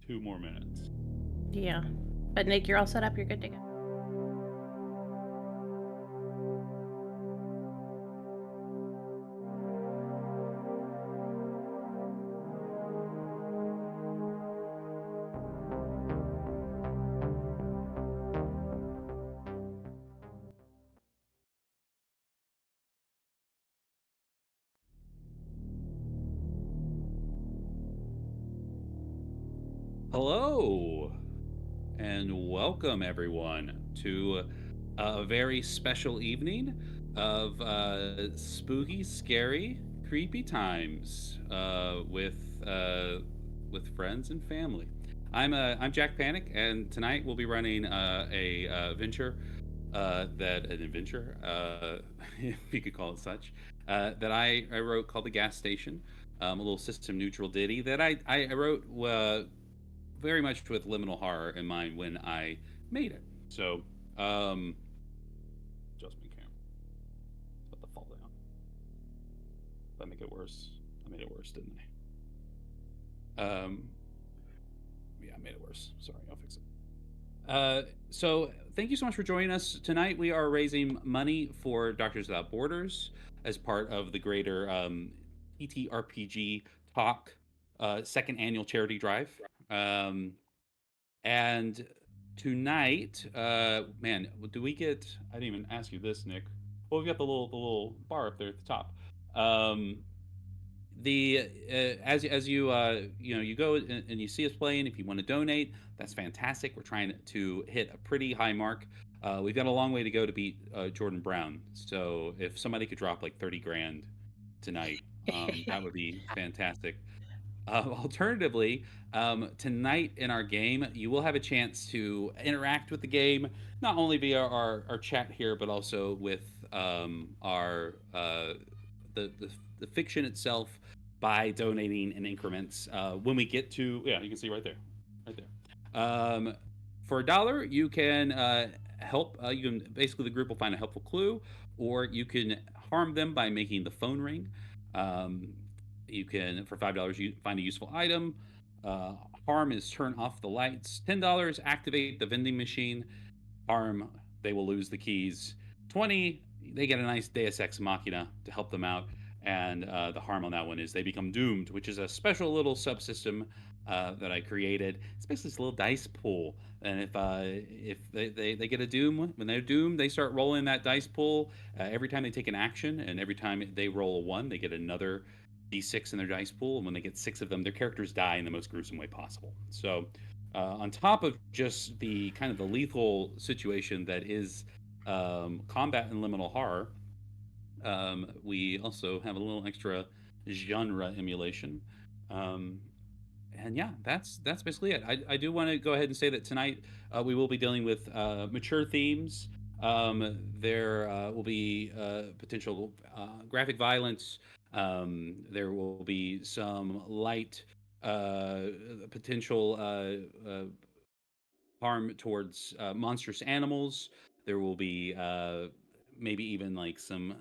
2 more minutes. Yeah. But Nick, you're all set up. You're good to go. Hello, and welcome everyone to a very special evening of spooky, scary, creepy times with friends and family. I'm Jack Panic, and tonight we'll be running a venture that an adventure, if you could call it such, that I wrote called the Gas Station. A little system neutral ditty that I wrote very much with liminal horror in mind when I made it. So, um, adjustment camera. Let the fall down. Did I make it worse? I made it worse, didn't I? Yeah, I made it worse. Sorry, I'll fix it. So thank you so much for joining us tonight. We are raising money for Doctors Without Borders as part of the greater TTRPG Talk second annual charity drive. Um, And tonight, man, do we get? I didn't even ask you this, Nick. Well, we've got the little bar up there at the top. Um, the as you you go and you see us playing. If you want to donate, that's fantastic. We're trying to hit a pretty high mark. We've got a long way to go to beat Jordan Brown. So if somebody could drop like 30 grand tonight, that would be fantastic. Alternatively, tonight in our game, you will have a chance to interact with the game, not only via our chat here, but also with our the fiction itself by donating in increments. When we get to, yeah, you can see right there, right there. For $1, you can help. You can basically the group will find a helpful clue, or you can harm them by making the phone ring. Um, you can, for $5, you find a useful item. Uh, Harm is turn off the lights. $10, activate the vending machine. Harm, they will lose the keys. 20, they get a nice Deus Ex Machina to help them out. And the harm on that one is they become doomed, which is a special little subsystem that I created. It's basically this little dice pool. And if they get a doom, when they're doomed, they start rolling that dice pool every time they take an action. And every time they roll a one, they get another d6 in their dice pool. And when they get six of them, their characters die in the most gruesome way possible. So on top of just the kind of the lethal situation that is combat and liminal horror, we also have a little extra genre emulation. Um, and yeah, that's basically it. I do want to go ahead and say that tonight we will be dealing with mature themes. There will be potential graphic violence. There will be some light potential harm towards monstrous animals. There will be maybe even like some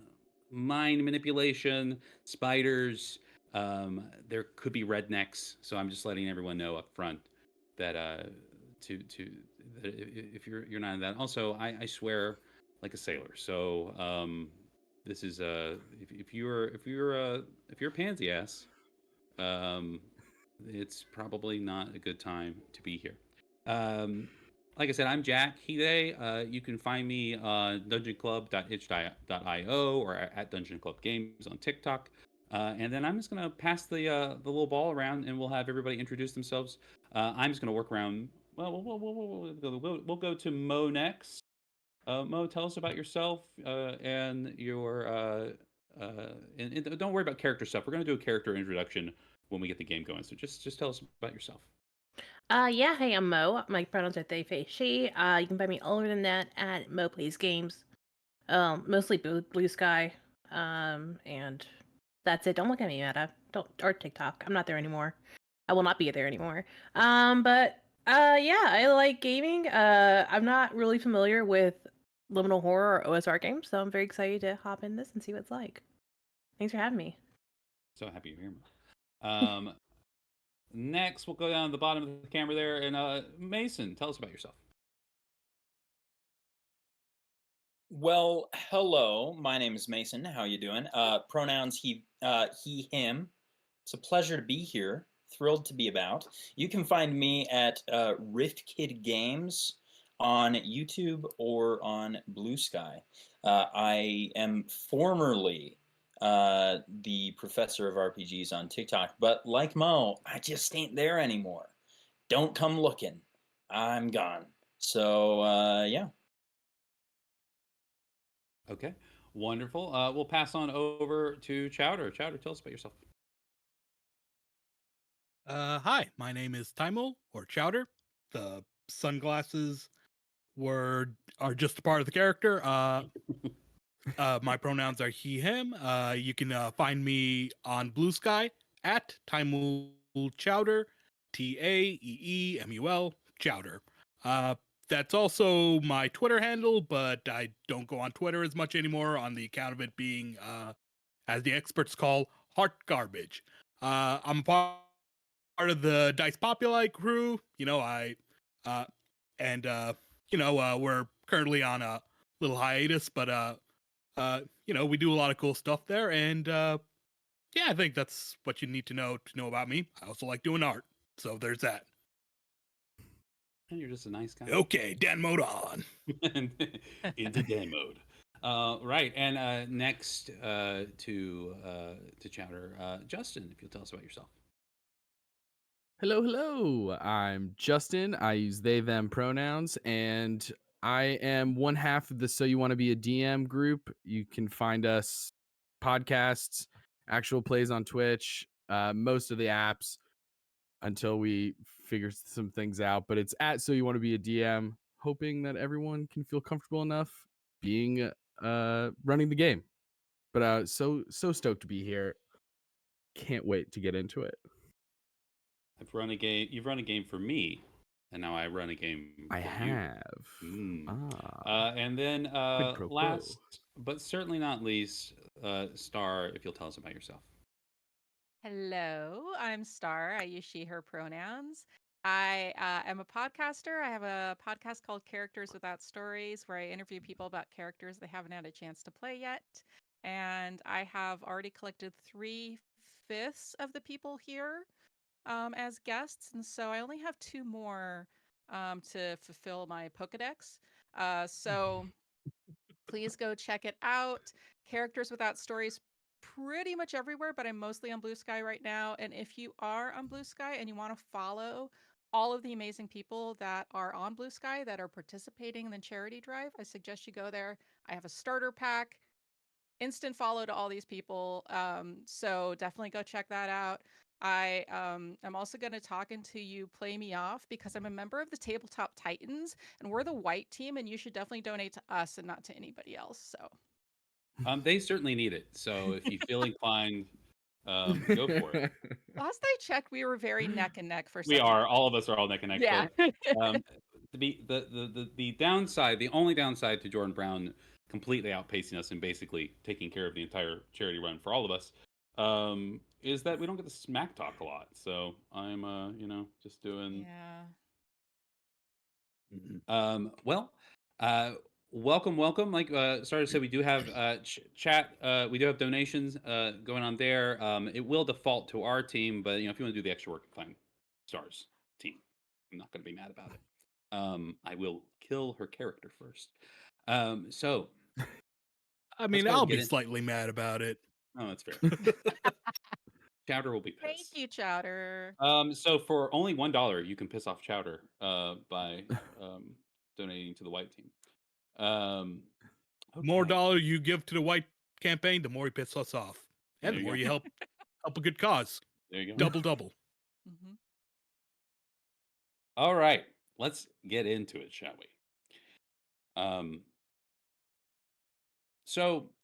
mind manipulation, spiders. There could be rednecks. So I'm just letting everyone know up front that to that if you're not in that. Also, I swear like a sailor. So this is if you're a pansy ass, um, it's probably not a good time to be here. Um, like I said, I'm Jack Hide. You can find me on dungeonclub.itch.io or at Dungeon Club Games on TikTok. And then I'm just gonna pass the little ball around, and we'll have everybody introduce themselves. I'm just gonna work around. Well, we'll go to Mo next. Mo, tell us about yourself and your and don't worry about character stuff. We're gonna do a character introduction when we get the game going. So just tell us about yourself. Yeah, hey, I'm Mo. My pronouns are they, they, she. You can find me all over the net at Mo Plays Games. Mostly Blue Sky. And that's it. Don't look at me, Meta. Don't or TikTok. I'm not there anymore. I will not be there anymore. But yeah, I like gaming. I'm not really familiar with liminal horror or OSR games, so I'm very excited to hop in this and see what it's like. Thanks for having me. So happy you're here, Mo. Next, we'll go down to the bottom of the camera there, and Mason, tell us about yourself. Well, hello. My name is Mason. How you doing? Pronouns he, him. It's a pleasure to be here. Thrilled to be about. You can find me at Rift Kid Games on YouTube or on Blue Sky. I am formerly the professor of RPGs on TikTok, but like Mo, I just ain't there anymore. Don't come looking. I'm gone. So yeah. Okay, wonderful. We'll pass on over to Chowder. Chowder, tell us about yourself. Hi, my name is Timol or Chowder. The sunglasses were are just a part of the character. My pronouns are he, him. You can find me on Blue Sky at Timul Chowder, TAEEMUL Chowder. Uh, that's also my Twitter handle, but I don't go on Twitter as much anymore on the account of it being, as the experts call, heart garbage. I'm part of the Dice Populi crew. Uh, and we're currently on a little hiatus, but we do a lot of cool stuff there, and yeah, I think that's what you need to know about me. I also like doing art, so there's that. And you're just a nice guy. Okay, Dan mode on. Into den mode. Right, and next to Chowder, Justin, if you'll tell us about yourself. Hello, hello. I'm Justin. I use they, them pronouns, and I am one half of the So You Want to Be a DM group. You can find us podcasts, actual plays on Twitch, most of the apps until we figure some things out. But it's at So You Want to Be a DM, hoping that everyone can feel comfortable enough being running the game. But so stoked to be here. Can't wait to get into it. I've run a game. You've run a game for me, and now I run a game I for you. have. Mm. Ah. And then Quid pro quo. last but certainly not least, Star, if you'll tell us about yourself. Hello, I'm Star. I use she, her pronouns. I am a podcaster. I have a podcast called Characters Without Stories where I interview people about characters they haven't had a chance to play yet. And I have already collected 3/5 of the people here as guests. And so I only have two more to fulfill my Pokedex. So please go check it out. Characters Without Stories pretty much everywhere, but I'm mostly on Blue Sky right now. And if you are on Blue Sky and you want to follow all of the amazing people that are on Blue Sky that are participating in the charity drive, I suggest you go there. I have a starter pack, instant follow to all these people. So definitely go check that out. I'm also going to talk until you play me off because I'm a member of the Tabletop Titans and we're the white team and you should definitely donate to us and not to anybody else. So They certainly need it. So if you feel inclined, go for it. last I checked, we were very neck and neck for We some are. reason. All of us are all neck and neck. Yeah. But to be the downside, the only downside to Jordan Brown completely outpacing us and basically taking care of the entire charity run for all of us, is that we don't get to smack talk a lot. So I'm, just doing. Yeah. Well, uh, welcome, welcome. Like Starter said, we do have chat. We do have donations going on there. It will default to our team, but if you want to do the extra work, fine. Stars team. I'm not going to be mad about it. I will kill her character first. So I let's mean, go ahead I'll and get be in. slightly mad about it. Oh, that's fair. Chowder will be Thank pissed. you, Chowder. So for only $1, you can piss off Chowder by donating to the white team. More Okay. dollar you give to the white campaign, the more you piss us off, There and the you more go. you help a good cause. There you go. Double double. Hmm. All right, let's get into it, shall we? Um,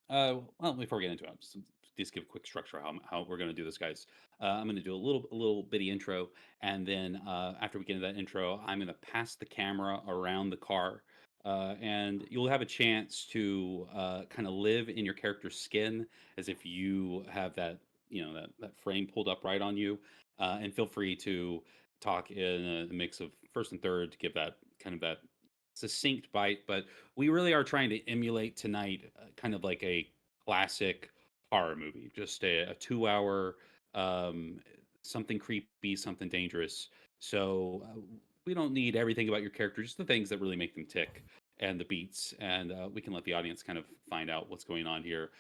well, before we get into it, just give a quick structure how we're going to do this, guys. I'm going to do a little bitty intro, and then after we get into that intro, I'm going to pass the camera around the car, and you'll have a chance to kind of live in your character's skin as if you have that that frame pulled up right on you. and feel free to talk in a mix of first and third to give that kind of that succinct bite. But we really are trying to emulate tonight kind of like a classic horror movie, just a 2 hour um, something creepy, something dangerous. So we don't need everything about your character, just the things that really make them tick and the beats, and we can let the audience kind of find out what's going on here.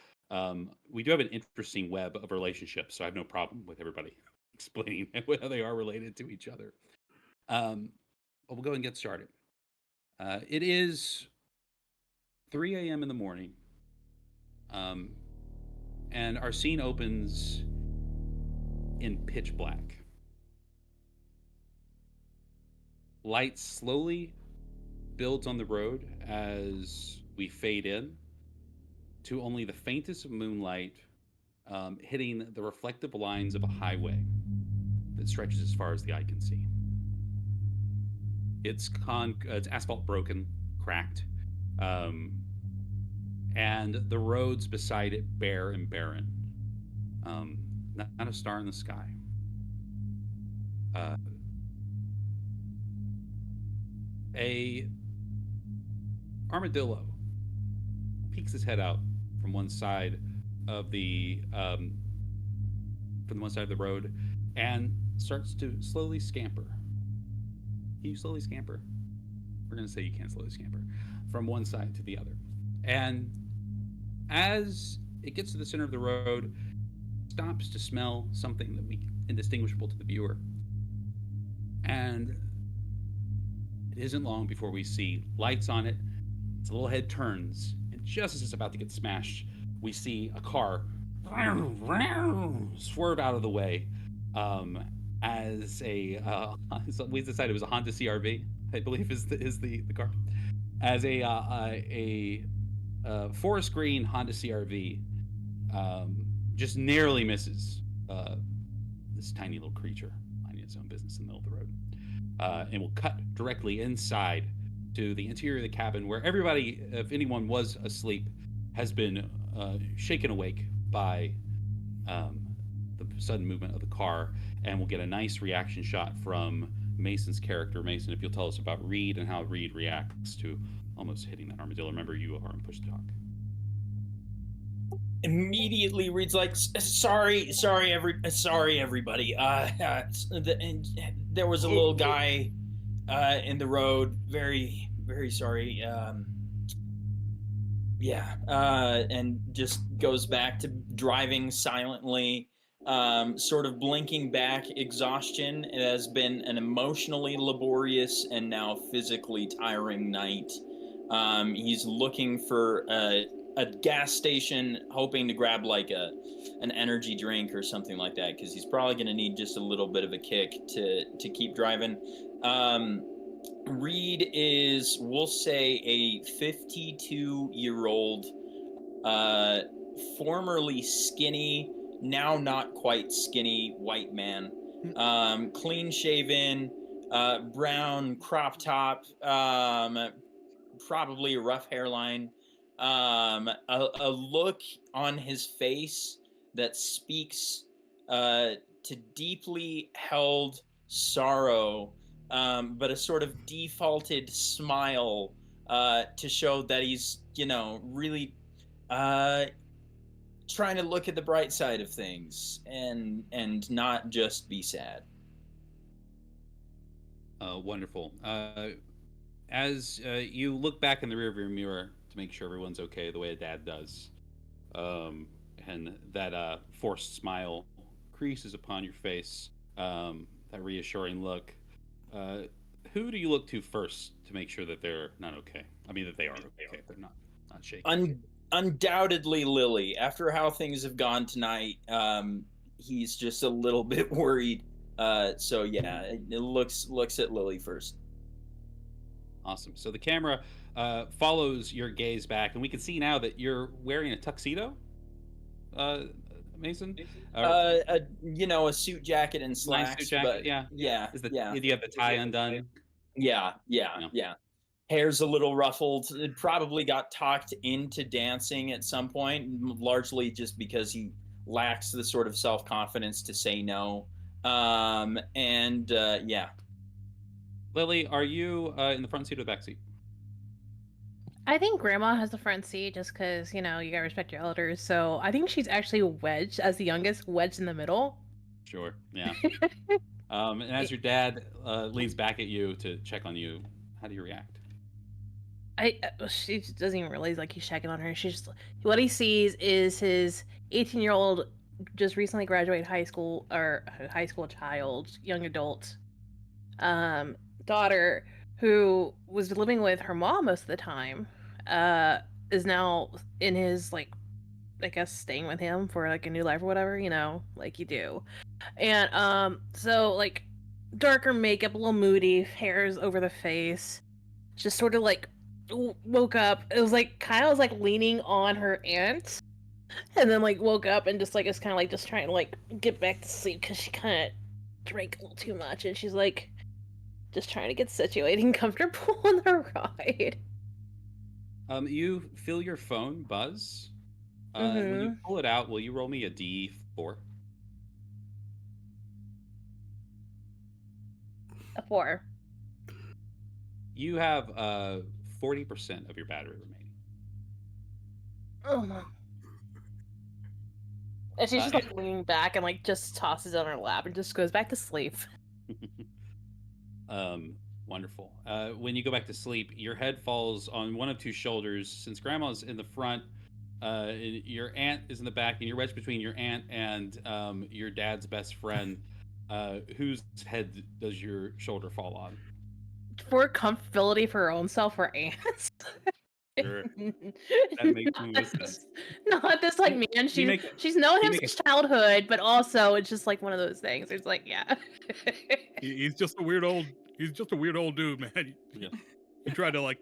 We do have an interesting web of relationships, so I have no problem with everybody explaining how they are related to each other. But we'll go and get started. It is 3 a.m. in the morning, um, and our scene opens in pitch black. Light slowly builds on the road as we fade in to only the faintest of moonlight hitting the reflective lines of a highway that stretches as far as the eye can see. It's asphalt broken, cracked, um, and the roads beside it bare and barren. Not a star in the sky. A armadillo peeks his head out from one side of the road and starts to slowly scamper. Can you slowly scamper? We're going to say you can't slowly scamper from one side to the other. And as it gets to the center of the road, stops to smell something that indistinguishable to the viewer. And it isn't long before we see lights on it. Its little head turns, and just as it's about to get smashed, we see a car swerve out of the way as we decided it was a Honda CRV, I believe is the car, as a forest green Honda CRV just narrowly misses this tiny little creature minding its own business in the middle of the road, and will cut directly inside to the interior of the cabin where everybody, if anyone was asleep, has been shaken awake by the sudden movement of the car, and we'll get a nice reaction shot from Mason's character. Mason, if you'll tell us about Reed and how Reed reacts to almost hitting that armadillo. Remember, you are on push to talk. Immediately Reed's like, sorry everybody. There was a little guy in the road. Very, very sorry. And just goes back to driving silently, sort of blinking back. Exhaustion. It has been an emotionally laborious and now physically tiring night. He's looking for a gas station, hoping to grab like an energy drink or something like that, because he's probably going to need just a little bit of a kick to keep driving. Reed is, we'll say, a 52-year-old, formerly skinny, now not quite skinny white man. Clean shaven, brown crop top, probably a rough hairline, a look on his face that speaks to deeply held sorrow, but a sort of defaulted smile to show that he's, really trying to look at the bright side of things and not just be sad. Wonderful. As you look back in the rearview mirror to make sure everyone's okay, the way a dad does, and that forced smile creases upon your face, that reassuring look. Who do you look to first to make sure that they're not okay? I mean, that they are okay. They're not shaking. Undoubtedly Lily. After how things have gone tonight, he's just a little bit worried. So yeah, it looks at Lily first. Awesome. So the camera follows your gaze back, and we can see now that you're wearing a tuxedo, Mason. A suit jacket and slacks. Nice suit jacket. But yeah. yeah. Do you have the tie undone? Yeah. Hair's a little ruffled. It probably got talked into dancing at some point, largely just because he lacks the sort of self-confidence to say no. And yeah. Lily, are you in the front seat or the back seat? I think Grandma has the front seat just because, you gotta respect your elders. So I think she's actually wedged, as the youngest, wedged in the middle. Sure. Yeah. And as your dad leans back at you to check on you, how do you react? She just doesn't even realize like he's checking on her. She's just what he sees is his 18-year-old, just recently graduated high school, or high school child, young adult, um, daughter, who was living with her mom most of the time, is now in his, like, I guess staying with him for like a new life or whatever, like you do. And so like darker makeup, a little moody, hairs over the face, just sort of like woke up. It was like Kyle was like leaning on her aunt, and then like woke up and just like is kind of like just trying to like get back to sleep because she kind of drank a little too much, and she's like just trying to get situated and comfortable on the ride. You feel your phone buzz. When you Mm-hmm. pull it out, will you roll me a D4? A 4. You have 40% of your battery remaining. Oh my. And she's just And- like leaning back and like just tosses it on her lap and just goes back to sleep. Wonderful. When you go back to sleep, your head falls on one of two shoulders. Since Grandma's in the front, your aunt is in the back, and you're wedged between your aunt and your dad's best friend. Whose head does your shoulder fall on? For comfortability for her own self, her aunts. Sure. That makes the most sense. Not this like Can man. you make She's known can you him make a since childhood, but also it's just like one of those things. It's like, yeah. He's just a weird old. He's just a weird old dude, man. Yeah. You try to like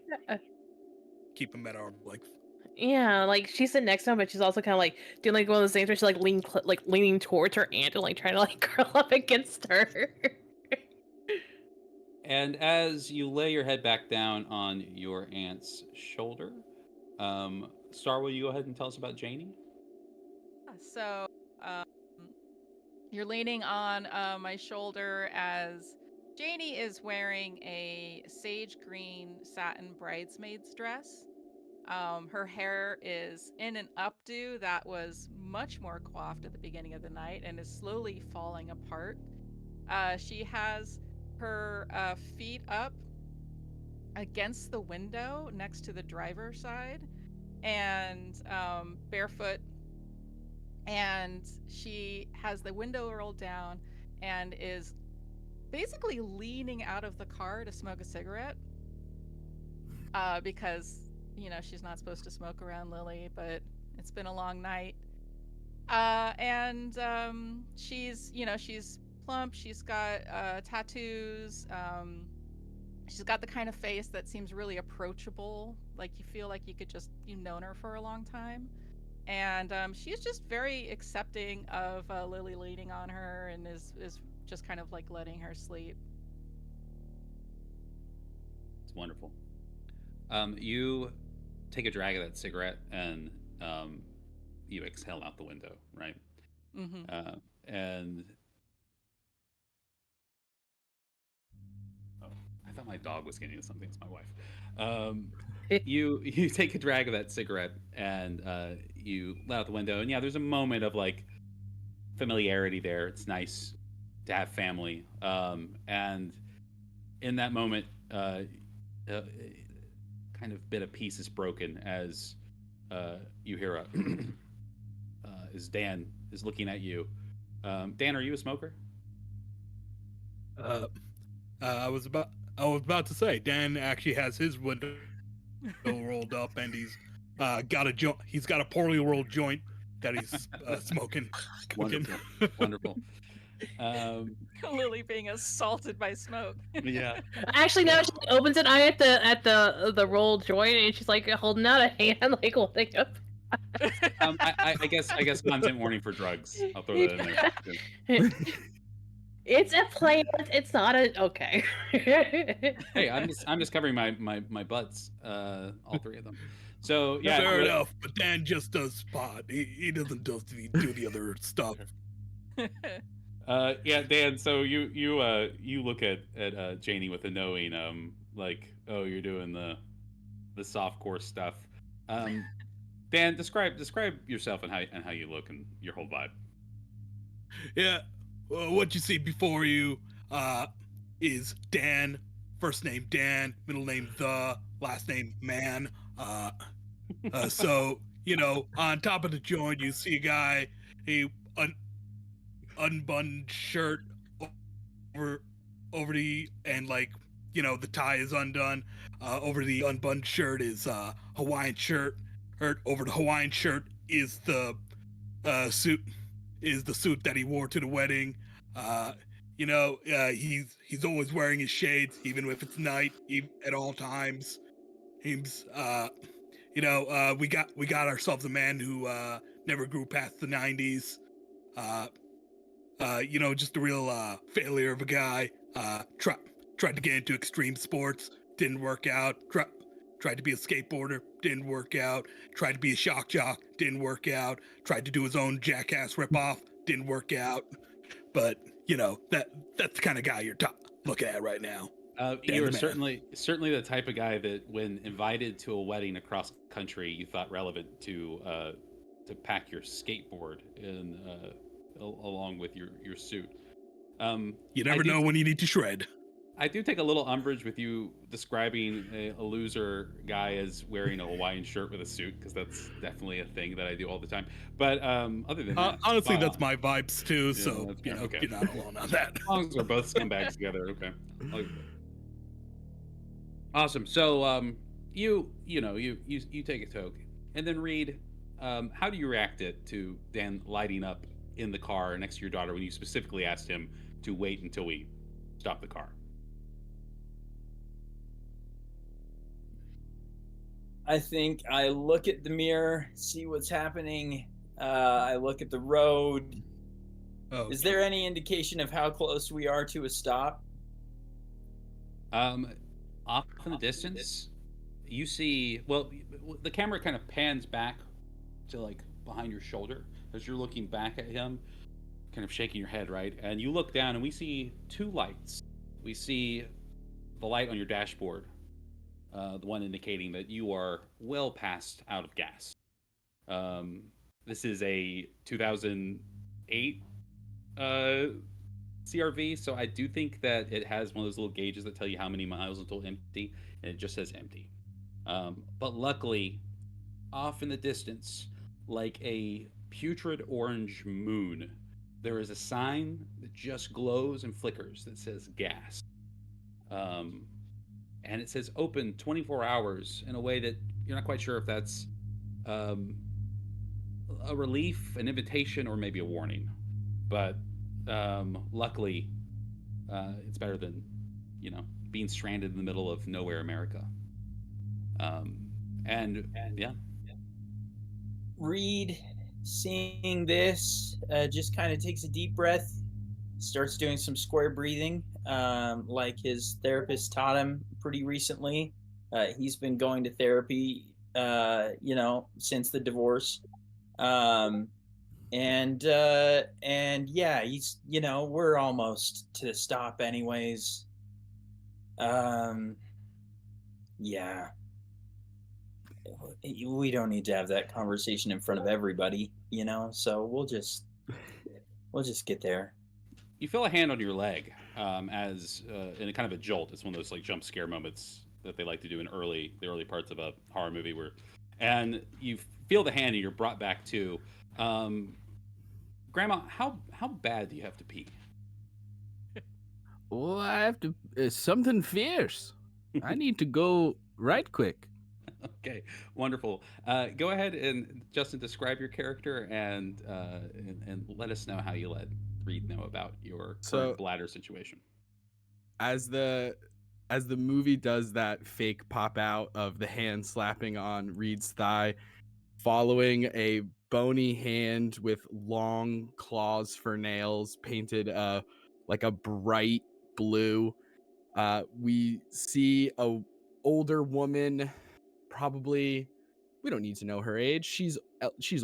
keep him at arm's length. Yeah, like she's sitting next to him, but she's also kind of like doing like one of those things where she's like leaning towards her aunt and like trying to like curl up against her. And as you lay your head back down on your aunt's shoulder, Star, will you go ahead and tell us about Janie? So, um, you're leaning on my shoulder as Janie is wearing a sage green satin bridesmaid's dress. Her hair is in an updo that was much more coiffed at the beginning of the night and is slowly falling apart. She has her feet up against the window next to the driver's side and barefoot, and she has the window rolled down and is basically leaning out of the car to smoke a cigarette, because she's not supposed to smoke around Lily, but it's been a long night. And she's plump, she's got tattoos, she's got the kind of face that seems really approachable, like you feel like you could just you've known her for a long time. And she's just very accepting of Lily leaning on her and is just kind of like letting her sleep. It's wonderful. You take a drag of that cigarette and you exhale out the window, right? Mm-hmm. And I thought my dog was getting something. It's my wife. You take a drag of that cigarette and you let out the window, and yeah, there's a moment of like familiarity there. It's nice to have family, and in that moment, kind of bit of peace is broken as you hear as Dan is looking at you. Dan, are you a smoker? I was about to say Dan actually has his window rolled up and he's got a joint. He's got a poorly rolled joint that he's smoking. Wonderful, wonderful. Lily being assaulted by smoke. Yeah. Actually, no. She opens an eye at the roll joint, and she's like holding out a hand, like holding up. I guess content warning for drugs. I'll throw that in there. It's a plant. It's not a okay. Hey, I'm just covering my butts, all three of them. So yeah, fair enough. But Dan just does pot. He doesn't do the other stuff. Yeah, Dan. So you look at Janie with a knowing, like, oh, you're doing the soft core stuff. Um, Dan, describe yourself and how you look and your whole vibe. Yeah. What you see before you is Dan. First name Dan, middle name the, last name Man. Uh, so on top of the joint, you see a guy, an unbuttoned shirt over the and like the tie is undone. Over the unbuttoned shirt is Hawaiian shirt. Over the Hawaiian shirt is the suit that he wore to the wedding. Uh, he's always wearing his shades, even if it's night, at all times. He's we got ourselves a man who never grew past the 90s. Uh, just a real failure of a guy. Tried to get into extreme sports, didn't work out. Tried to be a skateboarder, didn't work out. Tried to be a shock jock, didn't work out. Tried to do his own Jackass ripoff, didn't work out. But that's the kind of guy you're looking at right now. You are Man. certainly the type of guy that, when invited to a wedding across country, you thought relevant to pack your skateboard in along with your suit. You never know when you need to shred. I do take a little umbrage with you describing a loser guy as wearing a Hawaiian shirt with a suit, because that's definitely a thing that I do all the time. But other than that, honestly, that's my vibes too. Yeah, so that's fair. Okay. you're not alone on that. As long as we're both scumbags together, okay. Awesome. So you take a toke, and then Reed, how do you react to Dan lighting up in the car next to your daughter when you specifically asked him to wait until we stop the car? I think I look at the mirror, see what's happening. I look at the road. Oh, Is there any indication of how close we are to a stop? Off in the distance, you see. Well, the camera kind of pans back to like behind your shoulder as you're looking back at him, kind of shaking your head, right? And you look down, and we see two lights. We see the light on your dashboard, the one indicating that you are well past out of gas. This is a 2008 CRV, so I do think that it has one of those little gauges that tell you how many miles until empty, and it just says empty. But luckily, off in the distance, like a putrid orange moon, there is a sign that just glows and flickers that says gas. And it says open 24 hours in a way that you're not quite sure if that's um, a relief, an invitation, or maybe a warning. But luckily, it's better than being stranded in the middle of nowhere America. And yeah, Reed, seeing this, just kind of takes a deep breath, starts doing some square breathing, like his therapist taught him pretty recently. He's been going to therapy, since the divorce. And yeah, he's, we're almost to the stop anyways. Yeah. We don't need to have that conversation in front of everybody, so we'll just get there. you feel a hand on your leg, as in a kind of a jolt. It's one of those like jump scare moments that they like to do in the early parts of a horror movie, and you feel the hand and you're brought back to. Grandma, how bad do you have to pee? Oh, I have to. Something fierce. I need to go right quick. Okay, wonderful. Go ahead and Justin, describe your character and let us know how you let Reed know about your current bladder situation. As the movie does that fake pop out of the hand slapping on Reed's thigh, following a bony hand with long claws for nails painted like a bright blue, we see a older woman, probably, we don't need to know her age, she's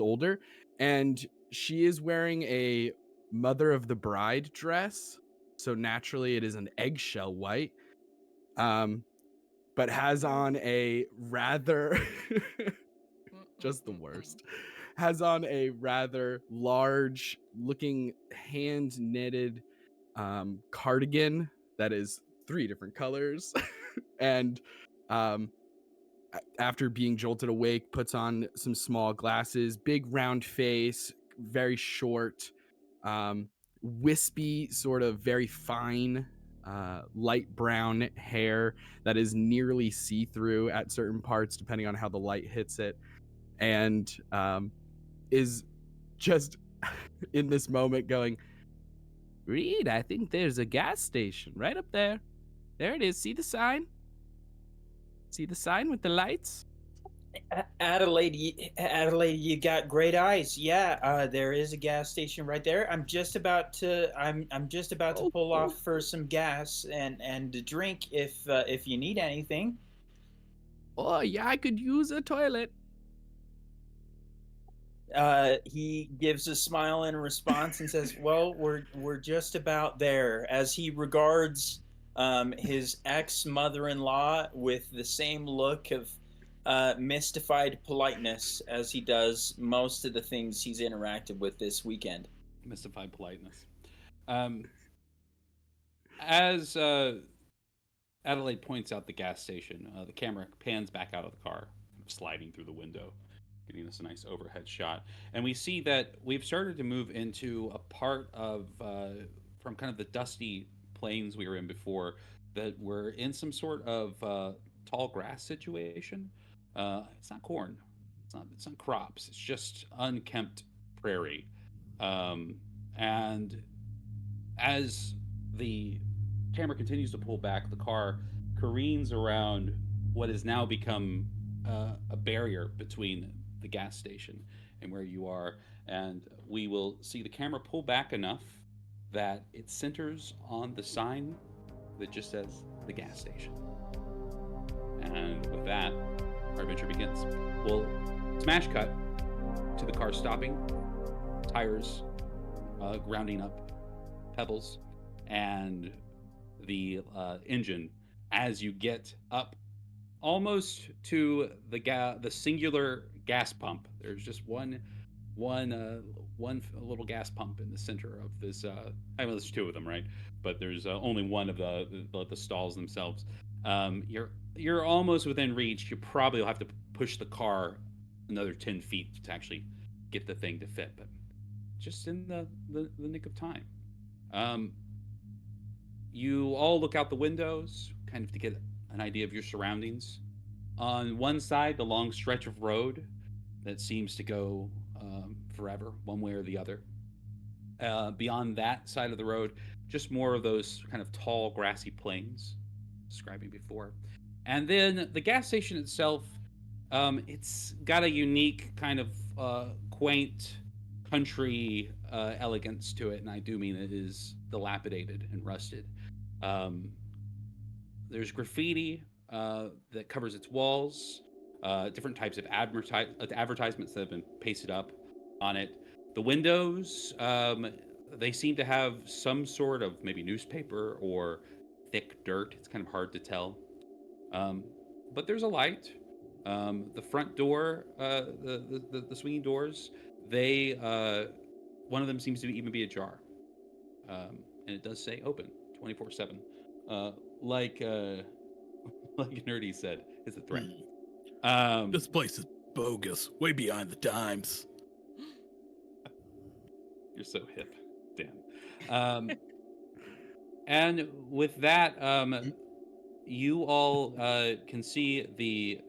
older, and she is wearing a mother of the bride dress. So naturally, it is an eggshell white, but has on a rather just the worst. Has on a rather large looking hand knitted cardigan that is 3 different colors. And after being jolted awake, puts on some small glasses, big round face, very short, wispy, sort of very fine, light brown hair that is nearly see-through at certain parts, depending on how the light hits it, and is just in this moment going, Reed, I think there's a gas station right up there. There it is. See the sign? See the sign with the lights? Adelaide, you got great eyes. Yeah, there is a gas station right there. I'm just about to pull Oh. off for some gas and a drink if you need anything. Oh, yeah, I could use a toilet. He gives a smile in response and says, "Well, we're just about there." As he regards his ex-mother-in-law with the same look of mystified politeness as he does most of the things he's interacted with this weekend. Mystified politeness. As Adelaide points out the gas station, the camera pans back out of the car, sliding through the window, getting us a nice overhead shot. And we see that we've started to move into a part of, from kind of the dusty plains we were in before, that we're in some sort of tall grass situation. It's not corn, it's not crops, it's just unkempt prairie. And as the camera continues to pull back, the car careens around what has now become a barrier between the gas station and where you are. And we will see the camera pull back enough that it centers on the sign that just says the gas station. And with that, our adventure begins. We'll smash cut to the car stopping, tires grounding up, pebbles, and the engine as you get up almost to the singular gas pump. There's just one little gas pump in the center of this. I mean, there's 2 of them, right? But there's only one of the stalls themselves. You're almost within reach. You probably will have to push the car another 10 feet to actually get the thing to fit, but just in the nick of time. You all look out the windows, kind of to get an idea of your surroundings. On one side, the long stretch of road that seems to go forever, one way or the other. Beyond that side of the road, just more of those kind of tall, grassy plains, describing before. And then the gas station itself, it's got a unique kind of quaint country elegance to it, and I do mean it is dilapidated and rusted. There's graffiti that covers its walls, different types of advertisements that have been pasted up on it. The windows, they seem to have some sort of maybe newspaper or thick dirt. It's kind of hard to tell. But there's a light. The front door, the swinging doors, they one of them seems to even be ajar, and it does say open 24/7, like like Nerdy said, it's a threat. This place is bogus, way behind the times. You're so hip, Dan. And with that, you all can see the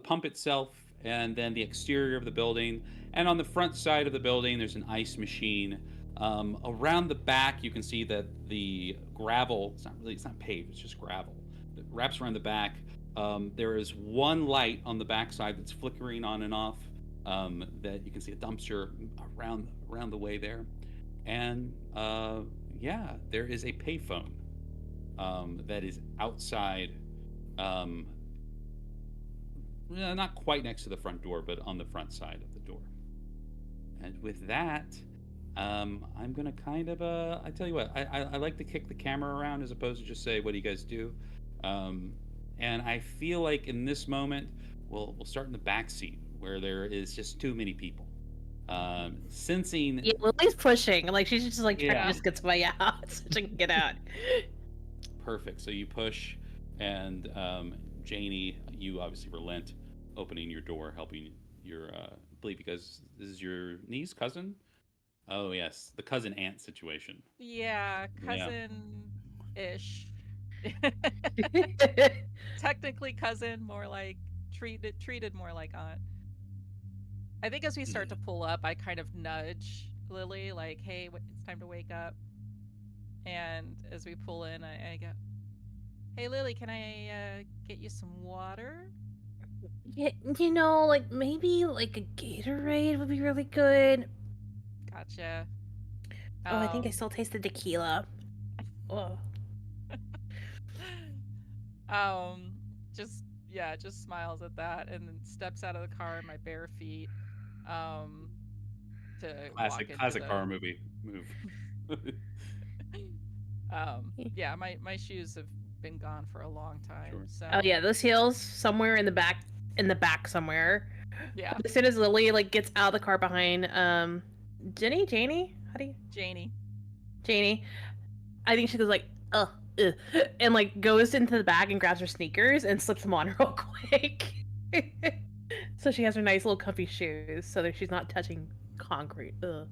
pump itself, and then the exterior of the building. And on the front side of the building, there's an ice machine. Around the back, you can see that the gravel, it's not paved, it's just gravel that wraps around the back. There is one light on the backside that's flickering on and off, that you can see a dumpster around the way there. And yeah, there is a payphone that is outside, not quite next to the front door, but on the front side of the door. And with that, I'm gonna kind of I tell you what, I like to kick the camera around as opposed to just say, "What do you guys do?" Um, and I feel like in this moment, we'll start in the back seat where there is just too many people. Sensing, Yeah, Lily's pushing. Like she's just like trying to yeah, just get somebody out so she can get out. perfect. So you push, and Janie, you obviously relent, opening your door, helping your, I believe because this is your niece, cousin. Oh yes, the cousin aunt situation. Yeah, Yeah. cousin-ish. Technically cousin, more like treated more like aunt. I think as we start to pull up, I kind of nudge Lily, like, "Hey, it's time to wake up." And as we pull in, I go, "Hey, Lily, can I get you some water?" Yeah, like maybe like a Gatorade would be really good. Gotcha. Oh, I think I Um, still taste the tequila. Oh. um, just yeah, just smiles at that and then steps out of the car in my bare feet, um, to walk into Classic the horror movie move. yeah, my shoes have been gone for a long time, Sure. Oh so yeah, those heels somewhere in the back somewhere. yeah, As soon as Lily like gets out of the car behind Janie, how do you Janie. Janie? I think she goes like ugh, and like goes into the bag and grabs her sneakers and slips them on real quick. So she has her nice little comfy shoes, so that she's not touching concrete. Ugh.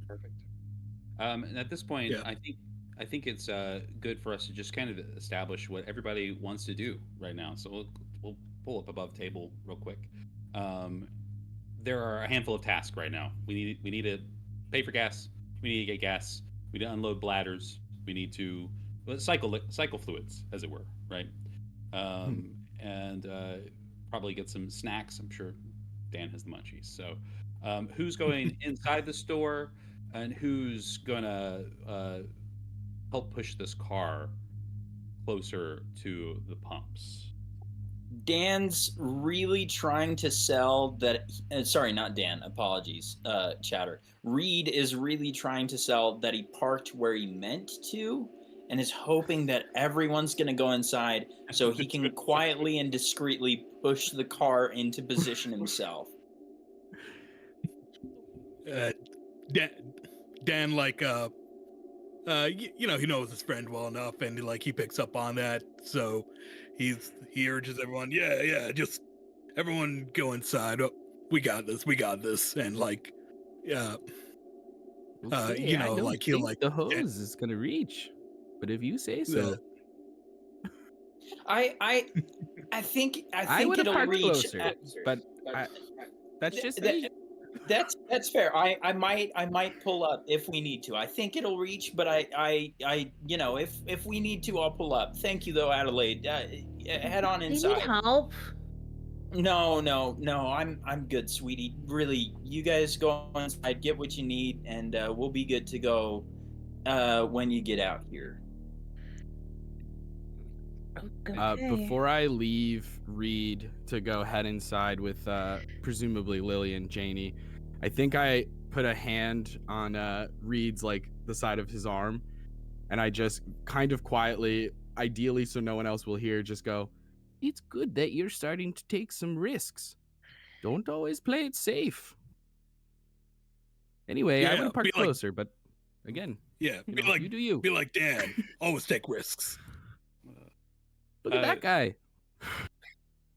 Perfect. And at this point, Yeah. I think it's good for us to just kind of establish what everybody wants to do right now. So we'll pull up above table real quick. Um, there are a handful of tasks right now. We need to pay for gas. We need to get gas. We need to unload bladders. We need to cycle fluids, as it were, right? And probably get some snacks. I'm sure Dan has the munchies. So, who's going inside the store, and who's gonna help push this car closer to the pumps? Dan's really trying to sell that. Sorry, not Dan. Apologies, chatter. Reed is really trying to sell that he parked where he meant to, and is hoping that everyone's going to go inside so he can quietly and discreetly push the car into position himself. Dan like he knows his friend well enough, and he picks up on that, so he urges everyone, just everyone go inside. Oh, we got this, and yeah, Okay, I don't he'll think the hose is gonna reach, but if you say so. I think I would have it'll parked reach. closer, but that's just me. That's fair. I might pull up if we need to. I think it'll reach, but I if we need to, I'll pull up. Thank you though, Adelaide. Head on Do you need inside. help? No, I'm good, sweetie. Really, you guys go inside, get what you need, and we'll be good to go when you get out here. Okay. Before I leave Reed to go head inside with presumably Lily and Janie, I think I put a hand on Reed's the side of his arm, and I just kind of quietly, ideally so no one else will hear, just go, "It's good that you're starting to take some risks. Don't always play it safe." Anyway, I would have parked closer, but again, you do you. Be like Dan. Always take risks. Look at that guy.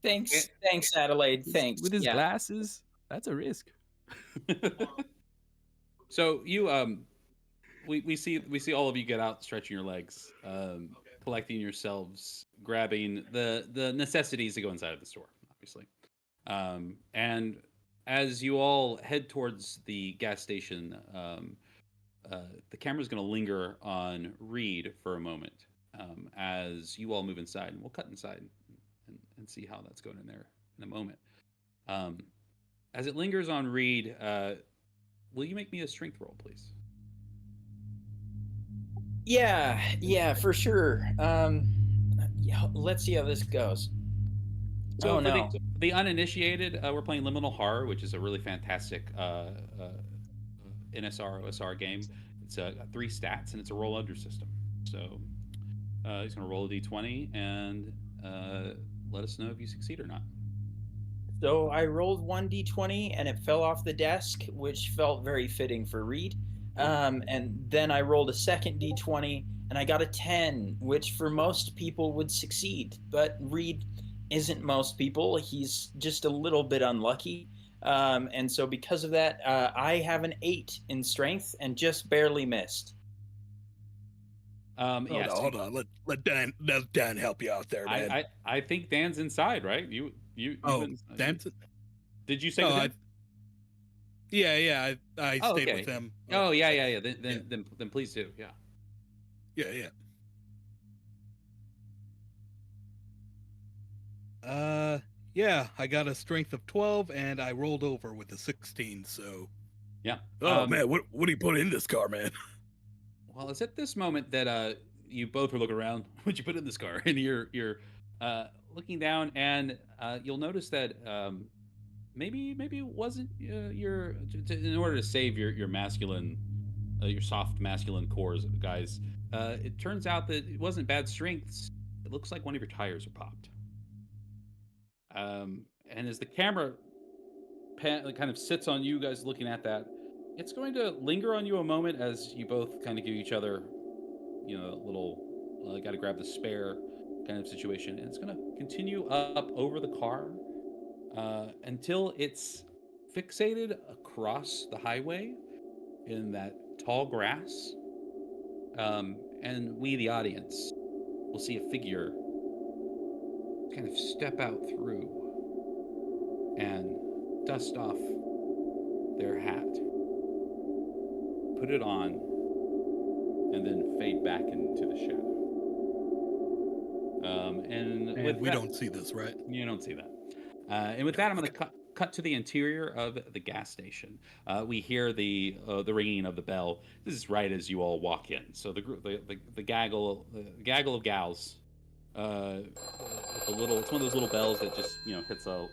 Thanks, Adelaide. Thanks. With his glasses, that's a risk. So you we see all of you get out, stretching your legs, collecting yourselves, grabbing the necessities to go inside of the store, obviously. And as you all head towards the gas station, the camera's going to linger on Reed for a moment, as you all move inside, and we'll cut inside and see how that's going in there in a moment. As it lingers on Reed, will you make me a strength roll, please? Yeah, for sure. Let's see how this goes. So for the uninitiated, we're playing Liminal Horror, which is a really fantastic NSR OSR game. It's got 3 stats and it's a roll under system. So he's going to roll a d20 and let us know if you succeed or not. So I rolled 1d20 and it fell off the desk, which felt very fitting for Reed. And then I rolled a second d20 and I got a 10, which for most people would succeed. But Reed isn't most people. He's just a little bit unlucky. And so because of that, I have an 8 in strength and just barely missed. Yes. Hold on. Let Dan help you out there, Dan. I think Dan's inside, right? Dan's. Did you say Oh, with him? Yeah. I Oh, stayed okay. with him. Oh, yeah. Then please do. Yeah. Yeah. Yeah, I got a strength of 12 and I rolled over with a 16, so. Yeah. Oh man, what do you put in this car, man? Well, it's at this moment that you both are looking around. What'd you put in this car? And you're looking down, and you'll notice that maybe it wasn't in order to save your masculine, your soft masculine cores, guys. It turns out that it wasn't bad strengths. It looks like one of your tires are popped. And as the camera kind of sits on you guys looking at that, it's going to linger on you a moment as you both kind of give each other, a little got to grab the spare kind of situation. And it's going to continue up over the car until it's fixated across the highway in that tall grass. And we, the audience, will see a figure kind of step out through and dust off their hat, put it on, and then fade back into the shadow. And we don't see this, right? You don't see that. And with that, I'm going to cut to the interior of the gas station. We hear the ringing of the bell. This is right as you all walk in. So the gaggle of gals, with it's one of those little bells that just hits a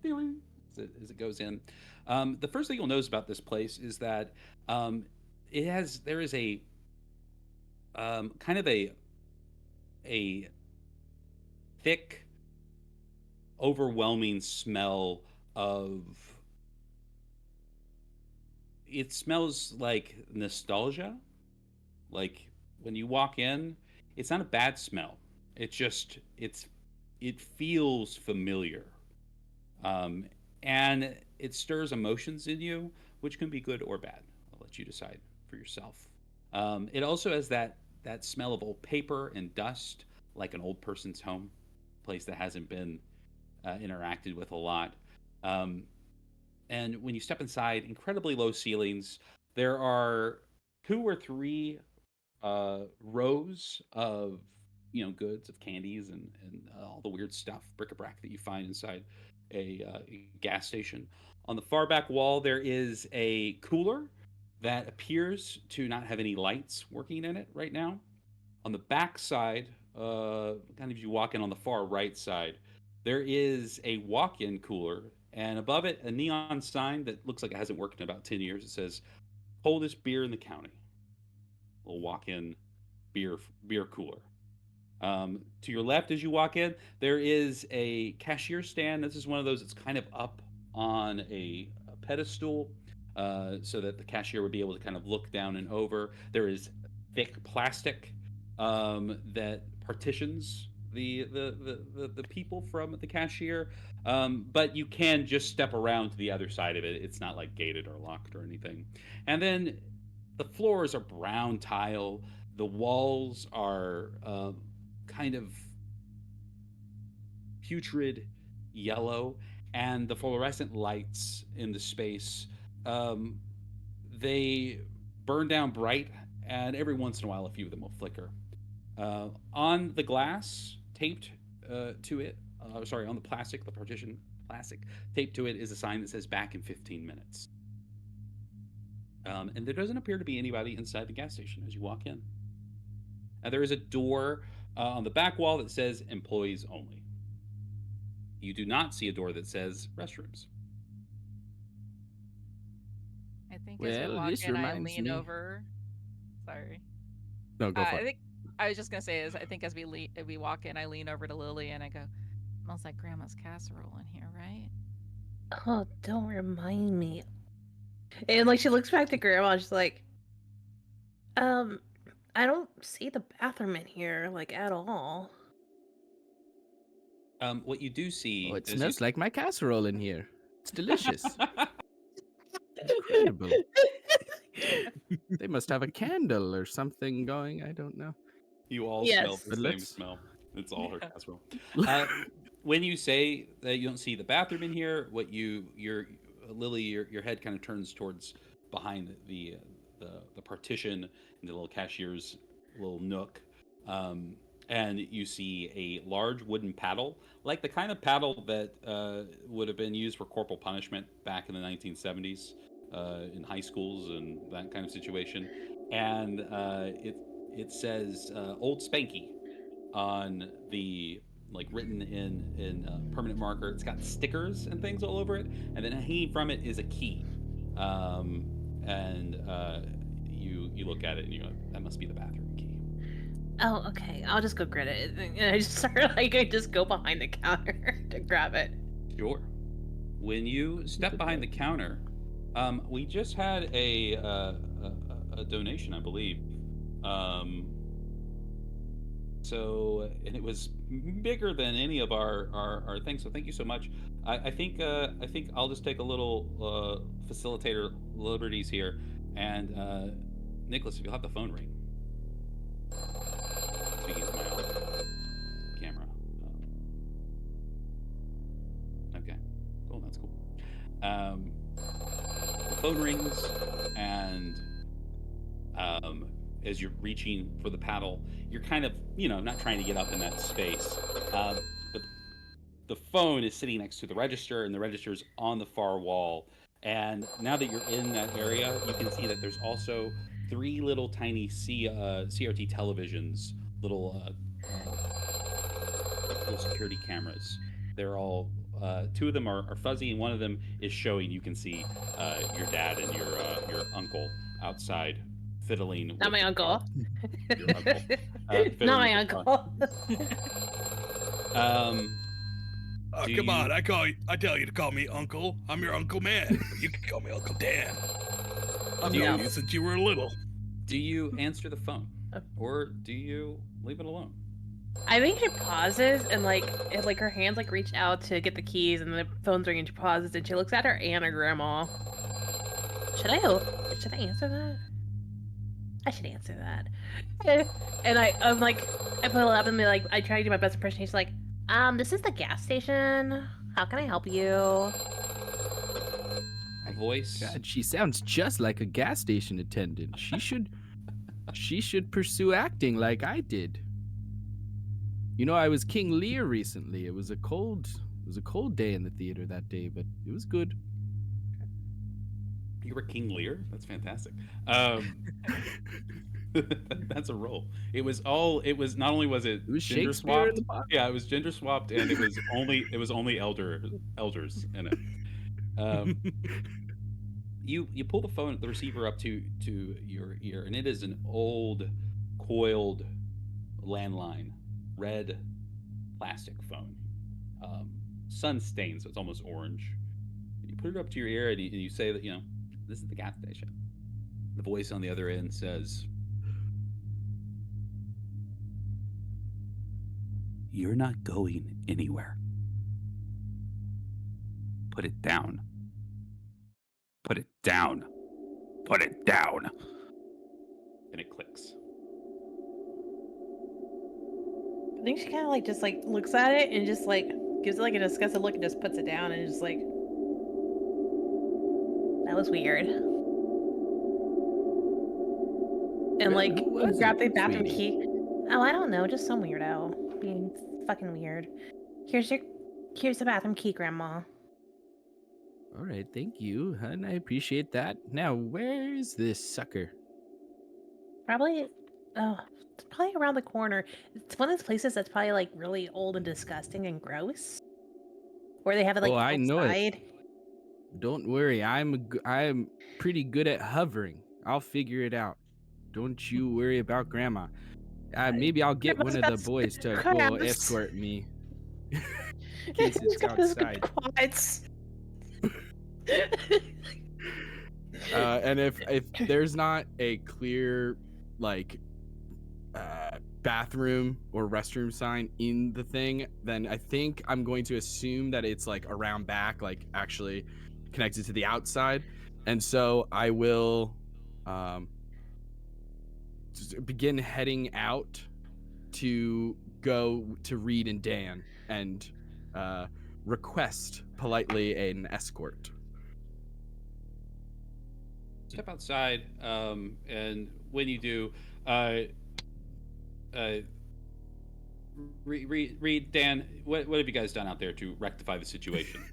ding as it goes in. The first thing you'll notice about this place is that there is a kind of a thick, overwhelming smell of. It smells like nostalgia. Like when you walk in, it's not a bad smell. It feels familiar, and it stirs emotions in you, which can be good or bad. I'll let you decide for yourself. It also has that smell of old paper and dust, like an old person's home, place that hasn't been interacted with a lot. And when you step inside, incredibly low ceilings. There are 2 or 3 rows of goods, of candies and all the weird stuff, bric-a-brac that you find inside a gas station. On the far back wall, there is a cooler that appears to not have any lights working in it right now. On the back side, kind of you walk in on the far right side, there is a walk-in cooler, and above it, a neon sign that looks like it hasn't worked in about 10 years. It says, "Coldest beer in the county." A little walk-in beer cooler. To your left, as you walk in, there is a cashier stand. This is one of those that's kind of up on a pedestal, so that the cashier would be able to kind of look down and over. There is thick plastic that partitions the people from the cashier, but you can just step around to the other side of it. It's not like gated or locked or anything. And then the floors are brown tile. The walls are kind of putrid yellow, and the fluorescent lights in the space, they burn down bright, and every once in a while a few of them will flicker. On the glass taped to it, on the plastic, the partition plastic taped to it, is a sign that says "Back in 15 minutes." And there doesn't appear to be anybody inside the gas station as you walk in. There is a door on the back wall that says "Employees Only." You do not see a door that says "Restrooms." I think as we Well, walk this in, I reminds lean me. over. Sorry. No, go for I it. think I was just gonna say is I think as we walk in, I lean over to Lily and I go, "Smells like Grandma's casserole in here, right?" Oh, don't remind me. And like she looks back to Grandma, she's like, I don't see the bathroom in here, like at all. What you do Oh, see it is you. smells like my casserole in here. It's delicious. Incredible. They must have a candle or something going. I don't know. You all smell Yes. the But same let's- smell. It's all her Yeah. casserole. When you say that you don't see the bathroom in here, Lily, your head kind of turns towards behind the partition in the little cashier's little nook, and you see a large wooden paddle, like the kind of paddle that would have been used for corporal punishment back in the 1970s in high schools and that kind of situation, and it says "Old Spanky" on the like written in permanent marker. It's got stickers and things all over it, and then hanging from it is a key. Um, and you look at it and you go, that must be the bathroom key. Oh, okay. I'll just go get it. And I just start like I just go behind the counter to grab it. Sure. When you step behind the counter, we just had a donation, I believe. So, and it was bigger than any of our things. So, thank you so much. I think I'll just take a little facilitator liberties here, and Nicholas, if you'll have the phone ring. Speaking to my off camera. Okay, cool. That's cool. The phone rings, and as you're reaching for the paddle, you're kind of, not trying to get up in that space. But the phone is sitting next to the register, and the register's on the far wall. And now that you're in that area, you can see that there's also 3 little tiny CRT televisions, little security cameras. They're all 2 of them are fuzzy, and one of them is showing. You can see your dad and your uncle outside fiddling. Not with my the car. uncle. Your uncle. Not Fiddling my with the car. uncle. Oh, Do come you- on! I tell you to call me Uncle. I'm your Uncle Man, but you can call me Uncle Dan. I've Do known you- you since you were little. Do you answer the phone, or do you leave it alone? I think she pauses and her hands like reach out to get the keys and the phone's ringing. She pauses and she looks at her and her grandma. Should I answer that? I should answer that. And I'm like, I pull it up and be like, I try to do my best impression. She's like, this is the gas station. How can I help you? A voice. God, she sounds just like a gas station attendant. She should pursue acting like I did. You know, I was King Lear recently. It was a cold day in the theater that day, but it was good. You were King Lear? That's fantastic. That's a role. It was not only was it was gender Shakespeare in swapped. the box. Yeah, it was gender swapped, and it was only elders in it. You pull the receiver up to your ear, and it is an old coiled landline, red plastic phone, sun stained, so it's almost orange. And you put it up to your ear, and you say that this is the gas station. The voice on the other end says, "You're not going anywhere. Put it down. Put it down. Put it down." And it clicks. I think she kind of just looks at it and just gives it a disgusted look and just puts it down and just that was weird. And Well, who was grab the it, bathroom sweetie? key. Oh, I don't know, just some weirdo being fucking weird. Here's the bathroom key, Grandma. All right, thank you, hun. I appreciate that. Now, where is this sucker? Probably, it's probably around the corner. It's one of those places that's probably really old and disgusting and gross, where they have it Oh, I know it. outside. Don't worry. I'm pretty good at hovering. I'll figure it out. Don't you worry about Grandma. Maybe I'll get one Grandma's of the got boys to go crabs. escort me. In case He's it's got his outside. quads. And if there's not a clear like bathroom or restroom sign in the thing, then I think I'm going to assume that it's like around back, like actually connected to the outside. And so I will just begin heading out to go to Reed and Dan and request politely an escort. Step outside, and when you do, uh, read Dan. What have you guys done out there to rectify the situation?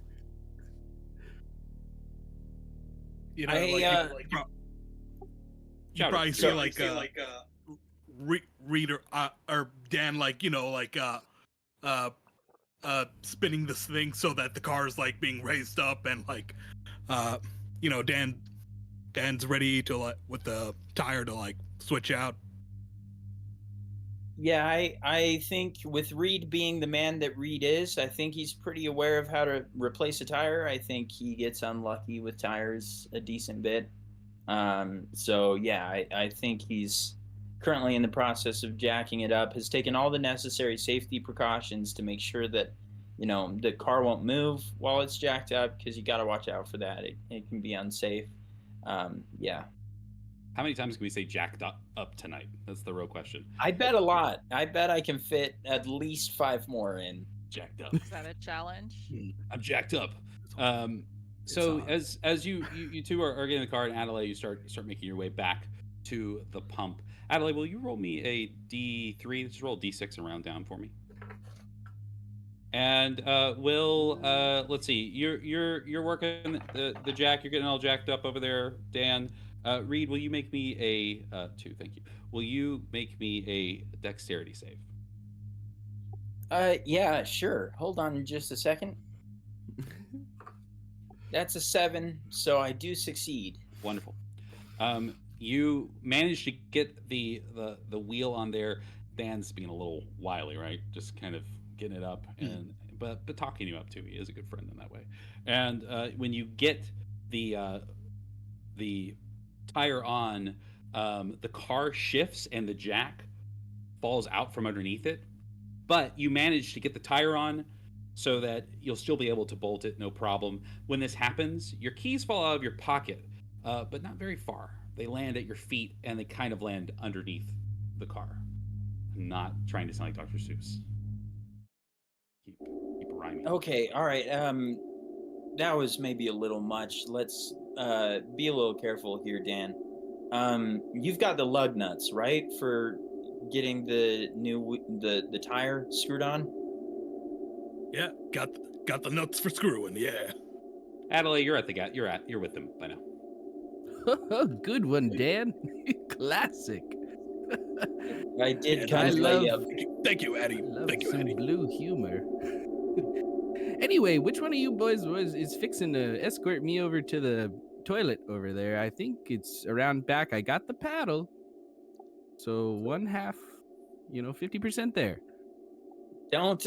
You know, I, like uh, you Shout it. probably see like Reed or Dan, like spinning this thing so that the car is like being raised up, and like Dan's ready to like with the tire to like switch out. Yeah, I think with Reed being the man that Reed is, I think he's pretty aware of how to replace a tire. I think he gets unlucky with tires a decent bit. So yeah, I think he's currently in the process of jacking it up, has taken all the necessary safety precautions to make sure that, the car won't move while it's jacked up, because you got to watch out for that. It can be unsafe. Yeah. How many times can we say jacked up tonight? That's the real question. I bet a lot. I bet I can fit at least 5 more in. Jacked up. Is that a challenge? I'm jacked up. So as you two are getting in the car, and Adelaide, you start making your way back to the pump. Adelaide, will you roll me a D3? Just roll a D6 and round down for me. And let's see. You're working the jack. You're getting all jacked up over there, Dan. Reed, will you make me a 2? Thank you. Will you make me a dexterity save? Yeah, sure. Hold on just a second. That's a 7, so I do succeed. Wonderful. You managed to get the wheel on there. Dan's being a little wily, right? Just kind of getting it up, and but talking you up too. He is a good friend in that way. And when you get the tire on, the car shifts and the jack falls out from underneath it. But you manage to get the tire on so that you'll still be able to bolt it, no problem. When this happens, your keys fall out of your pocket, but not very far. They land at your feet, and they kind of land underneath the car. I'm not trying to sound like Dr. Seuss. Keep rhyming. Okay, all right. That was maybe a little much. Let's be a little careful here, Dan. You've got the lug nuts, right, for getting the the tire screwed on? Yeah, got the nuts for screwing. Yeah. Adelaide, you're at the gas. You're with them by now. Good one, Dan. Classic. I did I kind of love. lay up. Thank you, Eddie. Love Thank you, some Eddie. blue humor. Anyway, which one of you boys is fixing to escort me over to the toilet over there? I think it's around back. I got the paddle, so 1/2, 50% there. Don't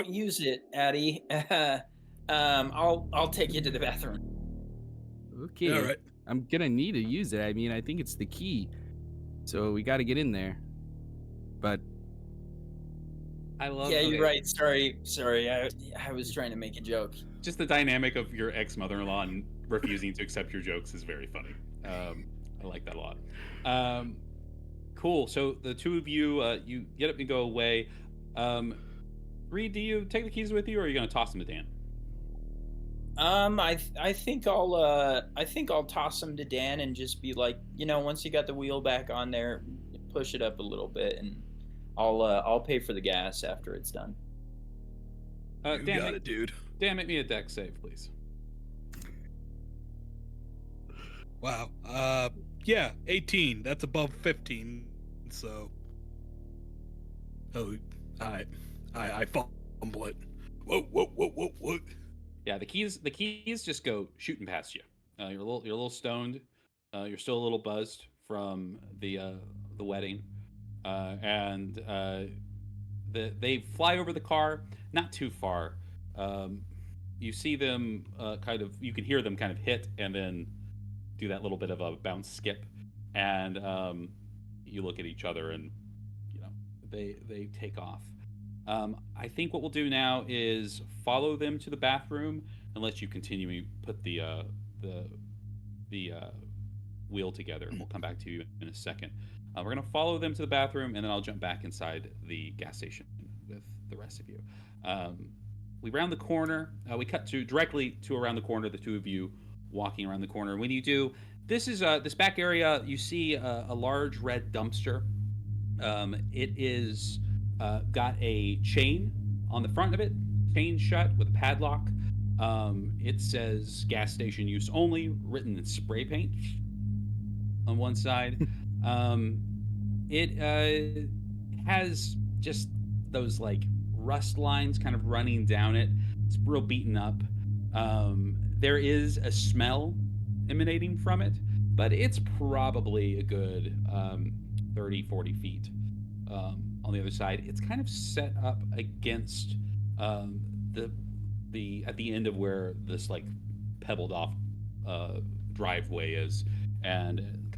use it, Addie. I'll take you to the bathroom. Okay. All right. I'm gonna need to use it. I mean, I think it's the key, so we got to get in there. But I love. Yeah, you're right. Sorry. I was trying to make a joke. Just the dynamic of your ex-mother-in-law and refusing to accept your jokes is very funny. I like that a lot. Cool. So the two of you, you get up and go away. Reed, do you take the keys with you, or are you going to toss them to Dan? I think I'll toss them to Dan and just be like, once you got the wheel back on there, push it up a little bit, and I'll pay for the gas after it's done. You got it, dude. Dan, make me a dex save, please. Wow. Yeah, 18. That's above 15. So. Oh, I fumble it. Whoa. Yeah, the keys just go shooting past you. You're a little stoned. You're still a little buzzed from the wedding, and they fly over the car, not too far. Um, you see them kind of, you can hear them kind of hit and then do that little bit of a bounce skip, and you look at each other and you know they take off. I think what we'll do now is follow them to the bathroom and let you continue put the the wheel together. We'll come back to you in a second. We're gonna follow them to the bathroom, and then I'll jump back inside the gas station with the rest of you. Um, we round the corner. We cut to directly to around the corner. The two of you walking around the corner. When you do, this is this back area. You see a large red dumpster. It is got a chain on the front of it, chain shut with a padlock. It says gas station use only, written in spray paint on one side. Um, it has just those like rust lines kind of running down it. It's real beaten up. There is a smell emanating from it, but it's probably a good 30, 40 feet on the other side. It's kind of set up against um, the at the end of where this like pebbled off uh, driveway is, and it's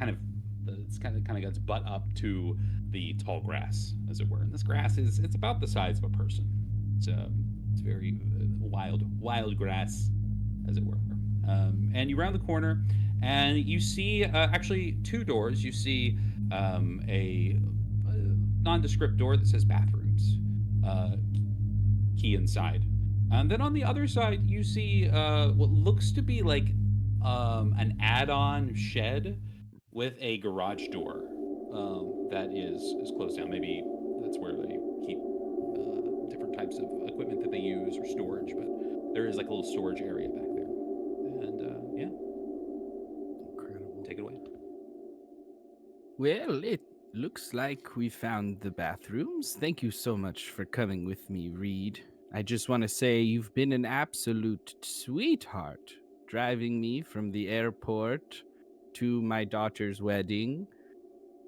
kind of got its butt up to the tall grass, as it were. And this grass is it's about the size of a person. It's very wild grass, as it were. And you round the corner, and you see actually two doors. You see a nondescript door that says bathrooms. Key inside. And then on the other side, you see what looks to be like an add-on shed with a garage door that is closed down. Maybe that's where they keep different types of equipment that they use or storage. But there is like a little storage area back there. And yeah, Incredible. take it away. Well, it looks like we found the bathrooms. Thank you so much for coming with me, Reed. I just want to say you've been an absolute sweetheart, driving me from the airport to my daughter's wedding,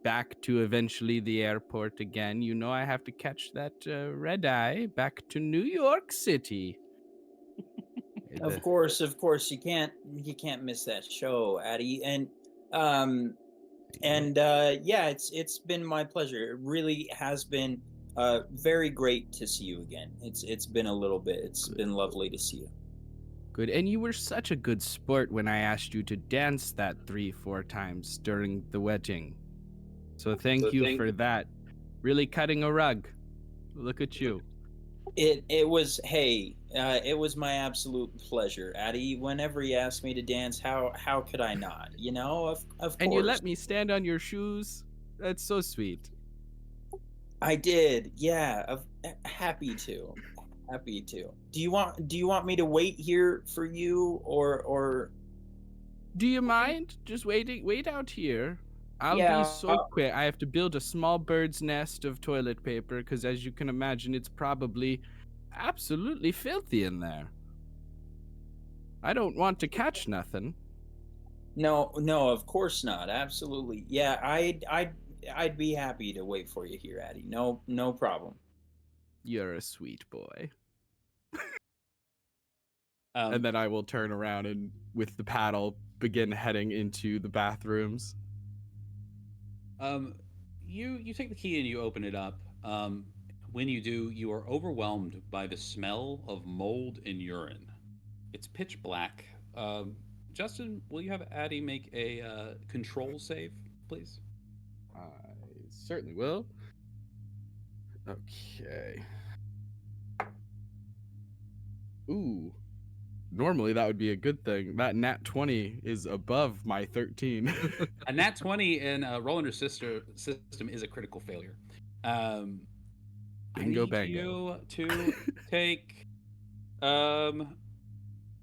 back to eventually the airport again. You know I have to catch that red eye back to New York City. Of course, you can't miss that show, Addie. And yeah, it's been my pleasure. It really has been very great to see you again. It's been a little bit. It's been lovely to see you. Good. And you were such a good sport when I asked you to dance that 3-4 times during the wedding. So thank you for that. Really cutting a rug. Look at you. It was it was my absolute pleasure, Addie. Whenever you ask me to dance, how could I not? You know, of course. And you let me stand on your shoes. That's so sweet. I did. Yeah, happy to. Happy to. Do you want me to wait here for you or Do you mind just wait out here? I'll Yeah, be so quick. I have to build a small bird's nest of toilet paper because, as you can imagine, it's probably absolutely filthy in there. I don't want to catch nothing. No, of course not. Absolutely. Yeah, I'd be happy to wait for you here, Addie. No problem. You're a sweet boy. Um, And then I will turn around and, with the paddle, begin heading into the bathrooms. You take the key and you open it up. When you do, you are overwhelmed by the smell of mold and urine. It's pitch black. Justin, will you have Addie make a control save, please? I certainly will. Okay. Ooh. Normally that would be a good thing. That nat 20 is above my 13. A nat 20 in a roll under system is a critical failure. I Bingo need bango. you to take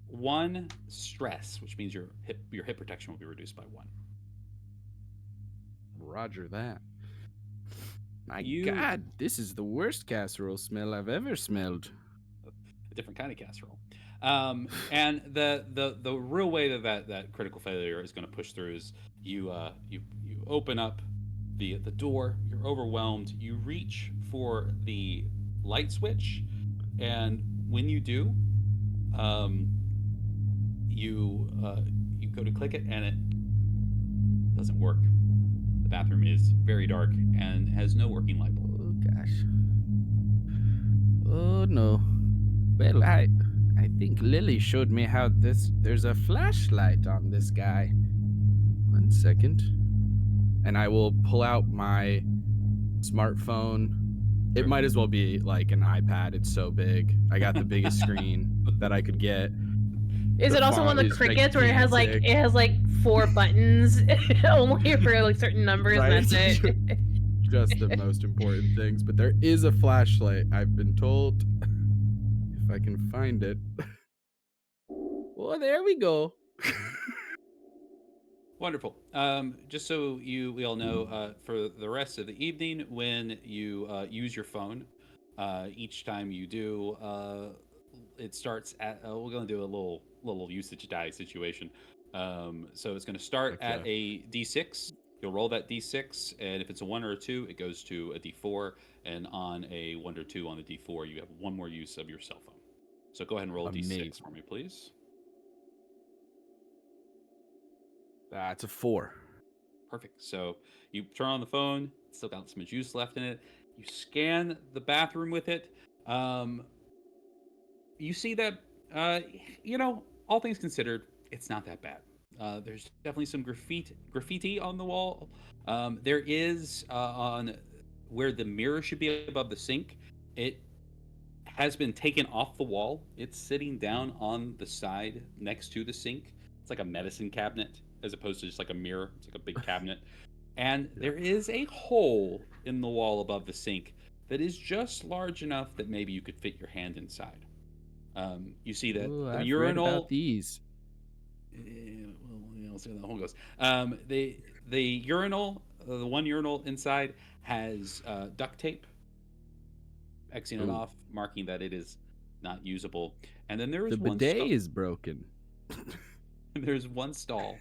one stress, which means your hit protection will be reduced by 1. Roger that. My God, this is the worst casserole smell I've ever smelled. different kind of casserole. And the real way that critical failure is going to push through is you open up the door. You're overwhelmed. You reach for the light switch, and when you do, um, you go to click it, and it doesn't work. The bathroom is very dark and has no working light bulb. Oh gosh. Oh no. Well, I think Lily showed me how there's a flashlight on this guy. 1 second. And I will pull out my smartphone. It Sure. might as well be like an iPad. It's so big. I got the biggest screen that I could get. Is The it also one font of the is crickets where gigantic. it has like 4 buttons only for like certain numbers Right? and that's it? Just the most important things. But there is a flashlight, I've been told. If I can find it. Oh, there we go. Wonderful. Just so we all know, for the rest of the evening, when you use your phone, each time you do, it starts at. We're going to do a little usage die situation. So it's going to start at a D6. You'll roll that D6, and if it's a 1 or a 2, it goes to a D4. And on a 1 or 2 on the D4, you have one more use of your cell phone. So go ahead and roll a D6 for me, please. That's a 4. Perfect. So you turn on the phone, it's still got some juice left in it. You scan the bathroom with it. You see that, all things considered, it's not that bad. There's definitely some graffiti on the wall. There is on where the mirror should be above the sink. It has been taken off the wall. It's sitting down on the side next to the sink. It's like a medicine cabinet as opposed to just like a mirror. It's like a big cabinet. And there is a hole in the wall above the sink that is just large enough that maybe you could fit your hand inside. You see that Ooh, the I've urinal. read about these. Well, see how the hole goes. The urinal, the one urinal inside has duct tape, Xing it Ooh. off, marking that it is not usable. And then there The is one bidet is broken. there's one stall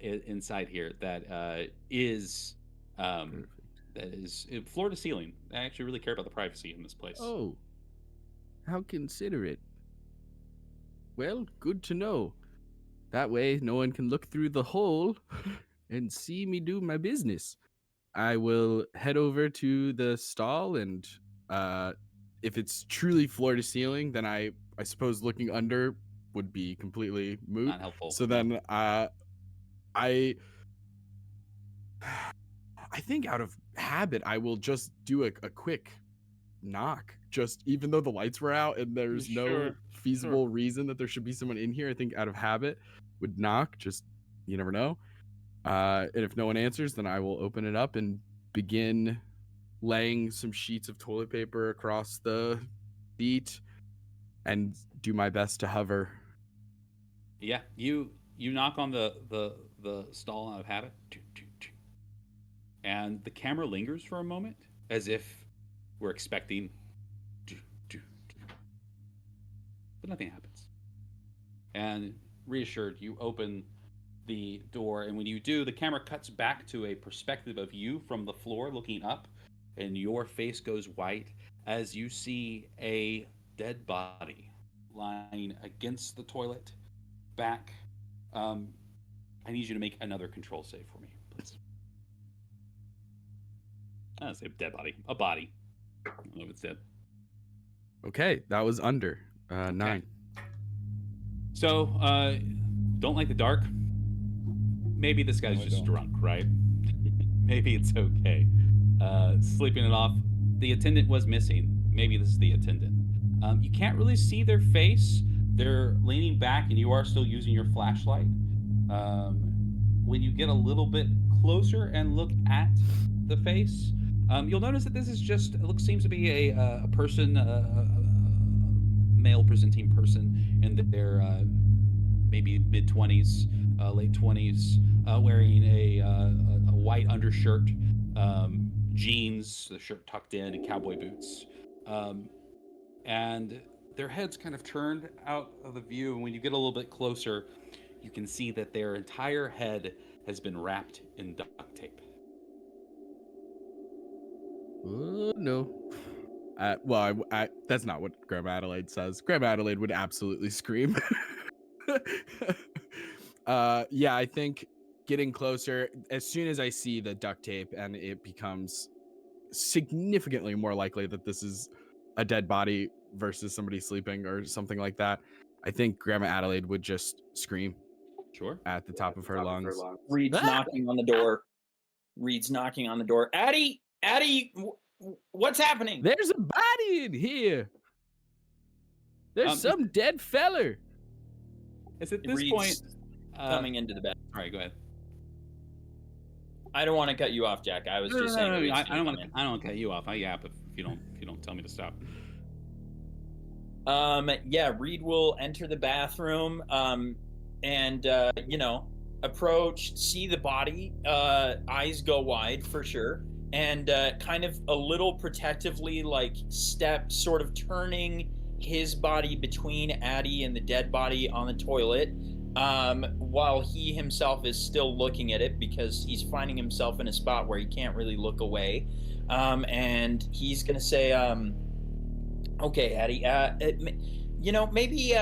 inside here that is Perfect. that is floor to ceiling. I actually really care about the privacy in this place. Oh, how considerate. Well, good to know. That way, no one can look through the hole and see me do my business. I will head over to the stall, and if it's truly floor to ceiling, then I suppose looking under would be completely moot. Not helpful. So no. then I think out of habit, I will just do a quick knock. Just even though the lights were out and there's no Sure, feasible reason that there should be someone in here, I think out of habit would knock. Just, you never know. And if no one answers, then I will open it up and begin laying some sheets of toilet paper across the seat and do my best to hover. Yeah, you knock on the stall out of habit, and the camera lingers for a moment as if we're expecting, but nothing happens. And reassured, you open the door, and when you do, the camera cuts back to a perspective of you from the floor looking up, and your face goes white as you see a dead body lying against the toilet back. I need you to make another control save for me, please. I don't say dead body, a body. I don't know if it's dead. Okay, that was under 9. So, don't like the dark. Maybe this guy's just drunk, right? Maybe it's okay. Sleeping it off. The attendant was missing. Maybe this is the attendant. You can't really see their face. They're leaning back, and you are still using your flashlight. When you get a little bit closer and look at the face, you'll notice that this is just seems to be a person, a male presenting person in their maybe mid-20s, late 20s, wearing a white undershirt, jeans, the shirt tucked in, and cowboy boots. And their heads kind of turned out of the view, and when you get a little bit closer, you can see that their entire head has been wrapped in duct tape. Oh no. Well, that's not what Grandma Adelaide says. Grandma Adelaide would absolutely scream. Yeah, I think getting closer, as soon as I see the duct tape, and it becomes significantly more likely that this is a dead body versus somebody sleeping or something like that, I think Grandma Adelaide would just scream Sure. at the top of her lungs. Reed's Ah! knocking on the door. Reed's knocking on the door. Addie, what's happening? There's a body in here. There's some dead feller. It's at this Reed's point coming into the bed. All right, go ahead. I don't want to cut you off, Jack. I was just saying. Reed's I gonna don't come want in. to. I don't want to cut you off. I yap if you don't tell me to stop. Yeah, Reed will enter the bathroom, and approach, see the body, eyes go wide for sure, and kind of a little protectively, like, step, sort of turning his body between Addie and the dead body on the toilet, while he himself is still looking at it because he's finding himself in a spot where he can't really look away, and he's gonna say, okay, Addie, maybe,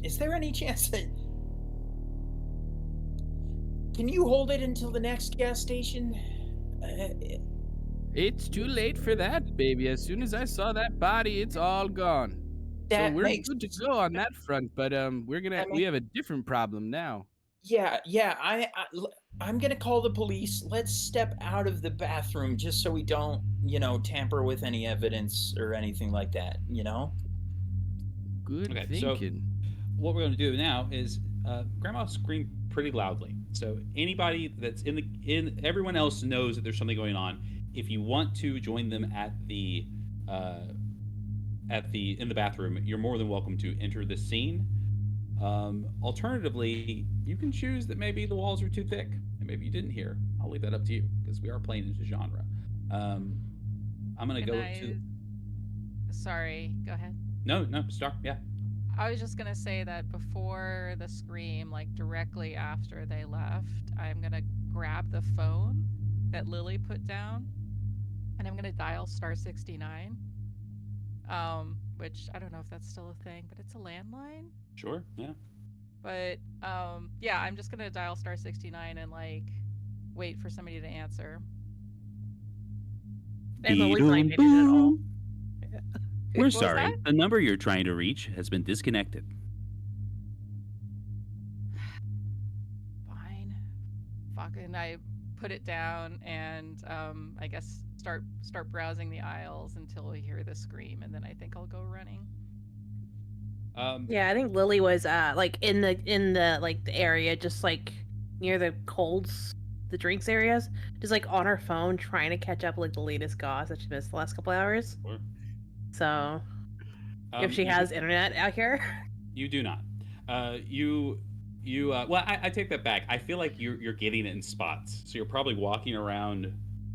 is there any chance that... Can you hold it until the next gas station? It's too late for that, baby. As soon as I saw that body, it's all gone. So we're good to go on that front, but we have a different problem now. Yeah, I'm gonna call the police. Let's step out of the bathroom just so we don't, tamper with any evidence or anything like that, Good Okay, thinking. so what we're going to do now is Grandma screamed pretty loudly, so anybody that's in everyone else knows that there's something going on. If you want to join them in the bathroom, you're more than welcome to enter the scene. Alternatively, you can choose that maybe the walls are too thick and maybe you didn't hear. I'll leave that up to you because we are playing into genre. I'm gonna go to. Sorry, go ahead. No, stop. Yeah. I was just gonna say that before the scream, like directly after they left, I'm gonna grab the phone that Lily put down, and I'm gonna dial *69. Which I don't know if that's still a thing, but it's a landline. Sure. Yeah. But yeah, I'm just gonna dial *69 and like wait for somebody to answer. And Lily's not even in it at all. We're was sorry. that? The number you're trying to reach has been disconnected. Fine. Fucking, I put it down and I guess start browsing the aisles until we hear the scream, and then I think I'll go running. Yeah, I think Lily was like in the like the area just like near the the drinks areas, just like on her phone trying to catch up like the latest goss that she missed the last couple hours. Sure. So if she has internet out here. You do not. Well, I take that back. I feel like you're getting it in spots. So you're probably walking around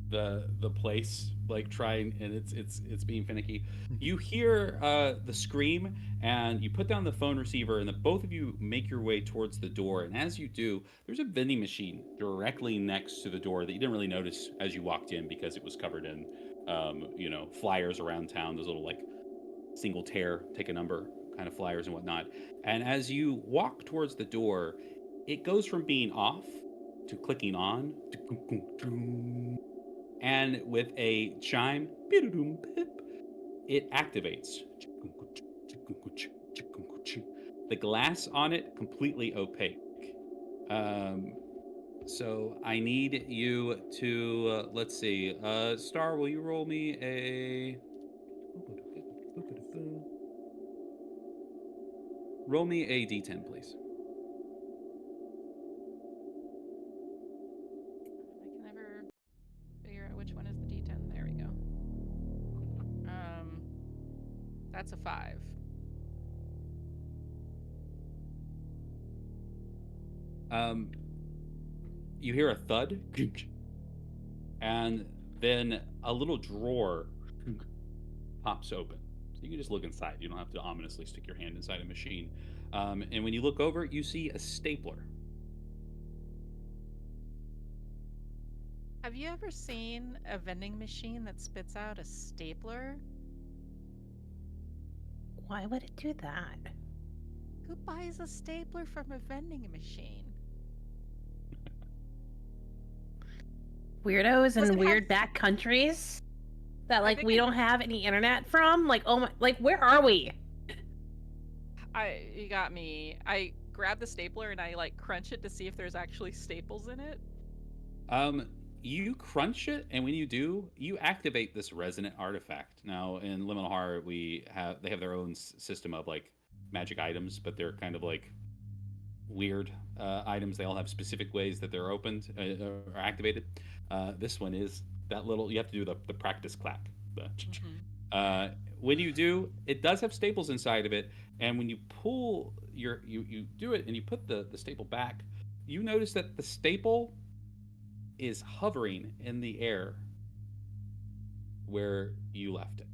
the place like trying, and it's being finicky. You hear the scream, and you put down the phone receiver, and the both of you make your way towards the door. And as you do, there's a vending machine directly next to the door that you didn't really notice as you walked in because it was covered in flyers around town. Those little like single tear, take a number kind of flyers and whatnot. And as you walk towards the door, it goes from being off to clicking on, and with a chime, it activates. The glass on it completely opaque. So I need you to let's see. Star, will you roll me a? Roll me a d10, please. I can never figure out which one is the D10. There we go. That's a 5. You hear a thud, and then a little drawer pops open. So you can just look inside. You don't have to ominously stick your hand inside a machine. And when you look over, you see a stapler. Have you ever seen a vending machine that spits out a stapler? Why would it do that? Who buys a stapler from a vending machine? Weirdos Does in it weird have- back countries that I like think we don't have any internet from. Like, oh my, like where are we? you got me. I grab the stapler and I like crunch it to see if there's actually staples in it. You crunch it, and when you do, you activate this resonant artifact. Now, in Liminal Horror, they have their own system of like magic items, but they're kind of like weird items. They all have specific ways that they're opened or activated. This one is that little. You have to do the practice clack. When you do, it does have staples inside of it, and when you pull you do it and you put the staple back, you notice that the staple is hovering in the air where you left it.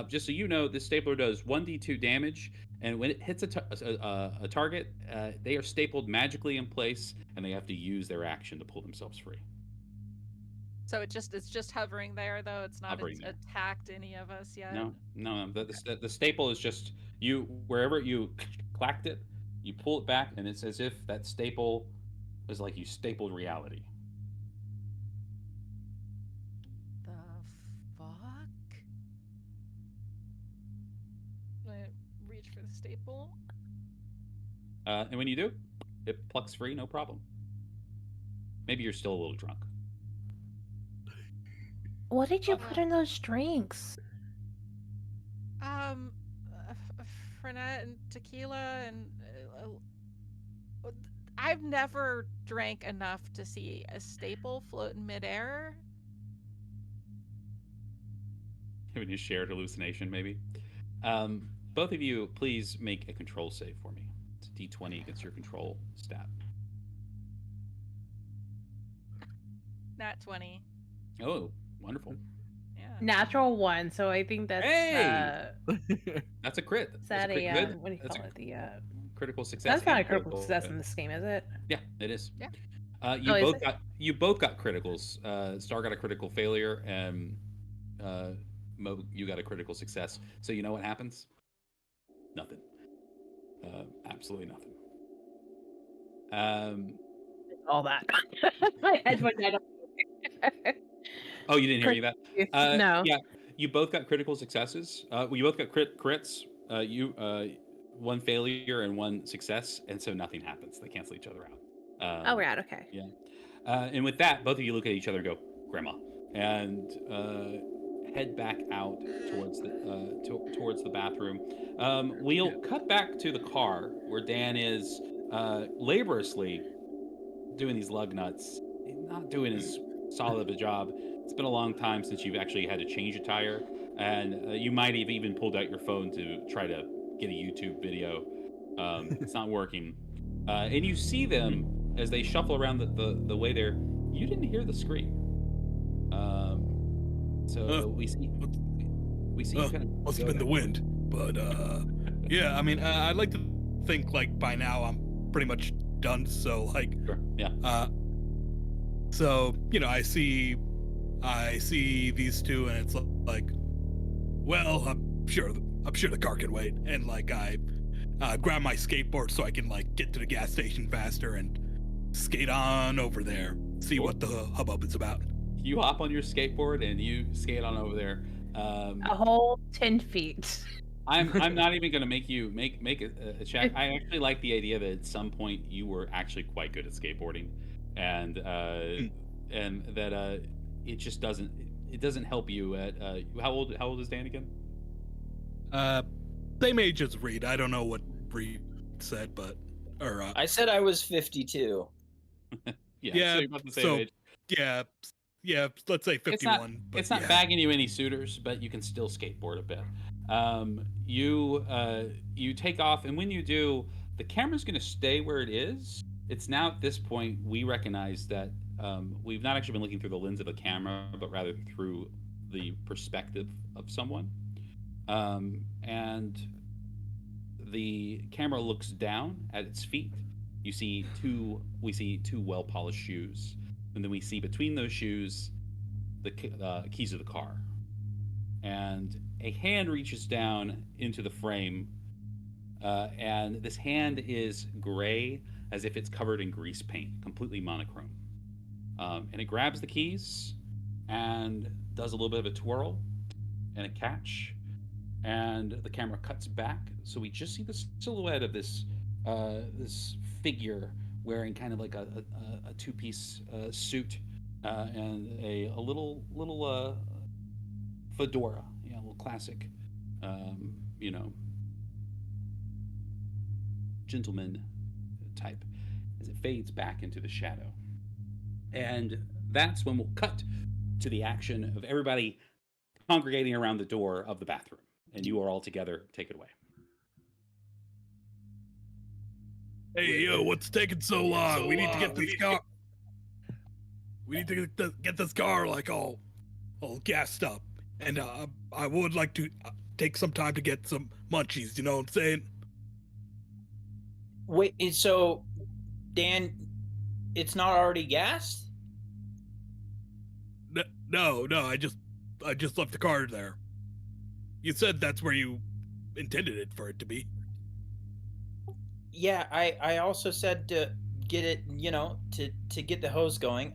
Just so you know, this stapler does 1d2 damage, and when it hits a target, they are stapled magically in place, and they have to use their action to pull themselves free. So it's just hovering there though. It's not Hovering there. attacked any of us yet. No. The staple is just you wherever you clacked it, you pull it back, and it's as if that staple is like you stapled reality. The fuck? I reach for the staple. And when you do, it plucks free, no problem. Maybe you're still a little drunk. What did you put in those drinks? Fernet and tequila and I've never drank enough to see a staple float in midair. Having a shared hallucination, maybe. Both of you, please make a control save for me. It's a d20 against your control stat. Nat 20. Oh, wonderful. Yeah. Natural one, so I think that's Hey! That's a crit. is That's that a crit. a Good. what do you That's call a it? The critical success. that's not a and critical success in this game, is it? Yeah, it is. Yeah. You both got criticals. Star got a critical failure, and Mo, you got a critical success. So you know what happens? Nothing. Absolutely nothing. All that. My head went dead. Oh, you didn't hear any of that? No. Yeah, you both got critical successes. You both got crits. You one failure and one success, and so nothing happens. They cancel each other out. Oh, right. Okay. Yeah. And with that, both of you look at each other and go, "Grandma," and head back out towards the bathroom. We'll cut back to the car where Dan is laboriously doing these lug nuts. He's not doing as solid of a job. It's been a long time since you've actually had to change a tire, and you might have even pulled out your phone to try to get a YouTube video. It's not working, and you see them as they shuffle around the way there. You didn't hear the scream. So we see you kind of must have been the wind, but yeah, I mean, I'd like to think like by now I'm pretty much done. So like, sure. Yeah. So I see these two, and it's like, well, I'm sure the car can wait, and like I grab my skateboard so I can like get to the gas station faster and skate on over there, see what the hubbub is about. You hop on your skateboard and you skate on over there. A whole 10 feet. I'm not even going to make you make a check. I actually like the idea that at some point you were actually quite good at skateboarding, and that it just doesn't help you at how old is Dan again? Same age as Reed. I don't know what Reed said, but I said I was 52. Yeah, so you're about the same age. Yeah, let's say 51. It's not bagging you any suitors, but you can still skateboard a bit. You take off, and when you do, the camera's going to stay where it is. It's now at this point we recognize that we've not actually been looking through the lens of a camera, but rather through the perspective of someone. And the camera looks down at its feet. We see two well polished shoes, and then we see between those shoes the keys of the car. And a hand reaches down into the frame, and this hand is gray, as if it's covered in grease paint, completely monochrome. And it grabs the keys and does a little bit of a twirl and a catch, and the camera cuts back, so we just see the silhouette of this figure wearing kind of like a two-piece suit, and a little fedora, a little classic, you know, gentleman type, as it fades back into the shadow. And that's when we'll cut to the action of everybody congregating around the door of the bathroom, and you are all together. Take it away. Hey, yo, what's taking so long? We need to get this car. We need to get this car like all gassed up, and I would like to take some time to get some munchies. You know what I'm saying? Wait, so Dan, it's not already gassed? No, I just left the car there. You said that's where you intended it for it to be. Yeah, I also said to get it, to get the hose going.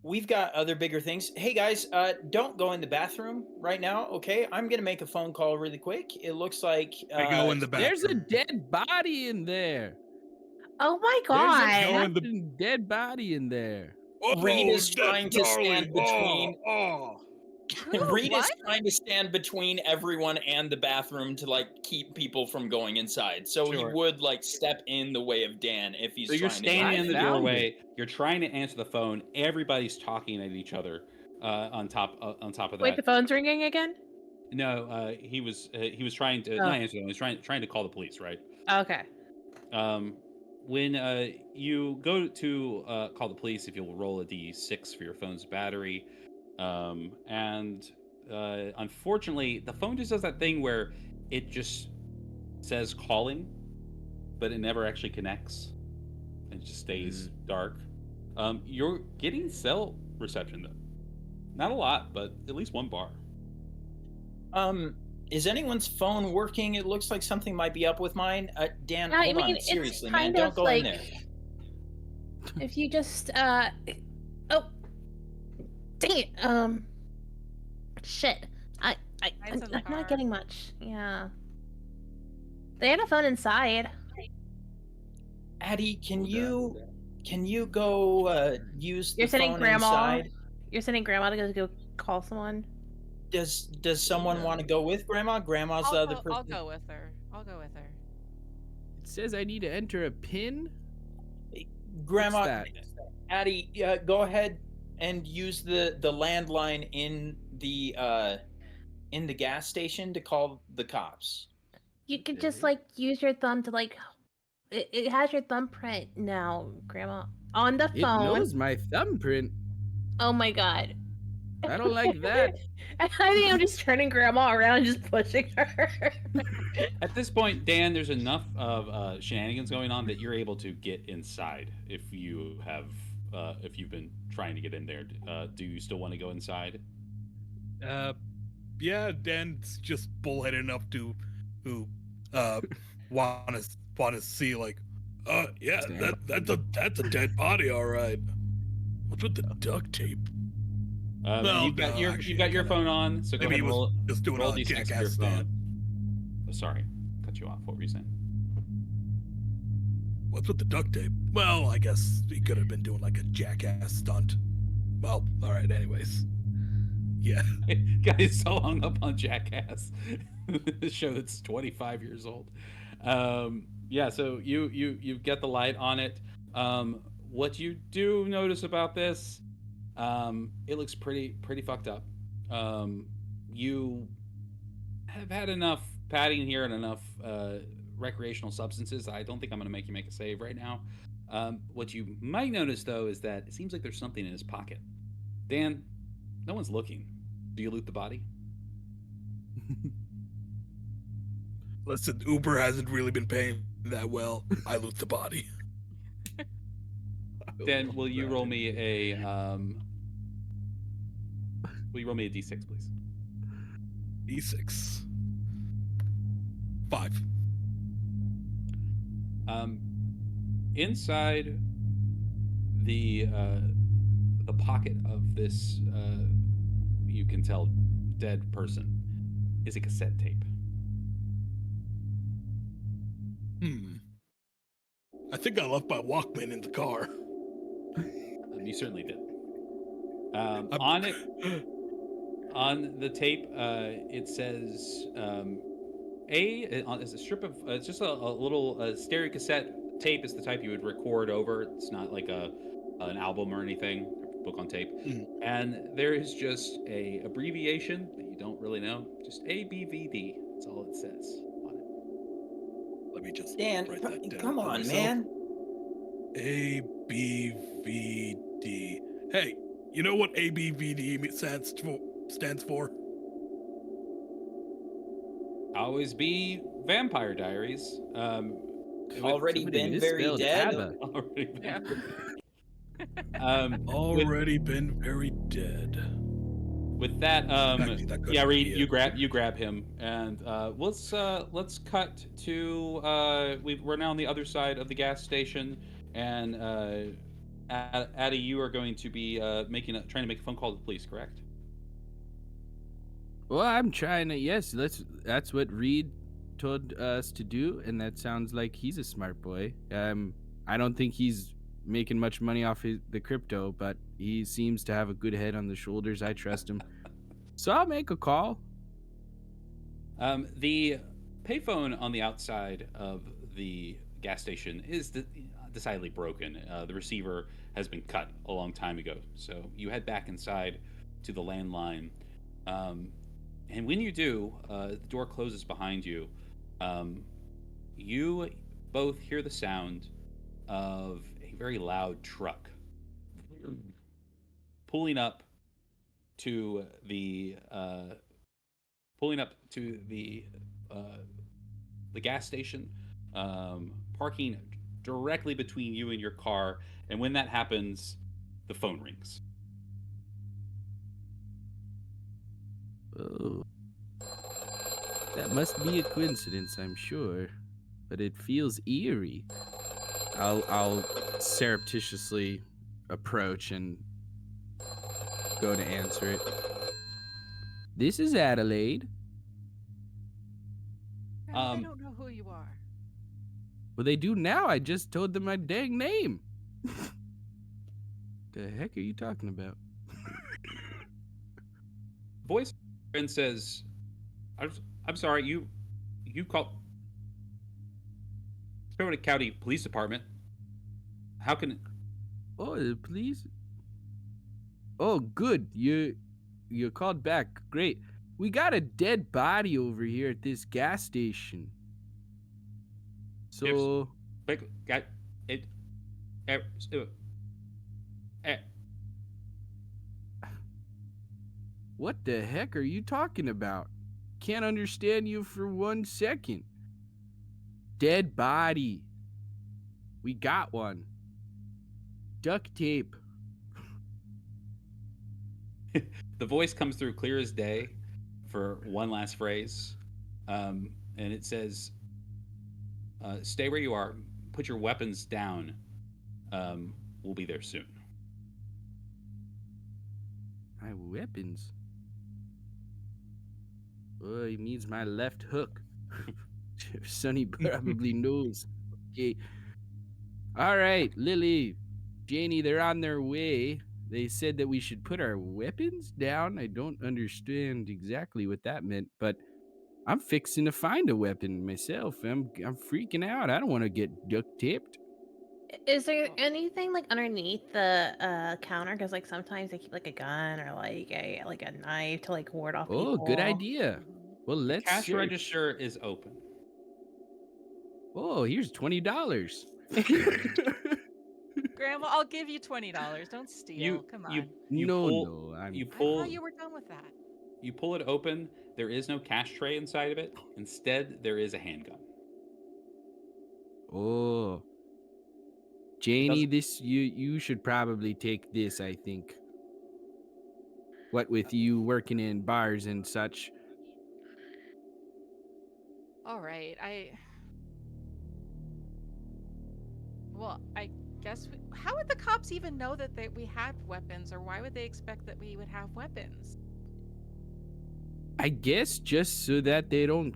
We've got other bigger things. Hey guys, don't go in the bathroom right now, okay? I'm gonna make a phone call really quick. It looks like I go in the bathroom. There's a dead body in there. Oh my There's god. a dead body in there. Reed is that's trying to gnarly. stand between. Who? Reed is What? trying to stand between everyone and the bathroom to keep people from going inside. So he Sure. would step in the way of Dan if he's So you're trying standing in to. the I found doorway. You're trying to answer the phone. Everybody's talking at each other. On top of Wait, the that, phone's ringing again? no, he was trying to Oh. not answer them. He was trying to call the police, right? Okay. When you go to call the police, if you'll roll a d6 for your phone's battery, and unfortunately, the phone just does that thing where it just says calling, but it never actually connects. It just stays dark. You're getting cell reception though. Not a lot, but at least one bar. Is anyone's phone working? It looks like something might be up with mine. Dan, I hold mean, on. Seriously, it's man, kind don't of go in there. if you just oh, dang it. Shit. Mine's in the I'm not car. getting much. Yeah. They had a phone inside. Addie, can you go use You're the sending phone grandma. inside? You're sending grandma to go call someone. Does someone want to go with Grandma? Grandma's the other person. I'll go with her. It says I need to enter a PIN. Grandma, What's that? Addie, go ahead and use the landline in the gas station to call the cops. You could just use your thumb to it has your thumbprint now, Grandma. On the It phone. knows my thumbprint. Oh my god. I don't like that. I think I'm just turning Grandma around and just pushing her. At this point, Dan, there's enough of shenanigans going on that you're able to get inside. If you've been trying to get in there, do you still want to go inside? Yeah, Dan's just bullheaded enough to want to see yeah, that's a dead body, all right. What's with the duct tape? You've got your phone on, so go ahead and roll. Just doing roll a d6 for your jackass phone. stunt. Oh, sorry, cut you off. What were you saying? What's with the duct tape? Well, I guess he could have been doing like a jackass stunt. Well, all right. Anyways, yeah. Guys, so hung up on Jackass, the show that's 25 years old. Yeah, so you get the light on it. What you do notice about this, it looks pretty fucked up. You have had enough padding here and enough recreational substances. I don't think I'm going to make you make a save right now. What you might notice though is that it seems like there's something in his pocket. Dan, no one's looking. Do you loot the body? Listen, Uber hasn't really been paying that well. I loot the body. Dan, will you roll me a d6, please? D6. 5. Inside the pocket of this, you can tell, dead person is a cassette tape. I think I left my Walkman in the car. You certainly did. On it, on the tape, it says it's a strip of it's just a little stereo cassette tape. Is the type you would record over. It's not like an album or anything, or book on tape. And there is just a abbreviation that you don't really know, just ABVD. That's all it says on it. Let me just Dan, write that down. come for on, myself. man. ABVD. Hey, you know what ABVD stands for? Always be Vampire Diaries. Already Somebody been very misspelled dead. ABBA. Already been. Yeah. Already been very dead. With that, Actually, that could yeah, be Reed, it. you grab him, and let's cut to we're now on the other side of the gas station, and Addie, you are going to be trying to make a phone call to the police, correct? Well, I'm trying to. Yes, that's what Reed told us to do, and that sounds like he's a smart boy. I don't think he's making much money off the crypto, but he seems to have a good head on the shoulders. I trust him, so I'll make a call. The payphone on the outside of the gas station is decidedly broken. The receiver has been cut a long time ago, so you head back inside to the landline. And when you do, the door closes behind you. You both hear the sound of a very loud truck pulling up to the gas station, parking directly between you and your car. And when that happens, the phone rings. Oh, that must be a coincidence, I'm sure, but it feels eerie. I'll surreptitiously approach and go to answer it. This is Adelaide. I don't know who you are. Well, they do now. I just told them my dang name. The heck are you talking about? Voice and says, I'm sorry, you called Sparrow County Police Department. How can Oh, the police? Oh, good. You called back. Great. We got a dead body over here at this gas station. So, got it? what the heck are you talking about? Can't understand you for 1 second. Dead body. We got one. Duct tape. The voice comes through clear as day for one last phrase, and it says, "Stay where you are. Put your weapons down. We'll be there soon." My weapons? Oh, he means my left hook. Sonny probably knows. Okay. All right, Lily, Janie, they're on their way. They said that we should put our weapons down. I don't understand exactly what that meant, but I'm fixing to find a weapon myself. I'm freaking out. I don't want to get duct taped. Is there anything like underneath the counter? Because like sometimes they keep like a gun or like a knife to like ward off people. Oh, good idea. Well, The let's cash search. register is open. Oh, here's $20. Grandma, I'll give you $20. Don't steal. Come on. You No, pull no, I'm you I pull thought you were done with that. You pull it open. There is no cash tray inside of it. Instead, there is a handgun. Oh, Janie, this you should probably take this, I think. What with you working in bars and such. All right. Well, I guess how would the cops even know that we had weapons, or why would they expect that we would have weapons? I guess just so that they don't,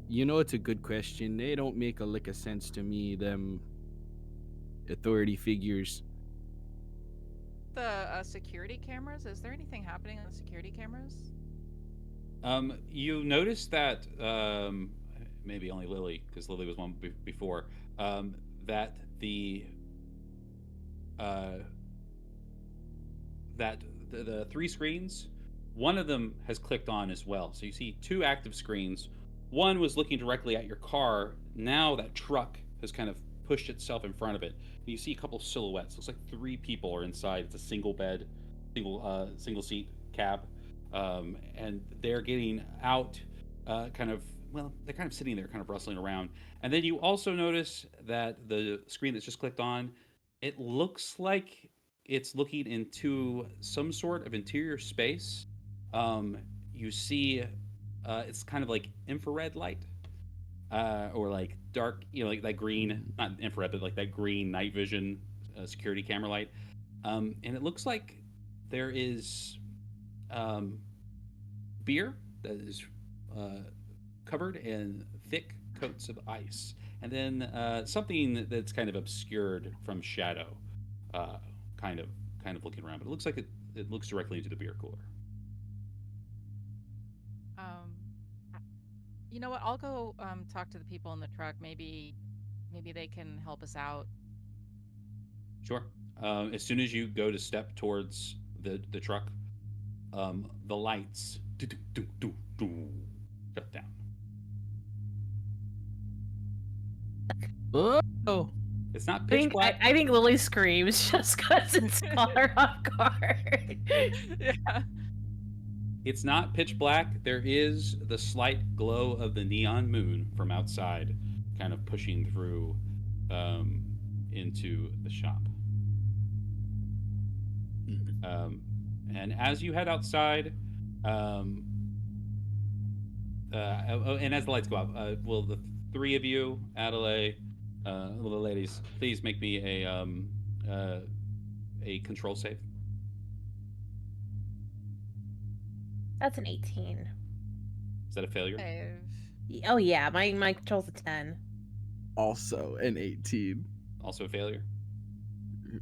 it's a good question. They don't make a lick of sense to me, them authority figures. The security cameras. Is there anything happening on the security cameras? You notice that maybe only Lily, because Lily was one before. That the three screens, one of them has clicked on as well. So you see two active screens. One was looking directly at your car. Now that truck has kind of pushed itself in front of it. And you see a couple of silhouettes. Looks like three people are inside. It's a single bed, single seat cab, and they're getting out. They're kind of sitting there, kind of rustling around. And then you also notice that the screen that's just clicked on, it looks like it's looking into some sort of interior space. You see, it's kind of like infrared light, or like dark, like that green, not infrared, but like that green night vision security camera light. And it looks like there is beer that is covered in thick coats of ice, and then something that's kind of obscured from shadow, kind of looking around. But it looks like it looks directly into the beer cooler. You know what? I'll go talk to the people in the truck. Maybe they can help us out. Sure. As soon as you go to step towards the truck, the lights shut down. Oh, It's not pitch black. I think Lily screams just because it's caught her off guard. Yeah. It's not pitch black. There is the slight glow of the neon moon from outside, kind of pushing through into the shop. And as you head outside, and as the lights go out, will the three of you, Adelaide, will the ladies, please make me a control save? That's an 18. Is that a failure? Oh yeah, my control's a 10. Also an 18. Also a failure?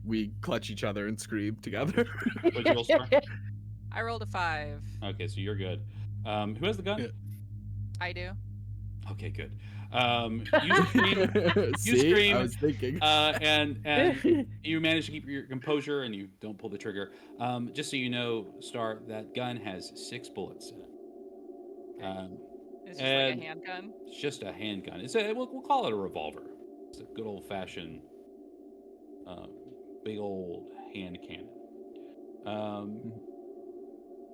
We clutch each other and scream together. What'd you roll, Star? I rolled a 5. Okay, so you're good. Who has the gun? Yeah. I do. Okay, good. You scream. See, scream. I was thinking. And you manage to keep your composure and you don't pull the trigger. Just so you know, Star, that gun has 6 bullets in it. It's just like a handgun. It's just a handgun. We'll call it a revolver. It's a good old fashioned, big old hand cannon.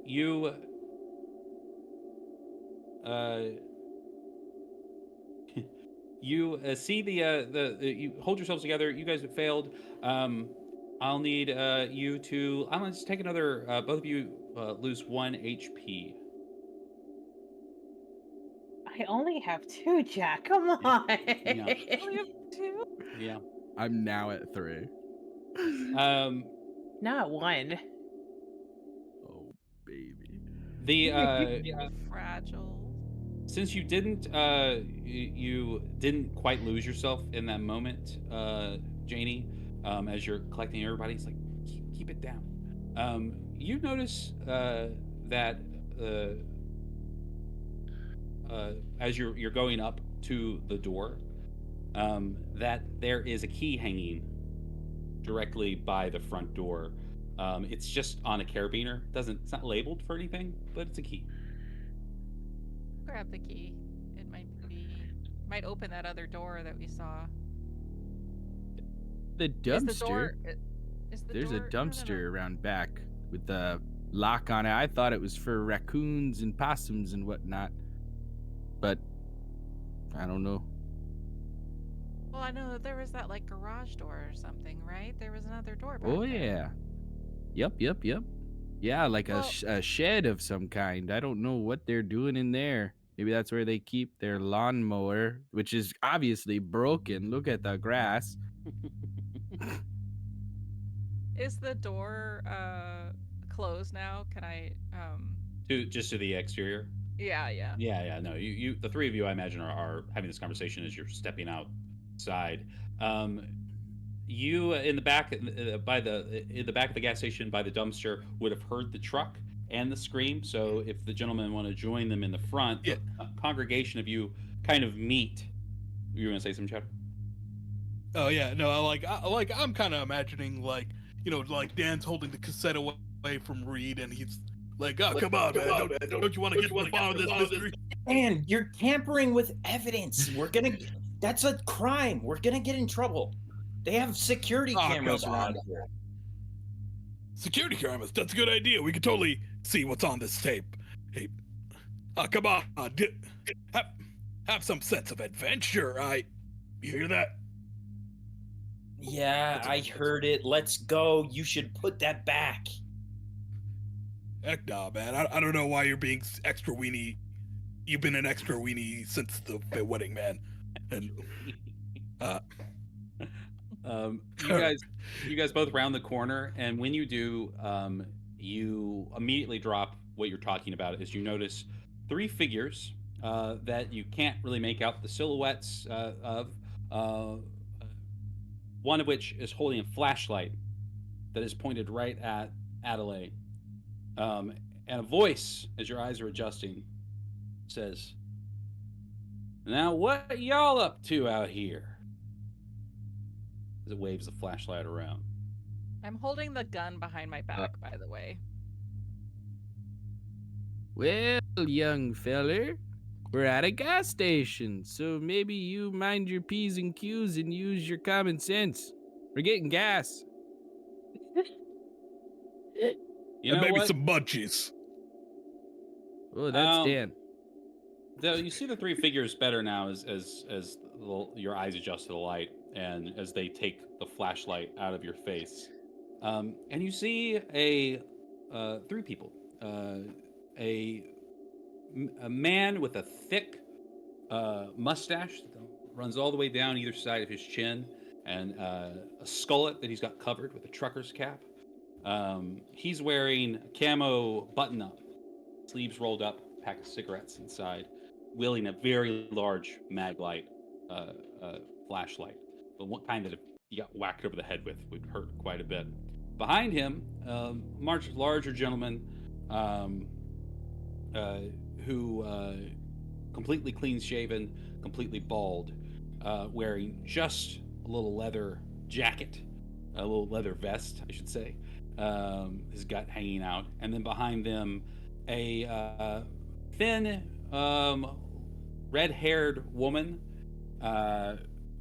You you see you hold yourselves together. You guys have failed. I'll need you to. I'm gonna just take another. Both of you lose 1 HP. I only have 2, Jack. Come on. Yeah. I only have 2. Yeah. I'm now at 3. Not 1. Oh, baby. Fragile. Since you didn't you didn't quite lose yourself in that moment, Janie, as you're collecting everybody, it's like keep it down. You notice that as you're going up to the door, that there is a key hanging directly by the front door. It's just on a carabiner. It's not labeled for anything, but it's a key. Grab the key. It might open that other door that we saw. The dumpster. Is the There's door, a dumpster around back with the lock on it. I thought it was for raccoons and possums and whatnot, but I don't know. Well, I know that there was that like garage door or something, right? There was another door back Oh there. yeah, yep. Yeah, like Well, a shed of some kind. I don't know what they're doing in there. Maybe that's where they keep their lawnmower, which is obviously broken. Look at the grass. is the door closed now? Can I To the exterior. yeah, yeah. Yeah. No, the three of you, I imagine, are having this conversation as you're stepping outside. You in the back in the back of the gas station by the dumpster would have heard the truck and the scream. So if the gentlemen want to join them in the front, Yeah. the congregation of you kind of meet. You were going to say something, Chad? Oh yeah, no, I'm kind of imagining like like Dan's holding the cassette away from Reed, and he's like, "Oh, come on, man! Don't you want to get to the bottom of this mystery?" Man, you're tampering with evidence. That's a crime. We're gonna get in trouble. They have security Oh, cameras come on. around here. Security cameras. That's a good idea. We could totally see what's on this tape. Hey, oh, come on, have some sense of adventure. You hear that? Yeah, I heard it. Let's go. You should put that back. Heck nah, man. I don't know why you're being extra weenie. You've been an extra weenie since the wedding, man. And you guys both round the corner, and when you do, you immediately drop what you're talking about as you notice three figures that you can't really make out the silhouettes of. One of which is holding a flashlight that is pointed right at Adelaide. And a voice, as your eyes are adjusting, says, "Now what y'all up to out here?" As it waves the flashlight around. I'm holding the gun behind my back, by the way. Well, young feller, we're at a gas station, so maybe you mind your P's and Q's and use your common sense. We're getting gas. You and know maybe what? some munchies. Oh, that's Dan. Though you see the three figures better now as your eyes adjust to the light and as they take the flashlight out of your face, and you see three people, a man with a thick mustache that runs all the way down either side of his chin, and a skullet that he's got covered with a trucker's cap. He's wearing a camo button-up, sleeves rolled up, pack of cigarettes inside, wielding a very large mag light flashlight, the one kind that if you got whacked over the head with would hurt quite a bit. Behind him, much larger gentleman who completely clean shaven, completely bald, wearing just a little leather jacket, a little leather vest, I should say, his gut hanging out, and then behind them, a thin, red-haired woman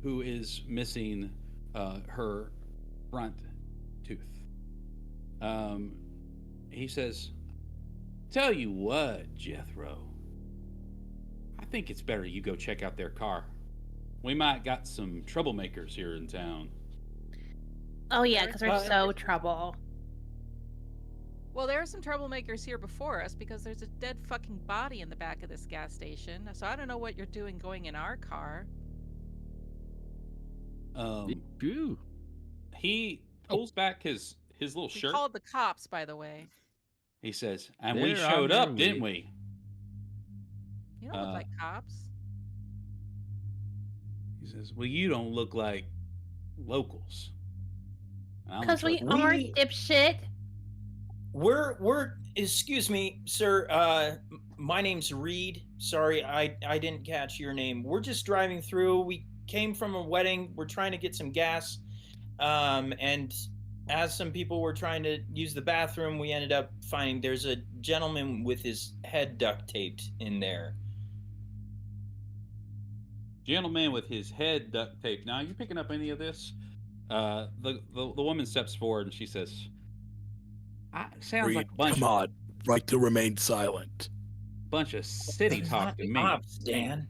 who is missing her front tooth. He says, "Tell you what, Jethro, I think it's better you go check out their car. We might got some troublemakers here in town." Oh yeah, because we're But- so trouble. Well, there are some troublemakers here before us because there's a dead fucking body in the back of this gas station. So I don't know what you're doing going in our car. True. He pulls back his little We shirt. called the cops, by the way. He says, "And we They're showed on their up, didn't way." we?" You don't look like cops. He says, "Well, you don't look like locals." And I'm Because we like, are We- dipshit. Excuse me, sir. My name's Reed. Sorry, I didn't catch your name. We're just driving through. We came from a wedding. We're trying to get some gas. And as some people were trying to use the bathroom, we ended up finding there's a gentleman with his head duct taped in there. "Gentleman with his head duct taped. Now, are you picking up any of this?" The woman steps forward and she says, Sounds Reed, like a bunch come of on. Right to remain silent. city They're talk not to me. cops, Dan.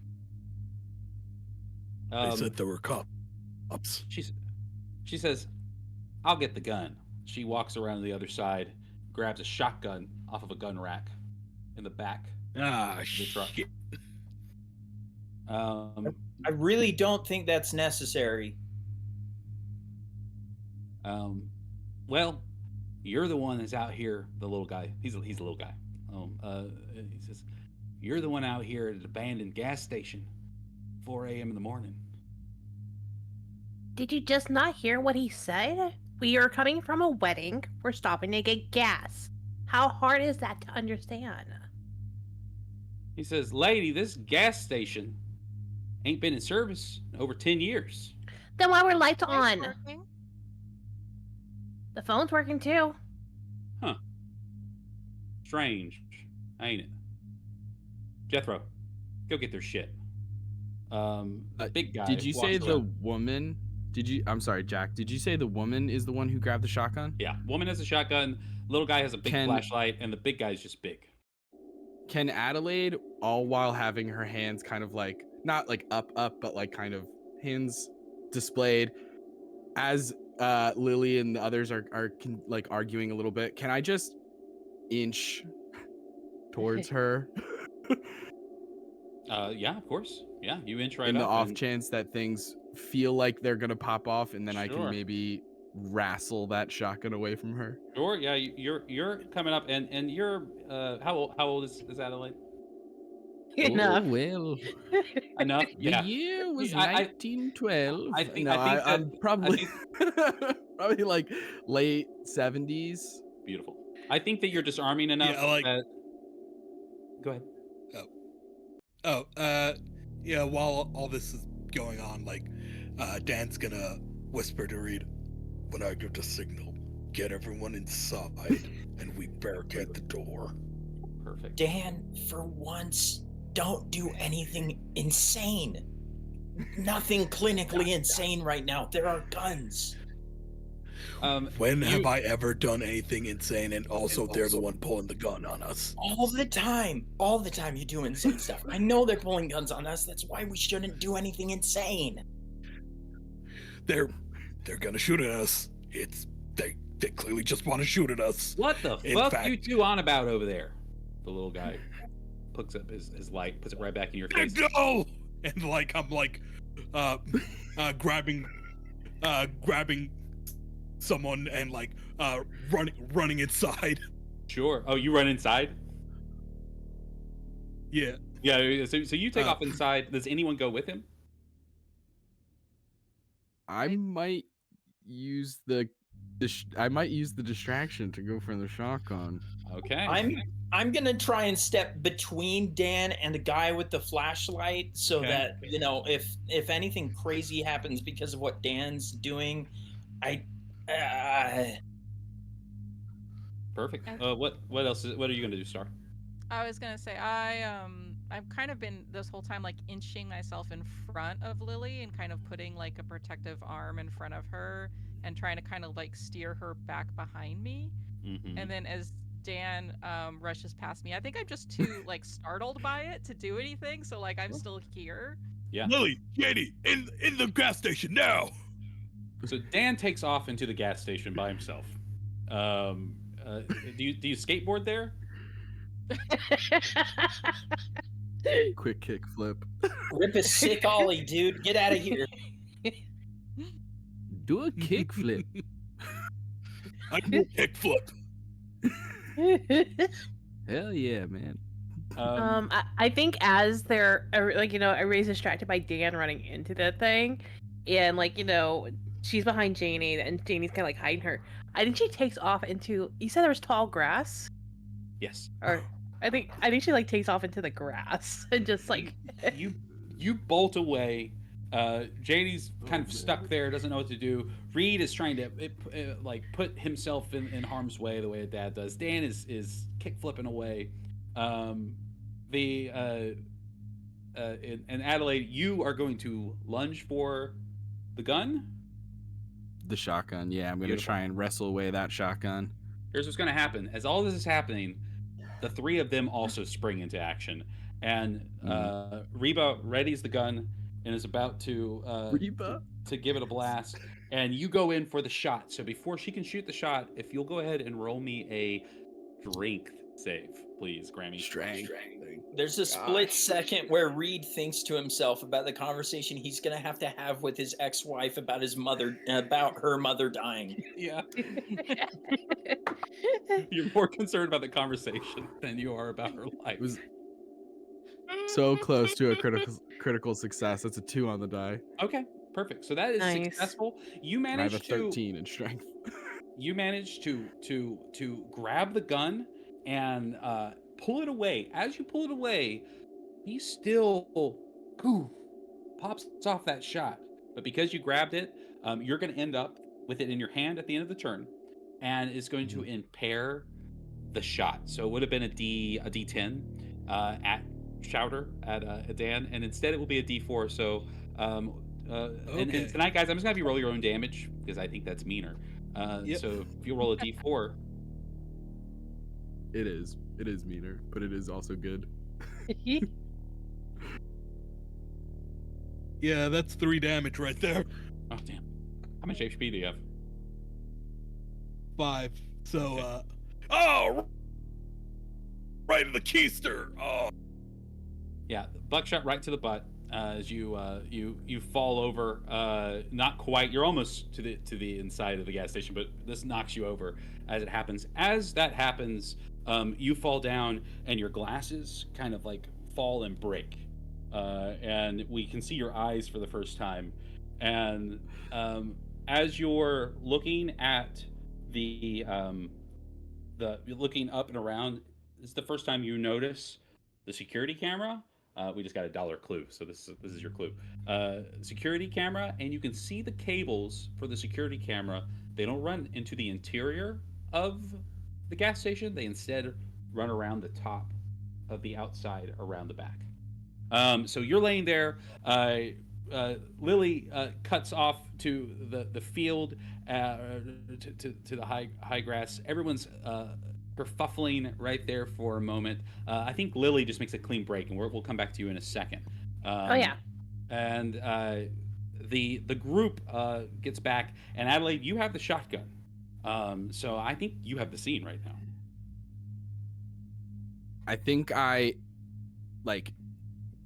They said there were cops. She says, "I'll get the gun." She walks around to the other side, grabs a shotgun off of a gun rack in the back Ah, of the truck. shit. I really don't think that's necessary. Well, you're the one that's out here, the little guy. He's a little guy. He says, "You're the one out here at an abandoned gas station, 4 a.m. in the morning." Did you just not hear what he said? We are coming from a wedding. We're stopping to get gas. How hard is that to understand? He says, "Lady, this gas station ain't been in service in over 10 years." Then why were lights Lights on? working. The phone's working too. Huh. Strange, ain't it? Jethro, go get their shit. The big guy. Did you say walks the around. woman? I'm sorry, Jack. Did you say the woman is the one who grabbed the shotgun? Yeah, woman has a shotgun. Little guy has a big flashlight, and the big guy's just big. Can Adelaide, all while having her hands kind of like not like up, but like kind of hands displayed, as Lily and the others are like arguing a little bit? Can I just inch towards her? Yeah, of course. Yeah, you inch right In the up. off chance that things feel like they're gonna pop off, and then I can Sure. maybe wrestle that shotgun away from her. Sure. Yeah, you're coming up, and you're how old is Adelaide? Enough. Oh, well, Enough. the Yeah. year was I 1912. I think No, I think I'm that probably probably like late 70s. beautiful. I think that you're disarming enough. Yeah, Go ahead. Yeah, while all this is going on, Dan's gonna whisper to Reed, "When I give the signal, get everyone inside, and we barricade the door." Perfect. Dan, for once, don't do anything insane. Nothing clinically insane right now. There are guns. When have I ever done anything insane? And also, they're the one pulling the gun on us. All the time. All the time you do insane stuff. I know they're pulling guns on us. That's why we shouldn't do anything insane. They're gonna shoot at us. They clearly just want to shoot at us. What the In fuck fact- you two on about over there? The little guy picks up his light, puts it right back in your face. Go! And I'm grabbing someone and running inside. Sure. Oh, you run inside? Yeah. Yeah. So you take off inside. Does anyone go with him? I might use the distraction to go for the shotgun. Okay. I'm gonna try and step between Dan and the guy with the flashlight so Okay. that, you know, if anything crazy happens because of what Dan's doing, Perfect. What else? What are you gonna do, Star? I was gonna say I've kind of been this whole time like inching myself in front of Lily and kind of putting like a protective arm in front of her and trying to kind of like steer her back behind me. Mm-hmm. And then as Dan rushes past me, I think I'm just too like startled by it to do anything. So like I'm still here. Yeah. Lily, JD, in the gas station now. So Dan takes off into the gas station by himself. Do you skateboard there? Quick kick flip. Rip a sick ollie, dude. Get out of here. Do a kick flip. I do a kick flip. Hell yeah, man. I think as they're Ray's distracted by Dan running into the thing, and she's behind Janie, and Janie's kind of like hiding her. I think she takes off into. You said there was tall grass, Yes. or I think she like takes off into the grass and just like you bolt away. Janie's kind of stuck there, doesn't know what to do. Reed is trying to put himself in harm's way the way a dad does. Dan is kick flipping away. And Adelaide, you are going to lunge for the gun. The shotgun, yeah. I'm gonna Beautiful. try and wrestle away that shotgun. here's what's going to happen. As all this is happening, the three of them also spring into action, and Reba readies the gun and is about Reba? to give it a blast, and you go in for the shot. So before she can shoot the shot, if you'll go ahead and roll me a strength save, please, Grammy. Strength. There's a split second where Reed thinks to himself about the conversation he's gonna have to have with his ex-wife about her mother dying. Yeah. You're more concerned about the conversation than you are about her life. It was so close to a critical success. That's a 2 on the die. Okay, perfect. So that is Nice. successful. You And I have a managed to 13 in strength. you manage to grab the gun and pull it away. As you pull it away, he still pops off that shot. But because you grabbed it, you're going to end up with it in your hand at the end of the turn, and it's going to impair the shot. So it would have been a D10 at Chowder at Dan, and instead it will be a D4. So and tonight, guys, I'm just gonna have you roll your own damage because I think that's meaner. Yep. So if you roll a D4, It is meaner, but it is also good. Yeah, that's 3 damage right there. oh damn, how much HP do you have? 5. So, Okay. Oh! Right in the keister. Oh. Yeah, buckshot right to the butt as you fall over. Not quite. You're almost to the inside of the gas station, but this knocks you over as it happens. As that happens, you fall down, and your glasses kind of like fall and break, and we can see your eyes for the first time. And as you're looking at you're looking up and around, it's the first time you notice the security camera. We just got a $1 clue, so this is your clue. Security camera, and you can see the cables for the security camera. They don't run into the interior of the gas station. They instead run around the top of the outside, around the back. So you're laying there. Lily cuts off to the field, to the high grass. Everyone's kerfuffling right there for a moment. I think Lily just makes a clean break, and we'll come back to you in a second. Oh yeah. And the group gets back, and Adelaide, you have the shotgun. So I think you have the scene right now. I think I like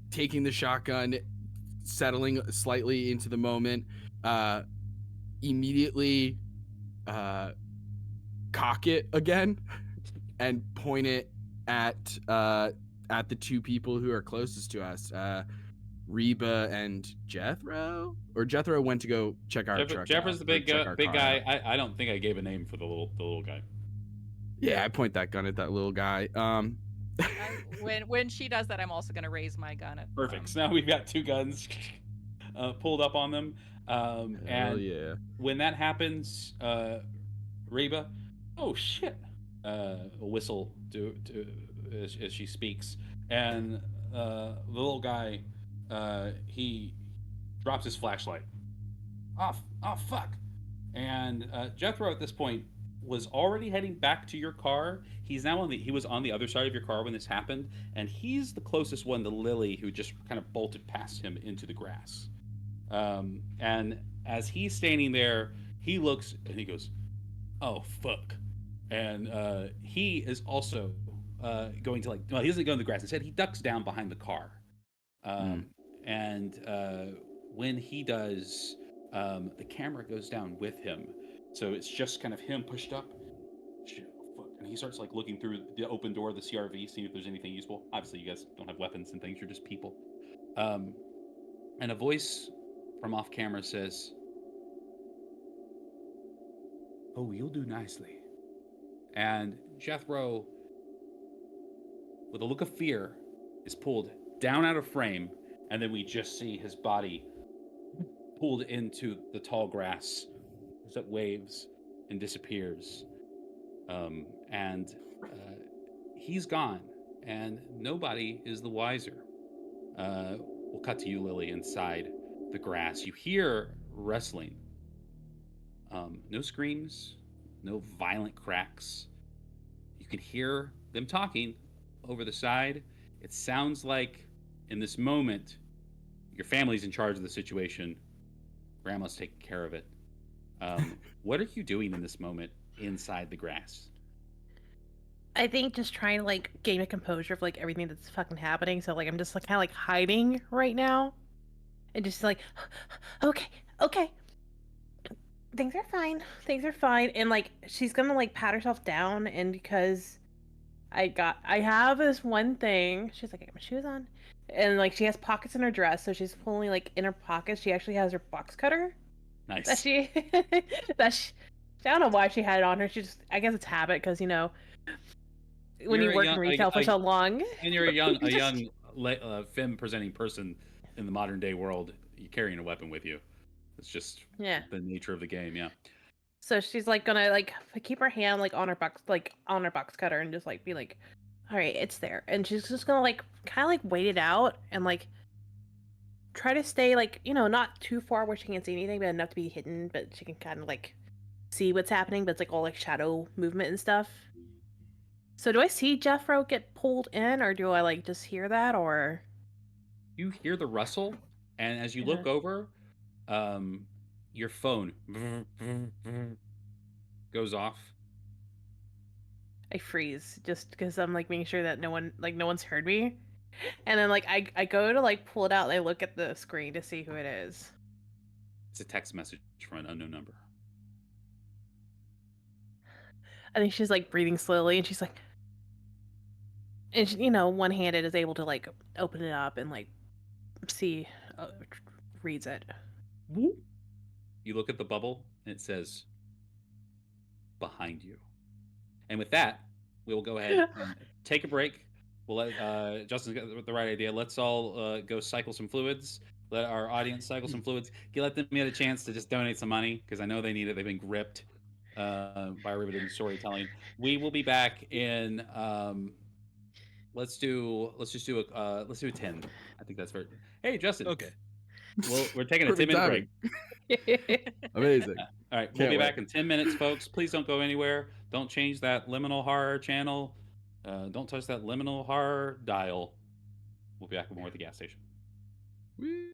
taking the shotgun, settling slightly into the moment, immediately cock it again and point it at the two people who are closest to us, Reba and Jethro. Or Jethro went to go check our truck. Jeffrey's the big check our car guy. out. I don't think I gave a name for the little guy. Yeah, I point that gun at that little guy. When she does that, I'm also going to raise my gun at Perfect. So now we've got two guns pulled up on them. And yeah. when that happens, Reba, oh shit, a whistle as she speaks, and the little guy, he drops his flashlight. Oh fuck! And Jethro at this point was already heading back to your car. He was on the other side of your car when this happened, and he's the closest one to Lily, who just kind of bolted past him into the grass. And as he's standing there, he looks and he goes, "Oh fuck!" And he is also going to he doesn't go in the grass. Instead, he ducks down behind the car. And when he does, the camera goes down with him. So it's just kind of him pushed up. Shit, oh, fuck. And he starts looking through the open door of the CRV, seeing if there's anything useful. Obviously, you guys don't have weapons and things. You're just people. And a voice from off camera says, "Oh, you'll do nicely." And Jethro, with a look of fear, is pulled down out of frame, and then we just see his body pulled into the tall grass that waves and disappears. And he's gone, and nobody is the wiser. We'll cut to you, Lily, inside the grass. You hear wrestling. No screams, no violent cracks, You can hear them talking over the side. It sounds like in this moment, your family's in charge of the situation. Grandma's taking care of it. What are you doing in this moment inside the grass? I think just trying to like gain a composure of like everything that's fucking happening. So like I'm just like kind of like hiding right now, and just like, okay, okay, things are fine, things are fine, and like she's gonna like pat herself down, and because I have this one thing, she's like, I got my shoes on, and like she has pockets in her dress, so she's pulling like in her pockets. She actually has her box cutter that Nice. she that she, I don't know why she had it on her. She just I guess it's habit because when You're you a work in young, retail for so long. and you're a You just young femme presenting person in the modern day world. You're carrying a weapon with you. It's just yeah. the nature of the game. Yeah. So she's like gonna like keep her hand like on her box cutter and just like be like, all right, it's there, and she's just gonna like kind of like wait it out and like try to stay like not too far where she can't see anything, but enough to be hidden, but she can kind of like see what's happening, but it's like all like shadow movement and stuff. So do I see Jeffro get pulled in, or do I like just hear that, or You hear the rustle, and as you uh, look over, um, your phone goes off. I freeze just because I'm like making sure that no one's heard me, and then like I go to like pull it out and I look at the screen to see who it is. It's a text message from an unknown number. I think she's like breathing slowly, and she's like, and she, one-handed is able to like open it up and like see, reads it. You look at the bubble, and it says behind you. And with that, we will go ahead and take a break. We'll let Justin's got the right idea. Let's all go cycle some fluids. Let our audience cycle some fluids. Let them get a chance to just donate some money because I know they need it. They've been gripped by riveting storytelling. We will be back in. Let's do a 10. I think that's fair. Hey, Justin. Okay. We're taking a Perfect 10-minute break. I Amazing. All right, we'll Can't be wait. back in 10 minutes, folks. Please don't go anywhere. Don't change that Liminal Horror channel. Don't touch that Liminal Horror dial. We'll be back with more at the gas station. Whee!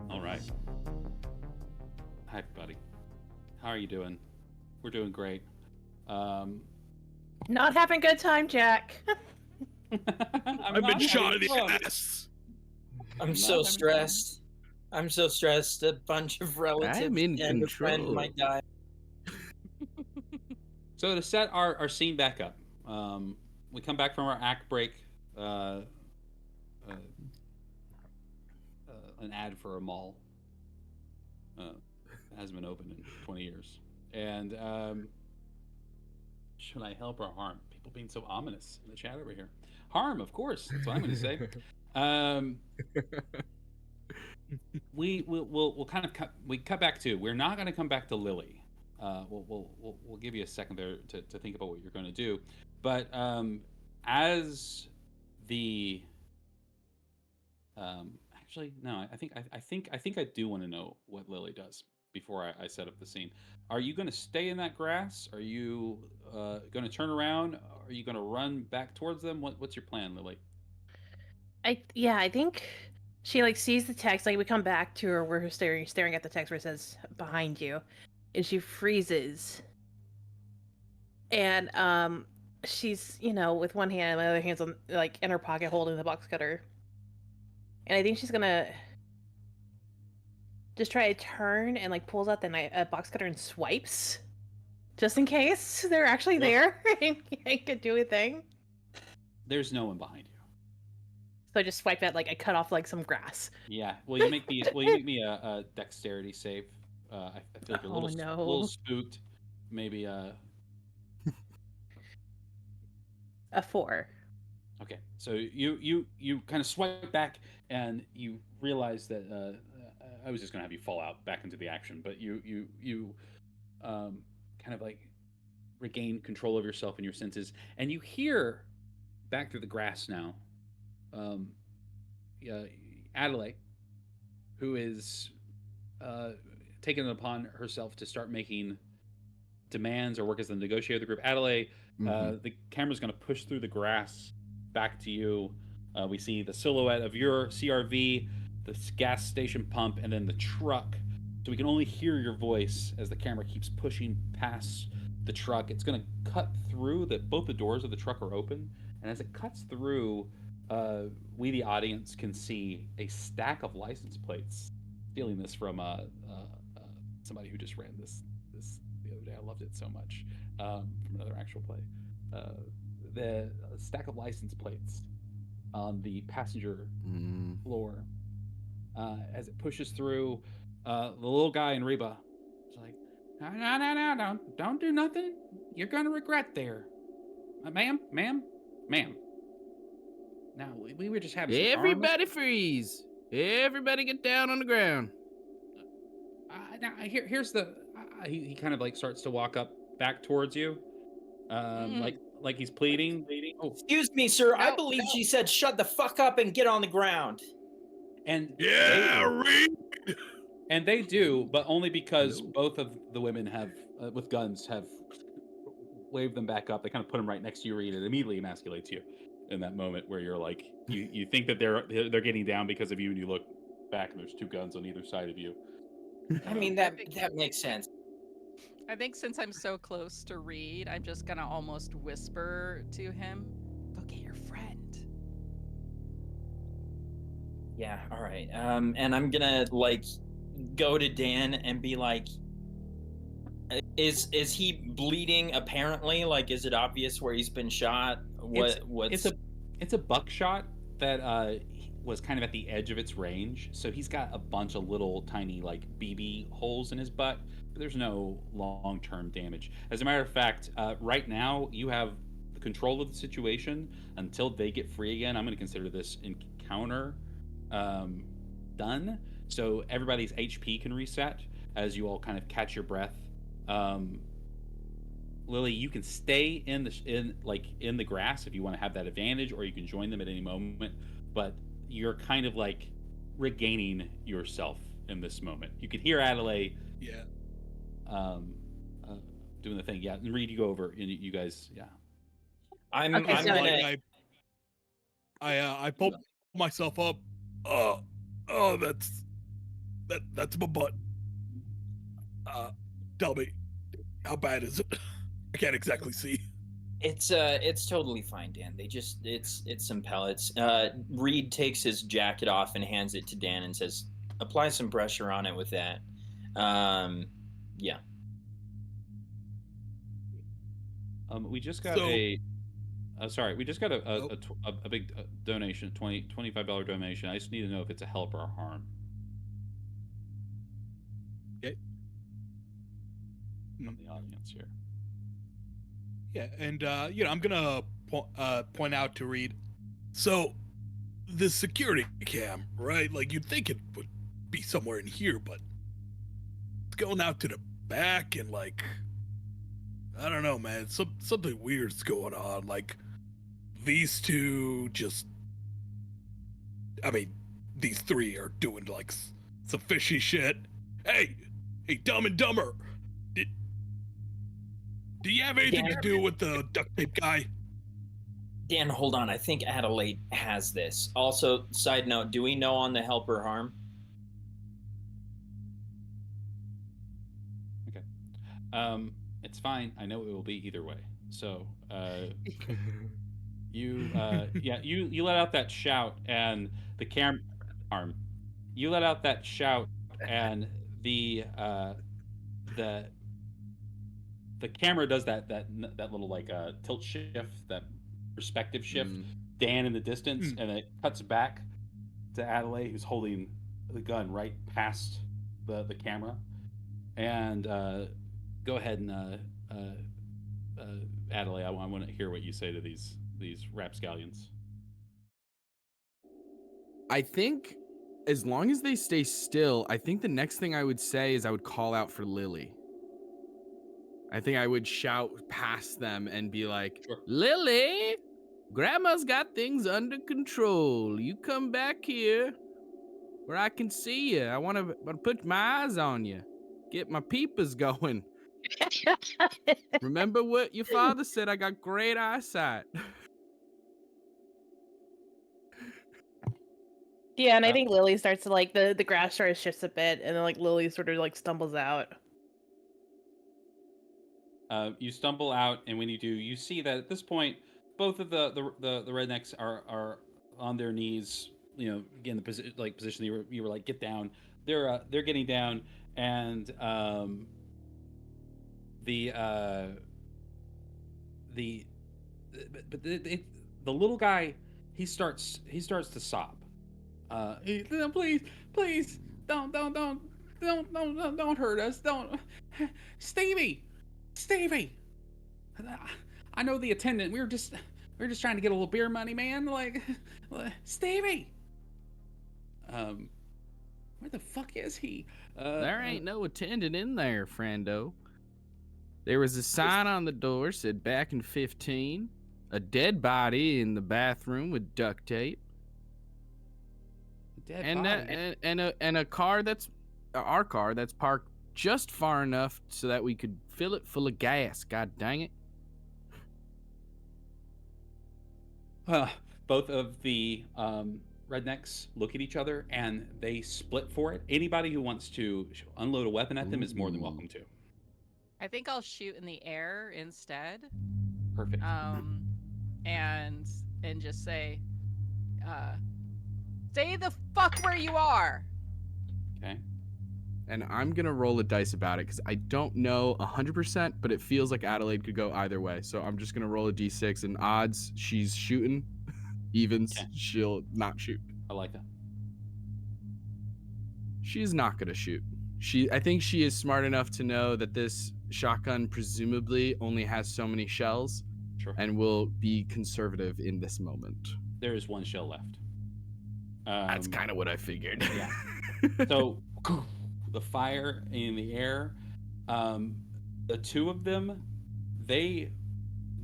All right. Hi, buddy. How are you doing? We're doing great. Not having a good time, Jack. I've been shot in the ass. I'm Not so having stressed. I'm so stressed. A bunch of relatives I'm in and a friend control. might die. So to set our scene back up, we come back from our act break. An ad for a mall hasn't been open in 20 years. And should I help or harm? People being so ominous in the chat over here. Harm, of course. That's what I'm going to say. We'll kind of cut back to. We're not going to come back to Lily. We'll give you a second there to think about what you're going to do. But as the actually no, I think I do want to know what Lily does before I set up the scene. Are you going to stay in that grass? Are you going to turn around? Are you going to run back towards them? What's your plan, Lily? I think she like sees the text. Like we come back to her where her staring at the text where it says behind you, and she freezes. And she's with one hand, my other hand's on like in her pocket holding the box cutter. And I think she's gonna just try to turn and like pulls out the box cutter and swipes, just in case they're actually there and could do a thing. There's no one behind you. So I just swipe at like I cut off like some grass. Yeah. Well, you make me a dexterity save. I feel like you're a little spooked. Maybe a 4. Okay, so you kind of swipe back and you realize that I was just gonna have you fall out back into the action, but you kind of like regain control of yourself and your senses, and you hear back through the grass now, um, Adelaide, who is taken it upon herself to start making demands or work as the negotiator of the group. Adelaide, the camera's going to push through the grass back to you. We see the silhouette of your CRV, the gas station pump, and then the truck. So we can only hear your voice as the camera keeps pushing past the truck. It's going to cut through both the doors of the truck are open, and as it cuts through, we the audience can see a stack of license plates. Stealing this from somebody who just ran this the other day. I loved it so much, from another actual play. The stack of license plates on the passenger floor. As it pushes through, the little guy in Reba is like, no, don't do nothing. You're gonna regret there, ma'am. Now we were just having some Everybody freeze! Everybody get down on the ground. Now here's the. He kind of like starts to walk up back towards you, like he's pleading. Oh, excuse me, sir. I believe she said, "Shut the fuck up and get on the ground." And Reed. And they do, but only because both of the women have, with guns, have waved them back up. They kind of put them right next to you, Reed. It immediately emasculates you in that moment where you're like, you think that they're getting down because of you, and you look back and there's 2 guns on either side of you. I mean, that makes sense. I think since I'm so close to Reed, I'm just gonna almost whisper to him, "Go get your friend." Yeah, all right. And I'm gonna like go to Dan and be like, "Is he bleeding? Apparently, like, is it obvious where he's been shot? It's a buckshot that was kind of at the edge of its range, so he's got a bunch of little tiny like BB holes in his butt, but there's no long-term damage. As a matter of fact, right now you have the control of the situation until they get free again. I'm going to consider this encounter done, so everybody's HP can reset as you all kind of catch your breath. Lily, you can stay in the grass if you want to have that advantage, or you can join them at any moment, but you're kind of like regaining yourself in this moment. You can hear Adelaide doing the thing. Yeah, and Reed, you go over and you guys, yeah. I pull myself up. That's my butt. Tell me, how bad is it? I can't exactly see. It's totally fine, Dan. It's some pellets. Reed takes his jacket off and hands it to Dan and says, "Apply some pressure on it with that." Yeah. We just got we just got a big donation, $25 donation. I just need to know if it's a help or a harm. Okay. From the audience here. Yeah, and I'm gonna point out to Reed. So, the security cam, right? Like you'd think it would be somewhere in here, but it's going out to the back, and like, I don't know, man. Something weird's going on. Like these two these 3 are doing like some fishy shit. Hey, Dumb and Dumber. Do you have anything to do with the duct tape guy? Dan, hold on. I think Adelaide has this. Also, side note, do we know on the help or harm? Okay. It's fine. I know it will be either way. So, you let out that shout, and the camera arm. You let out that shout, and the the camera does that little like tilt shift, that perspective shift. Mm. Dan in the distance, and it cuts back to Adelaide, who's holding the gun right past the camera. And go ahead and Adelaide, I want to hear what you say to these rapscallions. I think as long as they stay still, I think the next thing I would say is I would call out for Lily. I think I would shout past them and be like, Sure. Lily, Grandma's got things under control. You come back here where I can see you. I want to put my eyes on you. Get my peepers going. Remember what your father said? I got great eyesight. Yeah, and I Uh, think Lily starts to like the grass starts shifts a bit, and then like Lily sort of like stumbles out. You stumble out, and when you do, you see that at this point, both of the rednecks are on their knees. You know, again, the position you were like, get down. They're getting down, and the the but the little guy, he starts to sob. No, please, don't hurt us, don't, Stevie, Stevie. I know the attendant. We were just trying to get a little beer money, man. Like, Stevie. Um, where the fuck is he? There ain't no attendant in there, friendo. There was a sign on the door said back in 15, a dead body in the bathroom with duct tape. Dead And body. and a car that's our car that's parked just far enough so that we could fill it full of gas. God dang it. Both of the rednecks look at each other and they split for it. Anybody who wants to unload a weapon at them is more than Ooh. welcome to. I think I'll shoot in the air instead. Perfect. And just say, stay the fuck where you are. Okay. And I'm gonna roll a dice about it because I don't know 100%, but it feels like Adelaide could go either way. So I'm just gonna roll a d6, and odds she's shooting, evens Okay. she'll not shoot. I like that. She's not gonna shoot. I think she is smart enough to know that this shotgun presumably only has so many shells, Sure. and will be conservative in this moment. There is one shell left. That's kind of what I figured. Yeah. So the fire in the air, the two of them, they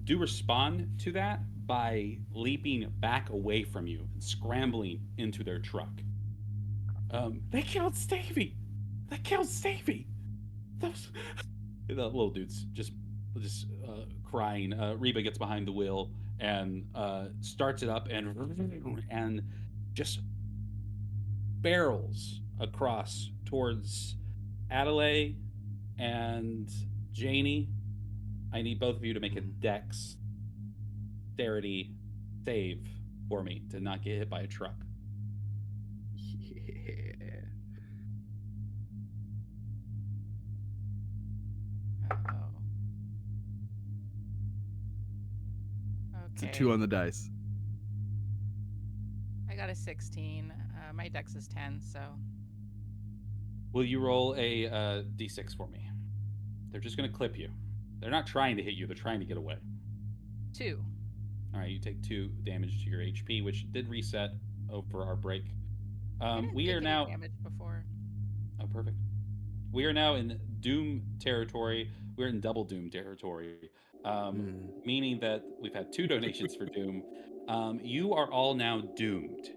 do respond to that by leaping back away from you and scrambling into their truck. They killed Stevie. They killed Stevie. Those the little dude's just crying. Reba gets behind the wheel and starts it up and just barrels across towards Adelaide and Janie. I need both of you to make a dexterity save for me to not get hit by a truck. Yeah. Oh. It's a Okay. 2 on the dice. I got a 16. My dex is 10, so. Will you roll a d6 for me? They're just going to clip you. They're not trying to hit you. They're trying to get away. 2. All right, you take 2 damage to your HP, which did reset over our break. I didn't We take are any now. damage before. Oh, perfect. We are now in Doom territory. We're in double Doom territory, meaning that we've had 2 donations for Doom. You are all now doomed,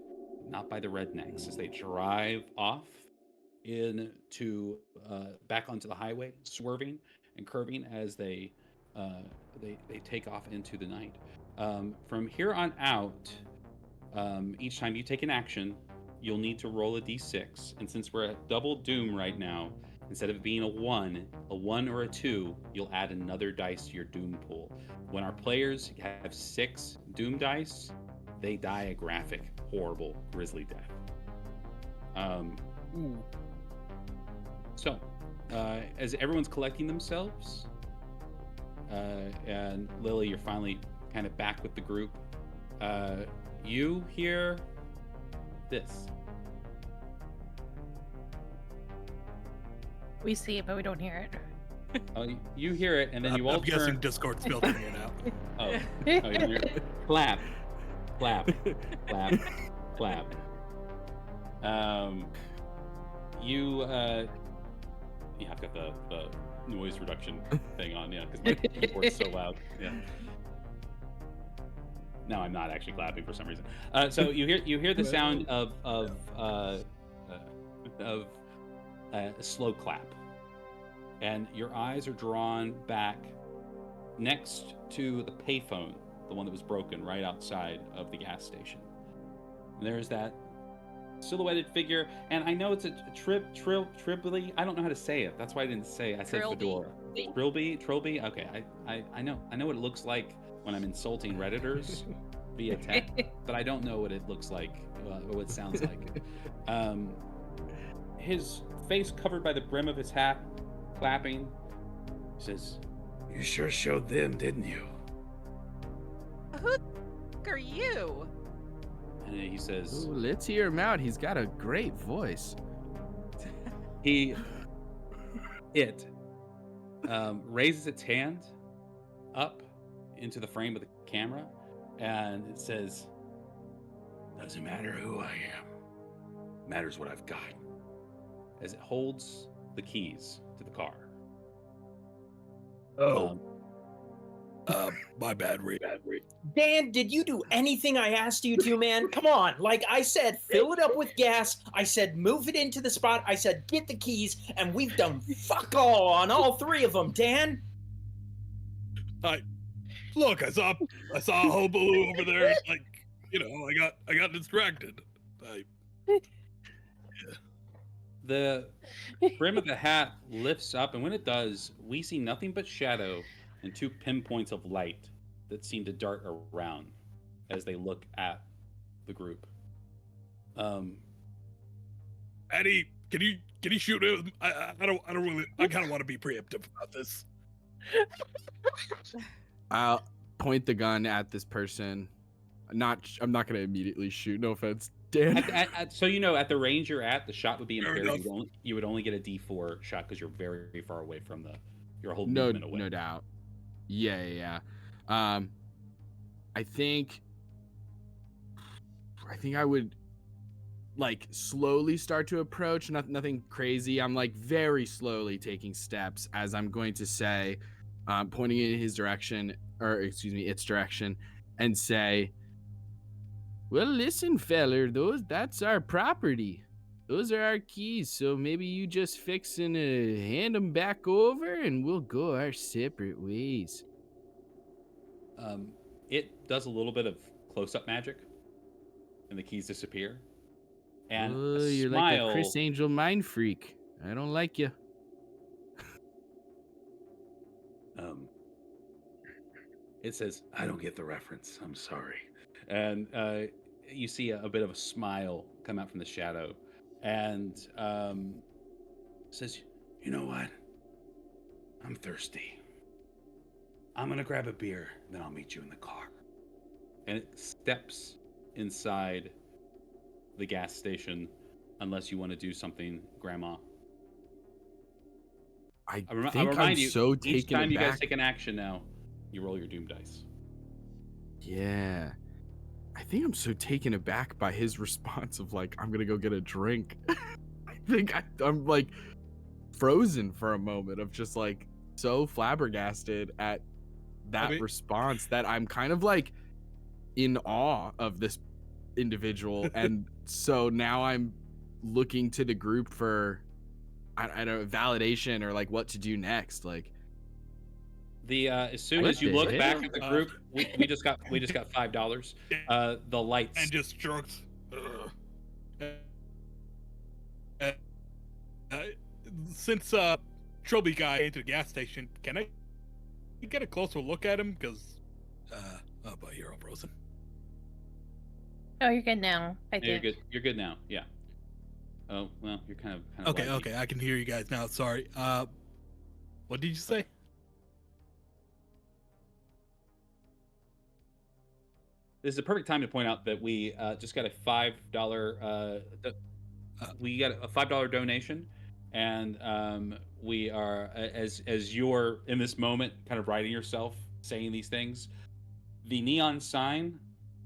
not by the rednecks, as they drive off into back onto the highway, swerving and curving as they take off into the night. From here on out, each time you take an action, you'll need to roll a d6. And since we're at double doom right now, instead of it being a 1 or a 2, you'll add another dice to your doom pool. When our players have 6 doom dice, they die a graphic, horrible, grisly death. Ooh. So, as everyone's collecting themselves, and Lily, you're finally kind of back with the group, you hear this. We see it, but we don't hear it. Oh, you hear it, and then you all I'm guessing turn. Discord's filtering it out. Oh, you hear it. Clap, clap, clap, clap. Yeah, I've got the noise reduction thing on, yeah, because my keyboard's so loud. Yeah. No, I'm not actually clapping for some reason. So you hear the sound of a slow clap, and your eyes are drawn back next to the payphone, the one that was broken right outside of the gas station. And there's that silhouetted figure, and I know it's a Tribly. I don't know how to say it. That's why I didn't say it. I said Fedora. Trilby. Okay, I know what it looks like when I'm insulting Redditors via text, but I don't know what it looks like or what it sounds like. His face covered by the brim of his hat, clapping. He says, "You sure showed them, didn't you?" Who the f- are you? And he says, Ooh, let's hear him out. He's got a great voice. It raises its hand up into the frame of the camera, and it says, "Doesn't matter who I am. Matters what I've got." As it holds the keys to the car. My bad, Reed. Dan, did you do anything I asked you to, man? Come on. Like I said, fill it up with gas. I said, move it into the spot. I said, get the keys. And we've done fuck all on all 3 of them, Dan. Look, I saw a hobo over there. Like, I got distracted. The brim of the hat lifts up, and when it does, we see nothing but shadow and 2 pinpoints of light that seem to dart around as they look at the group. Eddie, can you shoot him? I don't really. I kind of want to be preemptive about this. I'll point the gun at this person. I'm not going to immediately shoot. No offense, Dan. So at the range you're at, the shot would be Fair impaired. enough. You would only get a D4 shot because you're very far away from your whole No, movement away. no doubt. Yeah. I think I would like slowly start to approach. Nothing crazy. I'm like very slowly taking steps as I'm going to say, pointing in his direction, or excuse me, its direction, and say, "Well, listen, feller, that's our property. Those are our keys, so maybe you just fixin' to hand them back over and we'll go our separate ways." It does a little bit of close-up magic, and the keys disappear. And Oh, a you're smile, like a Chris Angel mind freak. I don't like you. It says, "I don't get the reference. I'm sorry." And you see a bit of a smile come out from the shadow, and says, "You know what? I'm thirsty. I'm gonna grab a beer, then I'll meet you in the car." And it steps inside the gas station, unless you want to do something, Grandma. I I think remind I'm you, so each taken time you guys aback. take an action now, you roll your doom dice. Yeah. I think I'm so taken aback by his response of like, I'm gonna go get a drink. I think I'm like frozen for a moment of just like so flabbergasted at that response that I'm kind of like in awe of this individual. And so now I'm looking to the group for I don't know, validation or like what to do next. Like The as soon What as you the look back hell? at the group, we just got $5. The lights. And just strokes. Uh, uh, since Trilby guy into the gas station, can I get a closer look at him? Because, oh boy, you're all frozen. Oh, you're good now. I Yeah, you're think. good. You're good now. Yeah. Oh well, you're kind of. Okay, laggy. okay, I can hear you guys now. Sorry. What did you say? This is a perfect time to point out that we just got a $5. We got a $5 donation, and we are as you're in this moment, kind of writing yourself, saying these things. The neon sign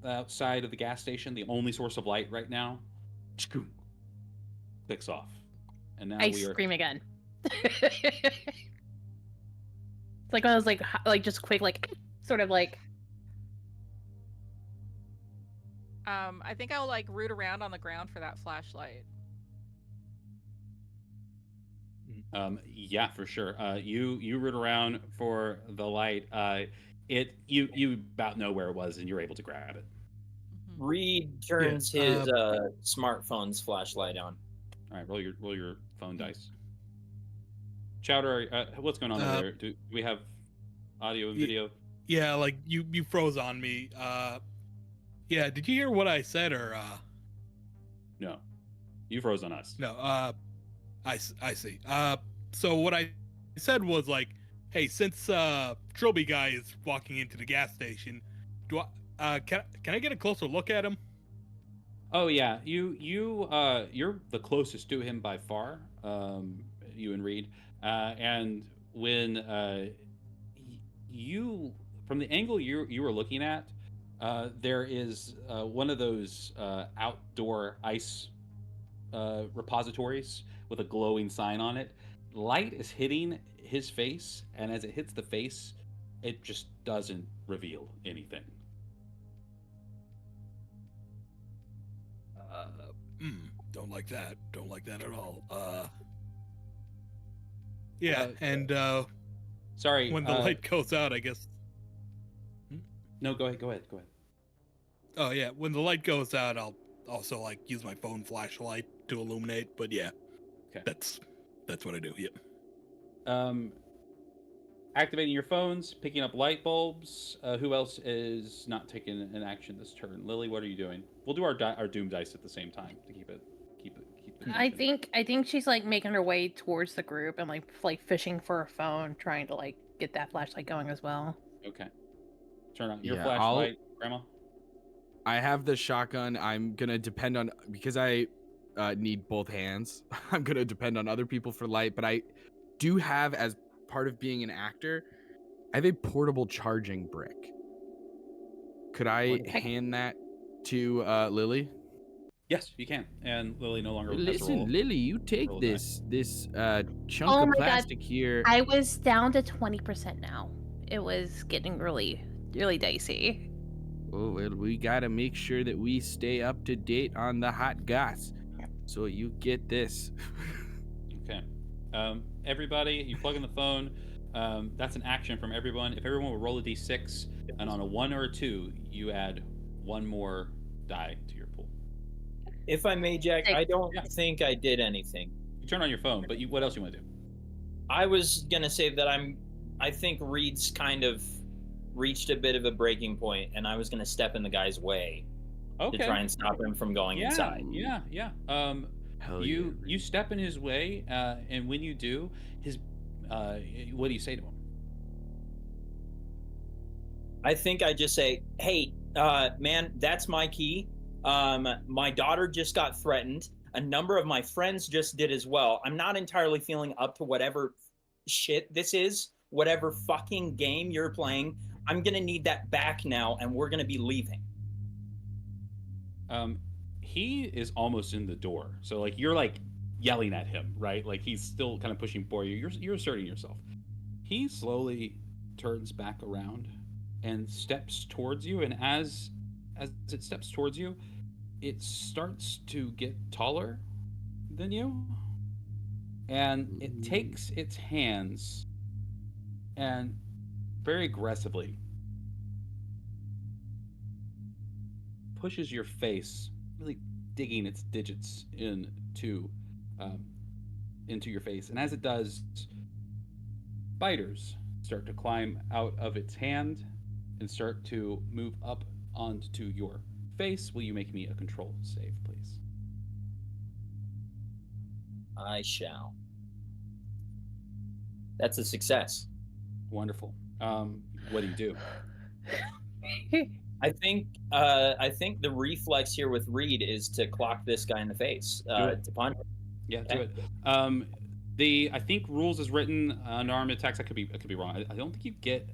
outside of the gas station, the only source of light right now, clicks off, and now I we are. scream again. It's like one of those like just quick sort of like. I think I'll like root around on the ground for that flashlight. Yeah, for sure. You root around for the light. You about know where it was, and you're able to grab it. Mhm. Reed turns his smartphone's flashlight on. All right, roll your phone dice. Chowder, what's going on over there? Do we have audio and video? Yeah, like you froze on me. Yeah, did you hear what I said or No, you froze on us. no? I see. So what I said was like, hey, since Trilby guy is walking into the gas station, do I can I get a closer look at him? Oh yeah, you're the closest to him by far. You and Reed, and when you from the angle you were looking at, there is one of those outdoor ice repositories with a glowing sign on it. Light is hitting his face, and as it hits the face, it just doesn't reveal anything. Don't like that. Don't like that at all. Yeah, and Sorry. when the light goes out, I guess. No, go ahead. Oh yeah, when the light goes out, I'll also like use my phone flashlight to illuminate. But yeah, Okay. That's what I do. Yep. Activating your phones, picking up light bulbs. Who else is not taking an action this turn? Lily, what are you doing? We'll do our doom dice at the same time to keep the I tension. think she's like making her way towards the group and like fishing for a phone, trying to like get that flashlight going as well. Okay. Turn on your Yeah, flashlight, Grandma. I have the shotgun. I'm gonna depend on because I need both hands. I'm gonna depend on other people for light, but I do have, as part of being an actor, I have a portable charging brick. Could I hand that to Lily? Yes, you can. And Lily no longer has to roll. Listen, Lily, you take roll a die. this chunk Oh of my God. plastic here. I was down to 20% now. It was getting really, really dicey. Oh, well, we gotta make sure that we stay up to date on the hot goss. So you get this. Okay. Everybody, you plug in the phone. That's an action from everyone. If everyone would roll a d6, and on a 1 or a 2, you add one more die to your pool. If I may, Jack, I don't Yeah. think I did anything. You turn on your phone, but what else you want to do? I was gonna say that I think Reed's kind of reached a bit of a breaking point, and I was gonna step in the guy's way Okay. to try and stop him from going inside. Yeah. Hell You yeah. you step in his way, and when you do, what do you say to him? I think I just say, "Hey, man, that's my key. My daughter just got threatened. A number of my friends just did as well. I'm not entirely feeling up to whatever shit this is, whatever fucking game you're playing. I'm gonna need that back now, and we're gonna be leaving." He is almost in the door, so like you're like yelling at him, right? Like he's still kind of pushing for you. You're asserting yourself. He slowly turns back around and steps towards you, and as it steps towards you, it starts to get taller than you, and it takes its hands and very aggressively pushes your face, really digging its digits um, into your face. And as it does, spiders start to climb out of its hand and start to move up onto your face. Will you make me a control save, please? I shall. That's a success. Wonderful. What do you do? I think the reflex here with Reed is to clock this guy in the face, it. to punch him. Yeah, Okay. do it. I think rules is written unarmed attacks. I could be wrong. I don't think you get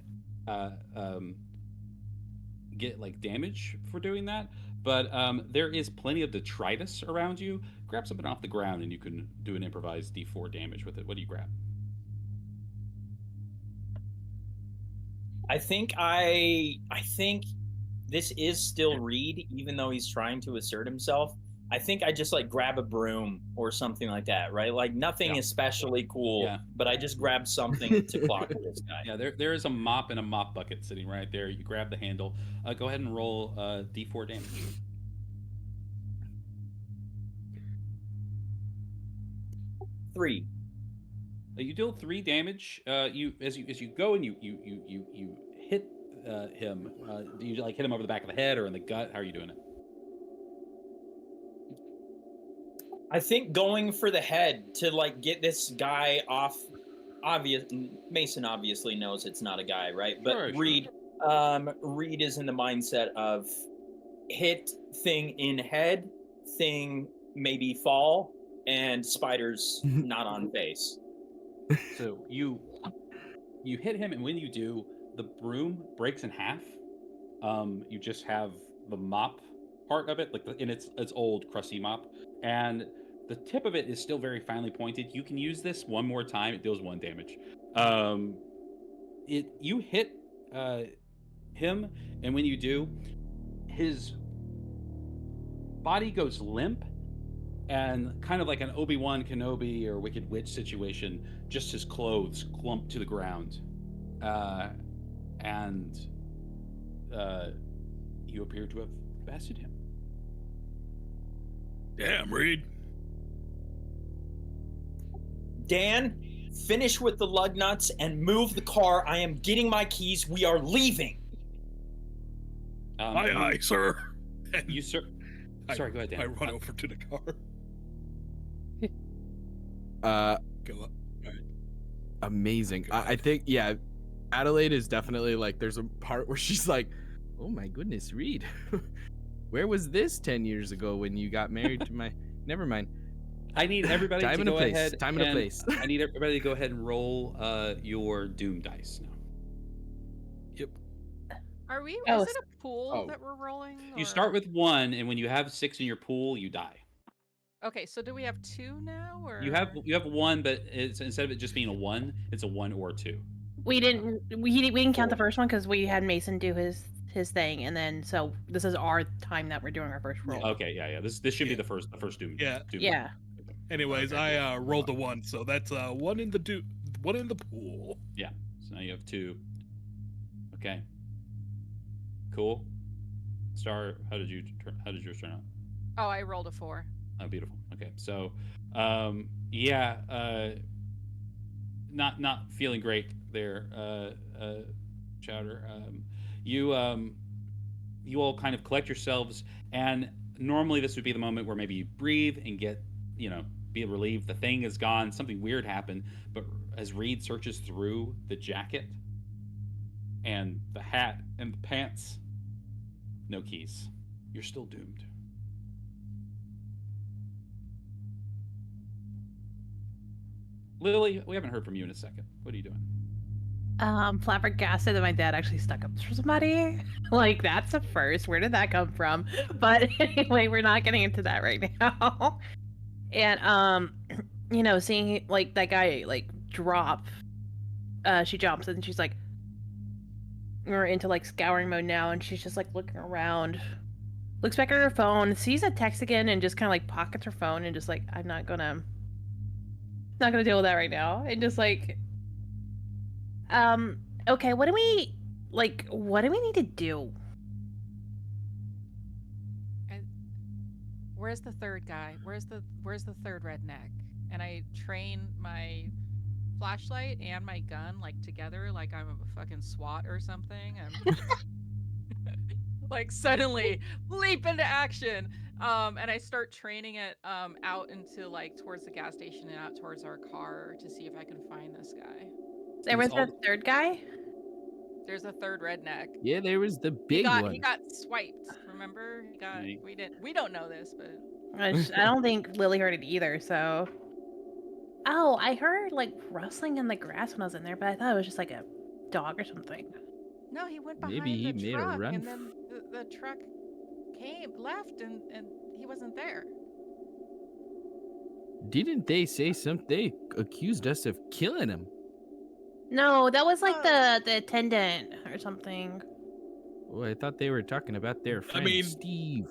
like damage for doing that. But there is plenty of detritus around you. Grab something off the ground and you can do an improvised D4 damage with it. What do you grab? I think this is still Reed, even though he's trying to assert himself. I think I just like grab a broom or something like that, right? Like nothing especially cool, Yeah. but I just grab something to clock this guy. Yeah, there is a mop and a mop bucket sitting right there. You grab the handle. Go ahead and roll D4 damage. 3. You deal 3 damage. You as you go and you hit him. Do you like hit him over the back of the head or in the gut? How are you doing it? I think going for the head to like get this guy off. Mason obviously knows it's not a guy, right? But Sure. Reed is in the mindset of hit thing in head, thing maybe fall, and spiders not on face. So you hit him, and when you do, the broom breaks in half. You just have the mop part of it, in its old crusty mop, and the tip of it is still very finely pointed. You can use this one more time; it deals 1 damage. You hit him, and when you do, his body goes limp, and kind of like an Obi-Wan Kenobi or Wicked Witch situation, just his clothes clump to the ground, and you appear to have bested him. Damn, Reed. Dan, finish with the lug nuts and move the car. I am getting my keys. We are leaving. Aye, aye, sir. And You sir. Sorry, go ahead, Dan. I run over to the car. Go up. Amazing. I think, yeah, Adelaide is definitely like, there's a part where she's like, oh my goodness, Reed. Where was this 10 years ago when you got married to my... Never mind. I need everybody Time to and a go place. ahead. Time and a and place. I need everybody to go ahead and roll your Doom dice now. Yep. Are we? Oh, Is it a pool oh. that we're rolling? You or- start with 1, and when you have 6 in your pool, you die. Okay, so do we have 2 now, or You have 1, but it's instead of it just being a 1, it's a 1 or 2. We didn't count the first one because we had Mason do his thing, and then so this is our time that we're doing our first roll. Okay, yeah. This should be Yeah. the first Doom. Yeah. Doom Yeah. Anyways, Okay, I rolled a 1, so that's 1 in the one in the pool. Yeah. So now you have 2. Okay. Cool. Star, how did yours turn out? Oh, I rolled a 4. Oh, beautiful. Okay, so, not feeling great there, Chowder. You all kind of collect yourselves, and normally this would be the moment where maybe you breathe and get, be relieved. The thing is gone. Something weird happened, but as Reed searches through the jacket and the hat and the pants, no keys. You're still doomed. Lily, we haven't heard from you in a second. What are you doing? Flabbergasted that my dad actually stuck up for somebody. Like, that's a first. Where did that come from? But anyway, we're not getting into that right now. And seeing like that guy like drop, she jumps and she's like, we're into like scouring mode now, and she's just like looking around, looks back at her phone, sees a text again, and just kind of like pockets her phone and just like, I'm not gonna deal with that right now, and just like Okay, what do we need to do? Where's the third guy? Where's the third redneck? And I train my flashlight and my gun like together, like I'm a fucking SWAT or something. I'm like suddenly leap into action. And I start training it out into like towards the gas station and out towards our car to see if I can find this guy. There was a third guy? There's a third redneck. Yeah, there was the He big one. got swiped. Remember? We don't know this, but I don't think Lily heard it either, so. Oh, I heard like rustling in the grass when I was in there, but I thought it was just like a dog or something. no, he went Maybe behind he the made a truck, run and then the truck left, and he wasn't there. Didn't they say something? They accused us of killing him. No, that was like the attendant or something. Oh, I thought they were talking about their friend mean- Steve.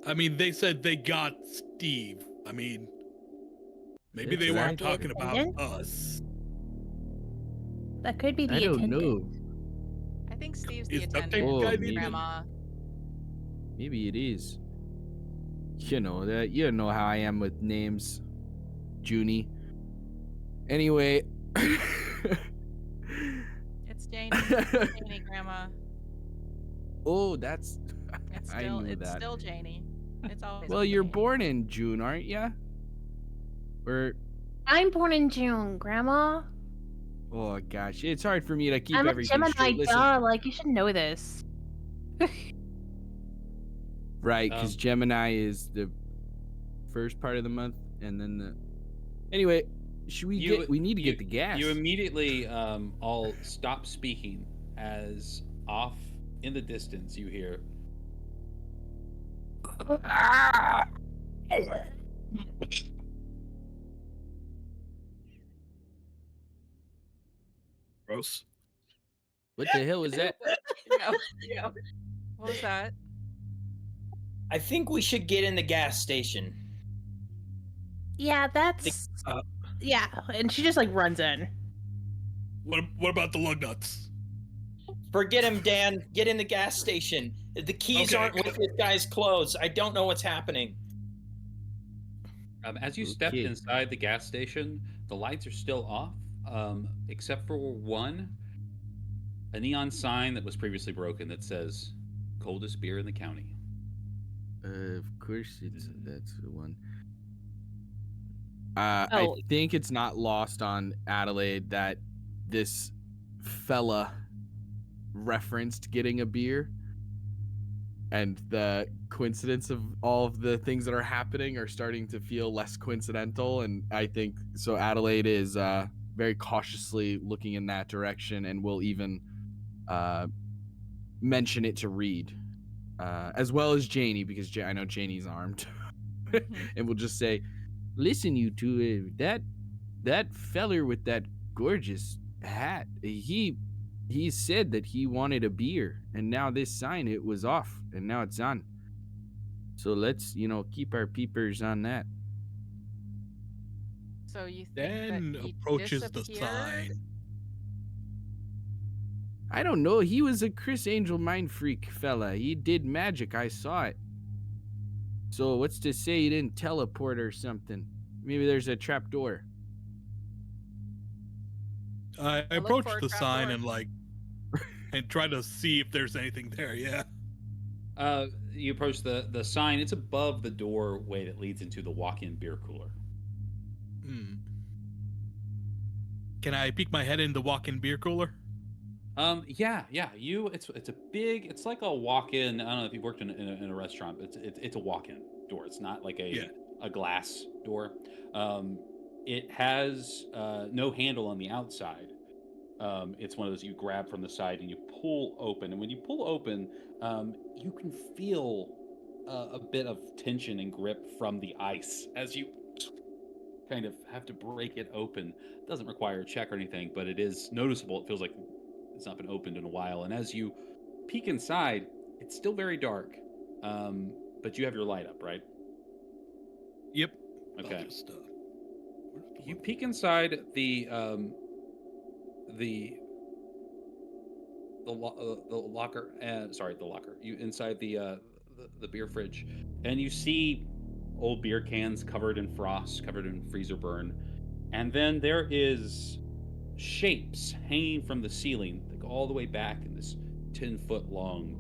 I mean, they said they got Steve. I mean, maybe That's they weren't right. talking about Attendant? us. That could be the I don't attendant. know. I think Steve's the Is duct attendant. tape Oh, guy maybe. Grandma. Maybe it is. You know that. You know how I am with names, Junie. Anyway. It's Janie. It's Janie, Grandma. Oh, that's. It's I still knew that. still Janie. It's always. Well, been you're Janie. born in June, aren't ya? Or I'm born in June, Grandma. oh gosh, it's hard for me to keep I'm a everything Gemini, straight. Listen, duh. Like, you should know this. right? Because Gemini is the first part of the month, and then the. Anyway, should we get? We need to get the gas. You immediately all stop speaking as off in the distance you hear. Gross. What the hell was that? Yeah. What was that? I think we should get in the gas station. Yeah, that's. Yeah, and she just like runs in. What about the lug nuts? Forget him, Dan. Get in the gas station. The keys Okay. aren't with this guy's clothes. I don't know what's happening. As you stepped Okay. inside the gas station, the lights are still off, except for one, a neon sign that was previously broken that says "Coldest beer in the county." Of course, that's the one. Oh. I think it's not lost on Adelaide that this fella referenced getting a beer, and the coincidence of all of the things that are happening are starting to feel less coincidental. And I think so. Adelaide is very cautiously looking in that direction, and will even mention it to Reed, as well as Janie, because I know Janie's armed, and we'll just say, "Listen, you two, that feller with that gorgeous hat, he said that he wanted a beer, and now this sign, it was off, and now it's on. So let's, keep our peepers on that." So you think Dan that he approaches the disappeared? sign. I don't know. He was a Chris Angel mind freak fella. He did magic. I saw it. So what's to say he didn't teleport or something? Maybe there's a trap door. I look approach for a the trap sign door. and and try to see if there's anything there. Yeah. You approach the sign. It's above the doorway that leads into the walk-in beer cooler. Hmm. Can I peek my head in the walk-in beer cooler? Yeah. It's a big. It's like a walk-in. I don't know if you've worked in a restaurant. But it's a walk-in door. It's not like a glass door. It has no handle on the outside. It's one of those you grab from the side and you pull open. And when you pull open, you can feel a bit of tension and grip from the ice as you kind of have to break it open. It doesn't require a check or anything, but it is noticeable. It feels like it's not been opened in a while. And as you peek inside, it's still very dark. But you have your light up, right? Yep. Okay. I'll just, You peek inside the the locker. Sorry, the locker. You inside the beer fridge, and you see old beer cans covered in frost, covered in freezer burn, and then there is shapes hanging from the ceiling, like all the way back in this 10-foot long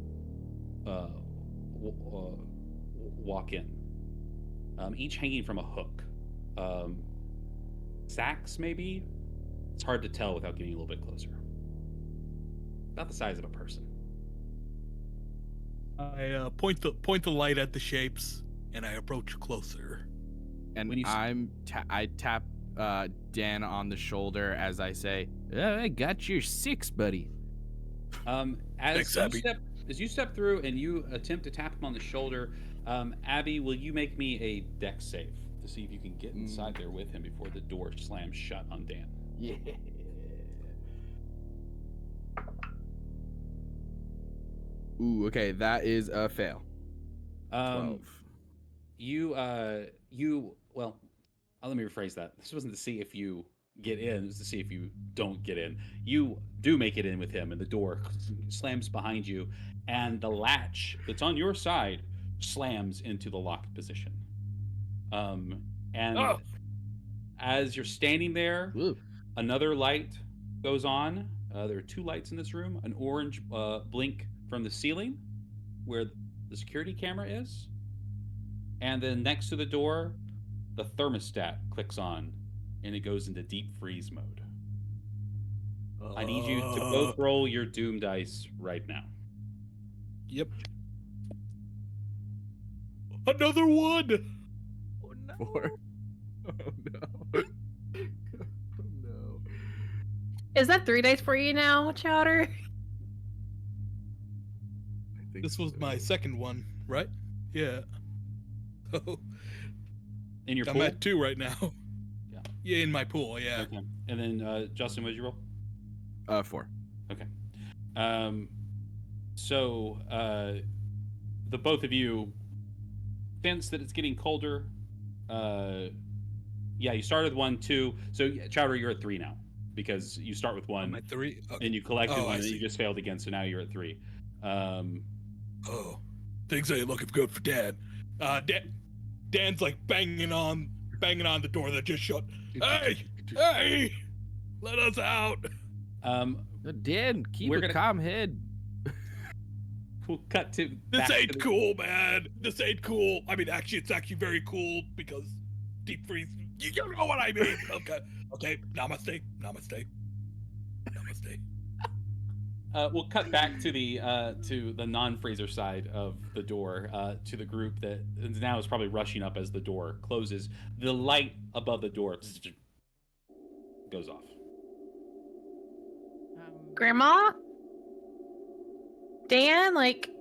walk-in, each hanging from a hook. Sacks, maybe. It's hard to tell without getting a little bit closer. About the size of a person. I point the light at the shapes, and I approach closer. And When you I tap Dan on the shoulder as I say, Oh, I got your 6, buddy. Thanks, Abby. As you step through and you attempt to tap him on the shoulder, Abby, will you make me a dex save to see if you can get inside there with him before the door slams shut on Dan? yeah. Ooh, okay, that is a fail. 12. Well, let me rephrase that. This wasn't to see if you get in, it was to see if you don't get in. You do make it in with him, and the door slams behind you, and the latch that's on your side slams into the locked position. And as you're standing there, Ooh. another light goes on. There are 2 lights in this room, an orange blink from the ceiling where the security camera is, and then next to the door, the thermostat clicks on, and it goes into deep freeze mode. I need you to both roll your doom dice right now. Yep. Another one. Oh no. 4. Oh no. Oh no. Is that 3 days for you now, Chowder? I think This was so. my second one, right? Yeah. Oh, In your I'm pool? at 2 right now. Yeah. Yeah, in my pool. Yeah. Okay. And then, Justin, what did you roll? 4. Okay. So, the both of you sense that it's getting colder. Yeah, you started 1, 2. So, Chowder, you're at 3 now because you start with 1. I'm at 3. Okay. And you collected Oh, I one, and see. you just failed again, so now you're at 3. Oh, things ain't looking good for Dad. Dan's like banging on the door that just shut. Hey, let us out. Dan, keep We're a gonna- calm head. We'll cut to This back to ain't the- cool, man. This ain't cool. I mean, actually, it's actually very cool because deep freeze. You know what I mean? Okay. Namaste. We'll cut back to the non-freezer side of the door, to the group that now is probably rushing up as the door closes. The light above the door goes off. Grandma? Dan?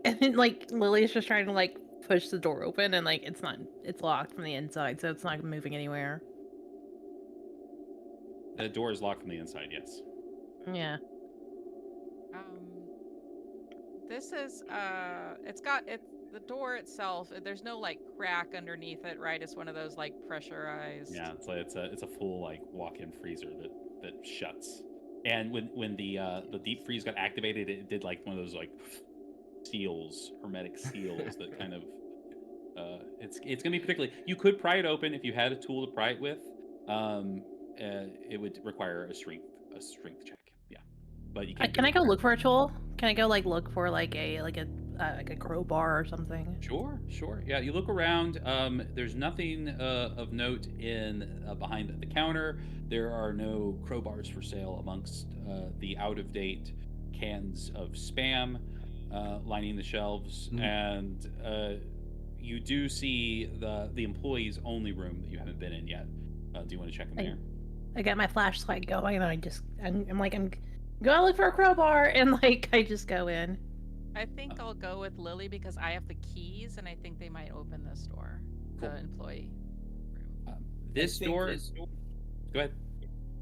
And then, Lily's just trying to, push the door open, and, it's locked from the inside, so it's not moving anywhere. The door is locked from the inside. Yes. Yeah. This is the door itself. There's no crack underneath it, right? It's one of those pressurized. Yeah. It's a full walk-in freezer that shuts. And when the deep freeze got activated, it did one of those seals, hermetic seals that kind of. It's gonna be particularly. You could pry it open if you had a tool to pry it with. It would require a strength check. Yeah, but you can't. Can I go look for a tool? Can I go look for a crowbar or something? Sure. Yeah, you look around. There's nothing of note in behind the counter. There are no crowbars for sale amongst the out-of-date cans of Spam lining the shelves, and you do see the employees' only room that you haven't been in yet. Do you want to check in there? I got my flashlight going, and I'm going to look for a crowbar, and I just go in. I think I'll go with Lily because I have the keys, and I think they might open this door, Cool. the employee room. This door. Go ahead.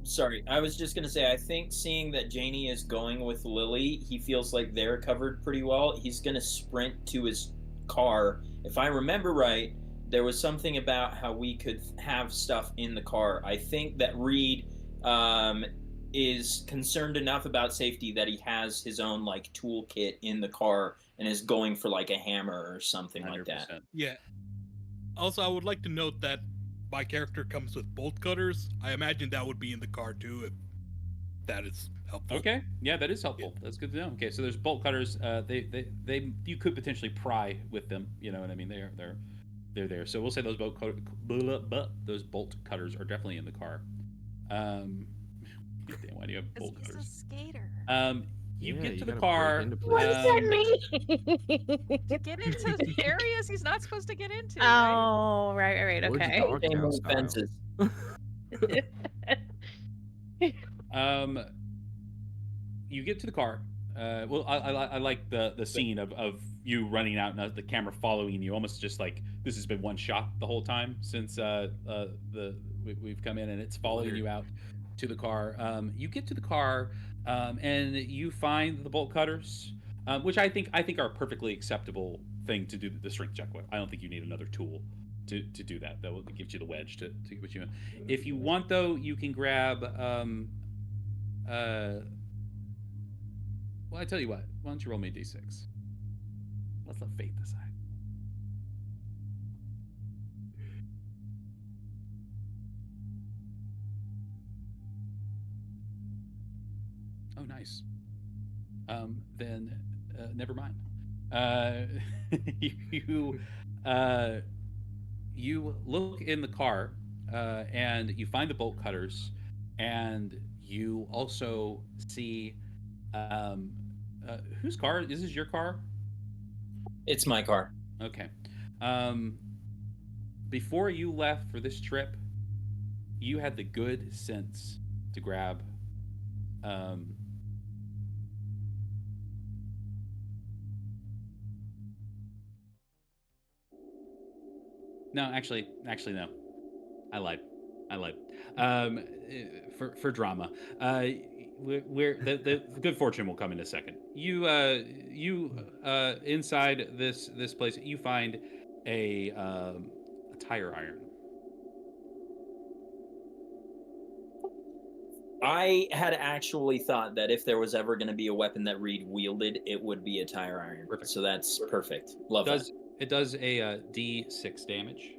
Sorry, I was just gonna say, I think seeing that Janie is going with Lily, he feels like they're covered pretty well. He's gonna sprint to his car. If I remember right, there was something about how we could have stuff in the car. I think that Reed is concerned enough about safety that he has his own like toolkit in the car and is going for like a hammer or something like that. 100%. Yeah. Also, I would like to note that my character comes with bolt cutters. I imagine that would be in the car too, if that is helpful. Okay, yeah, that is helpful. That's good to know. Okay, so there's bolt cutters. You could potentially pry with them. You know what I mean? They're there. So we'll say those those bolt cutters are definitely in the car. Damn, why do you have Because bolt he's a cutters? skater. You Yeah, get you to the gotta break car. into What does places. that mean? To get into areas he's not supposed to get into, right? Oh, right, Towards okay. Dogtown Chain link style. fences. Um, you get to the car. Well, I like the scene of you running out and the camera following you, almost just like this has been one shot the whole time since we've come in, and it's following Weird. you out to the car. You get to the car, and you find the bolt cutters, which I think are a perfectly acceptable thing to do the shrink check with. I don't think you need another tool to do that. That will give you the wedge to get what you want. If you want, though, you can grab. Well, I tell you what. Why don't you roll me a d6? Let's let fate decide. Oh, nice. Then never mind. You uh, you look in the car, and you find the bolt cutters, and you also see um, whose car is this? Your car? It's my car. Okay. Um, before you left for this trip, you had the good sense to grab um, no, actually no. I lied. For drama, we're the good fortune will come in a second. You inside this place, you find a tire iron. I had actually thought that if there was ever going to be a weapon that Reed wielded, it would be a tire iron. Perfect. So that's perfect. Love Does that. it does a D6 damage?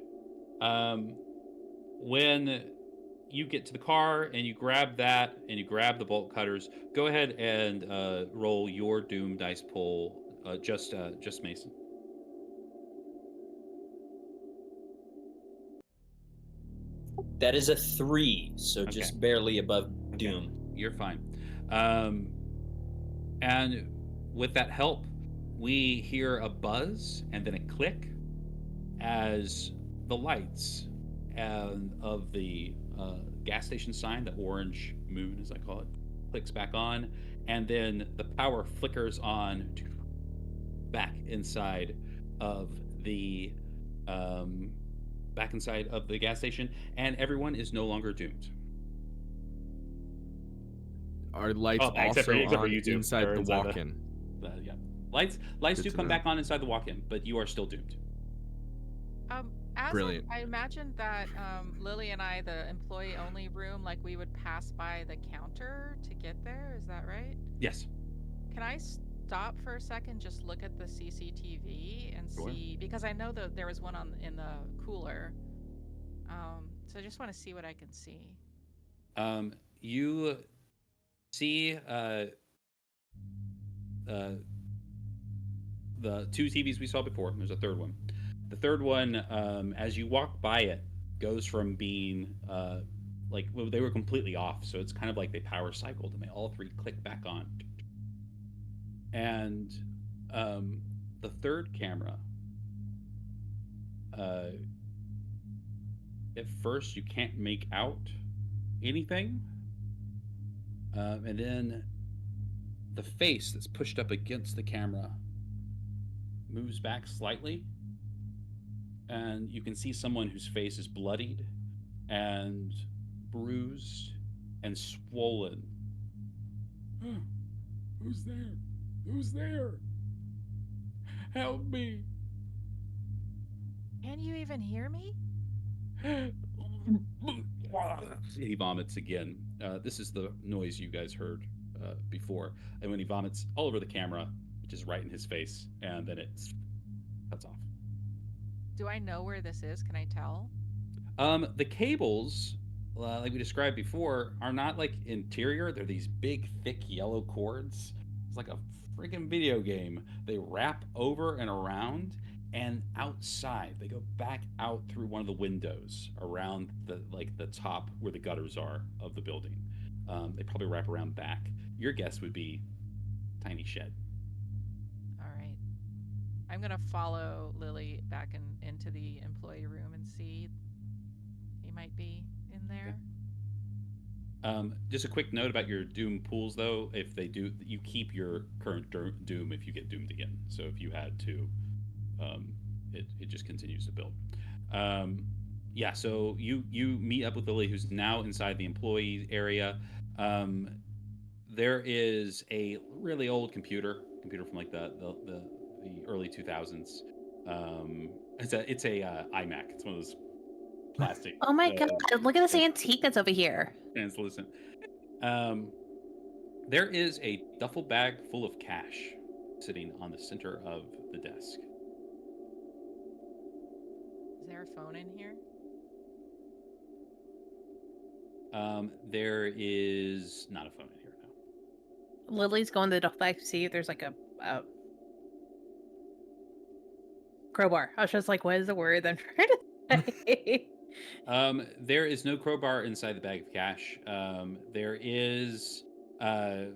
When you get to the car and you grab that and you grab the bolt cutters, go ahead and roll your Doom dice pull. Just Mason. That is a 3, so Okay. just barely above Doom. You're fine. And with that help, we hear a buzz and then a click as the lights of the gas station sign, the orange moon as I call it, clicks back on, and then the power flickers on back inside of the gas station, and everyone is no longer doomed. Are lights Oh, except for also on you two. inside They're the inside walk-in? Yeah, lights Good do to come know. back on inside the walk-in, but you are still doomed. As Brilliant. I imagined that Lily and I, the employee-only room, like we would pass by the counter to get there. Is that right? Yes. Can I stop for a second, just look at the CCTV and Sure. see? Because I know that there was one in the cooler. So I just want to see what I can see. You see the two TVs we saw before. There's a third one. The third one, as you walk by it, goes from being they were completely off, so it's kind of like they power cycled, and they all three click back on. And the third camera, at first you can't make out anything, and then the face that's pushed up against the camera moves back slightly, and you can see someone whose face is bloodied and bruised and swollen. Who's there? Who's there? Help me! Can you even hear me? he vomits again. This is the noise you guys heard before. And when he vomits all over the camera, which is right in his face, and then it cuts off. Do I know where this is? Can I tell? The cables, like we described before, are not like interior. They're these big, thick yellow cords. It's like a freaking video game. They wrap over and around, and outside they go back out through one of the windows around the top where the gutters are of the building. They probably wrap around back. Your guess would be tiny shed. All right. I'm gonna follow Lily back into the employee room and see. He might be in there. Just a quick note about your doom pools, though. If they do, you keep your current doom if you get doomed again. So if you had to, it just continues to build. Yeah. So you meet up with Lily, who's now inside the employee area. There is a really old computer from like the early 2000s. It's a iMac. It's one of those plastic. Oh my god, look at this antique that's over here. Translucent. There is a duffel bag full of cash sitting on the center of the desk. Is there a phone in here? There is not a phone in here now. Lily's going to the duffel bag to see if there's like a crowbar. I was just like, what is the word I'm trying to say? There is no crowbar inside the bag of cash. There is a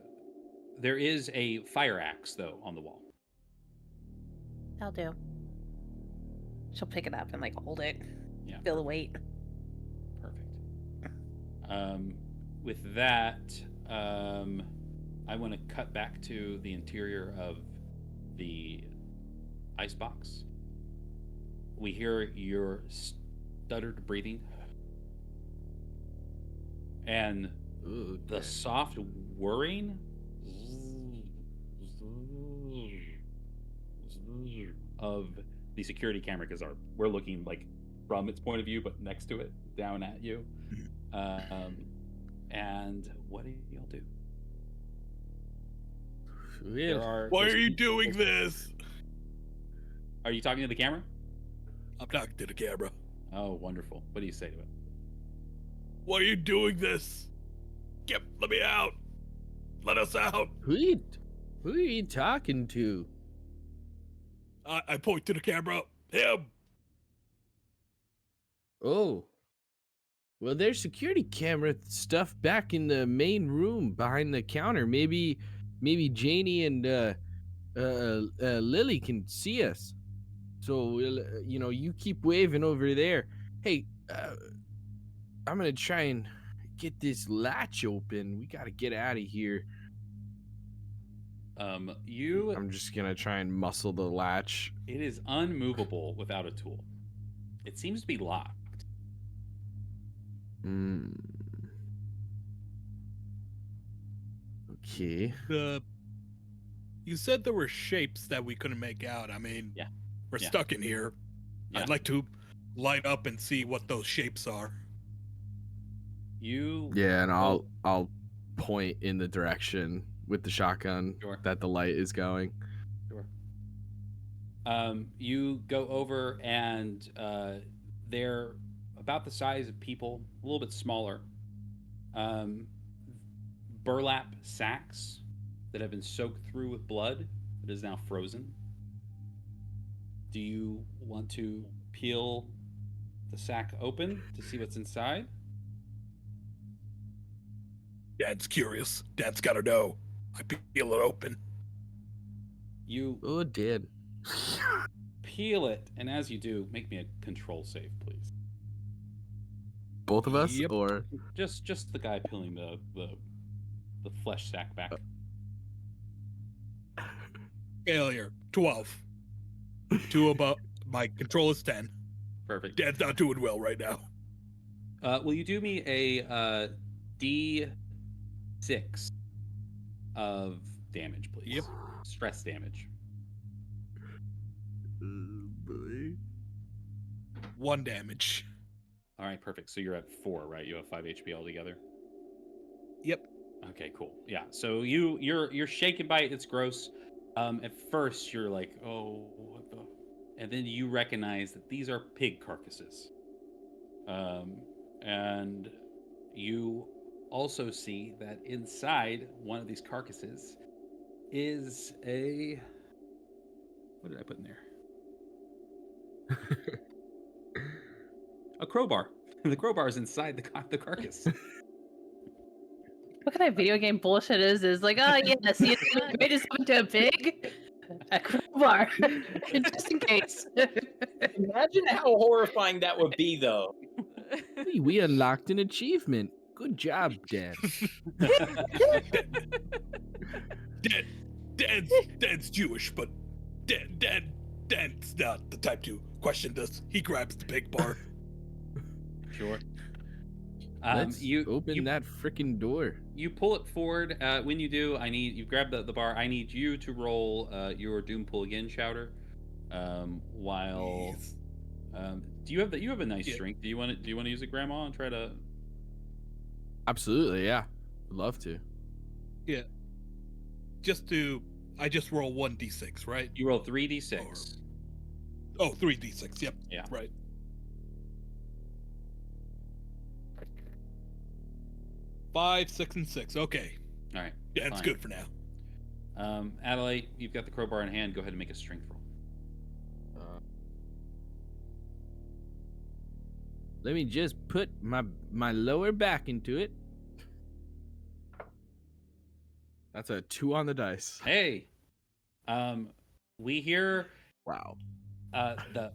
fire axe though on the wall. That'll do. She'll pick it up and like hold it. Yeah. Feel the weight. Perfect. With that, I want to cut back to the interior of the icebox. We hear your stuttered breathing and the soft whirring of the security camera, because we're looking like from its point of view, but next to it, down at you. And what do y'all do? Why are you doing this? Are you talking to the camera? I'm talking to the camera. Oh, wonderful. What do you say to it? Why are you doing this? Let me out. Let us out. Who are you talking to? I point to the camera. Him. Oh. Well, there's security camera stuff back in the main room behind the counter. Maybe Janie and Lily can see us. So you keep waving over there. Hey, I'm gonna try and get this latch open. We gotta get out of here. I'm just gonna try and muscle the latch. It is unmovable without a tool. It seems to be locked. Okay. You said there were shapes that we couldn't make out. I mean, Yeah. We're Yeah. stuck in here. Yeah. I'd like to light up and see what those shapes are. Yeah, and I'll point in the direction with the shotgun that the light is going. Sure. You go over and they're about the size of people, a little bit smaller. Burlap sacks that have been soaked through with blood that is now frozen. Do you want to peel the sack open to see what's inside? Dad's curious. Dad's got to know. I peel it open. You Dad. peel it, and as you do, make me a control save, please. Both of us, Yep. or just the guy peeling the flesh sack back. Failure. 12. 2 above. My control is 10. Perfect. Dad's not doing well right now. Will you do me a D6 of damage, please? Yep. Stress damage. boy. 1 damage. All right, perfect. So you're at 4, right? You have 5 HP altogether. Yep. Okay, cool. Yeah. So you're shaken by it. It's gross. At first you're like, oh, what the? And then you recognize that these are pig carcasses. And you also see that inside one of these carcasses is a. What did I put in there? A crowbar. The crowbar is inside the carcass. What kind of video game bullshit is this? Like, oh yes, you made us into a pig, a crowbar, just in case. Imagine how horrifying that would be, though. Hey, we unlocked an achievement. Good job, Dad. Dad's Jewish, but Dad's not the type to question this. He grabs the pig bar. Sure. Let's open that freaking door. You pull it forward. When you do, you grab the bar. I need you to roll your Doom pull again, Chowder. While Please. you have a nice strength. Do you want to use it, Grandma, and try to? Absolutely, yeah. Would love to. Yeah. I just roll 1d6, right? You roll 3d6. Oh, 3d6. Yep. Yeah. Right. 5, 6, and 6. Okay. All right. Yeah, it's fine. good for now. Adelaide, you've got the crowbar in hand. Go ahead and make a strength roll. Let me just put my lower back into it. That's a 2 on the dice. Hey, we hear Wow. the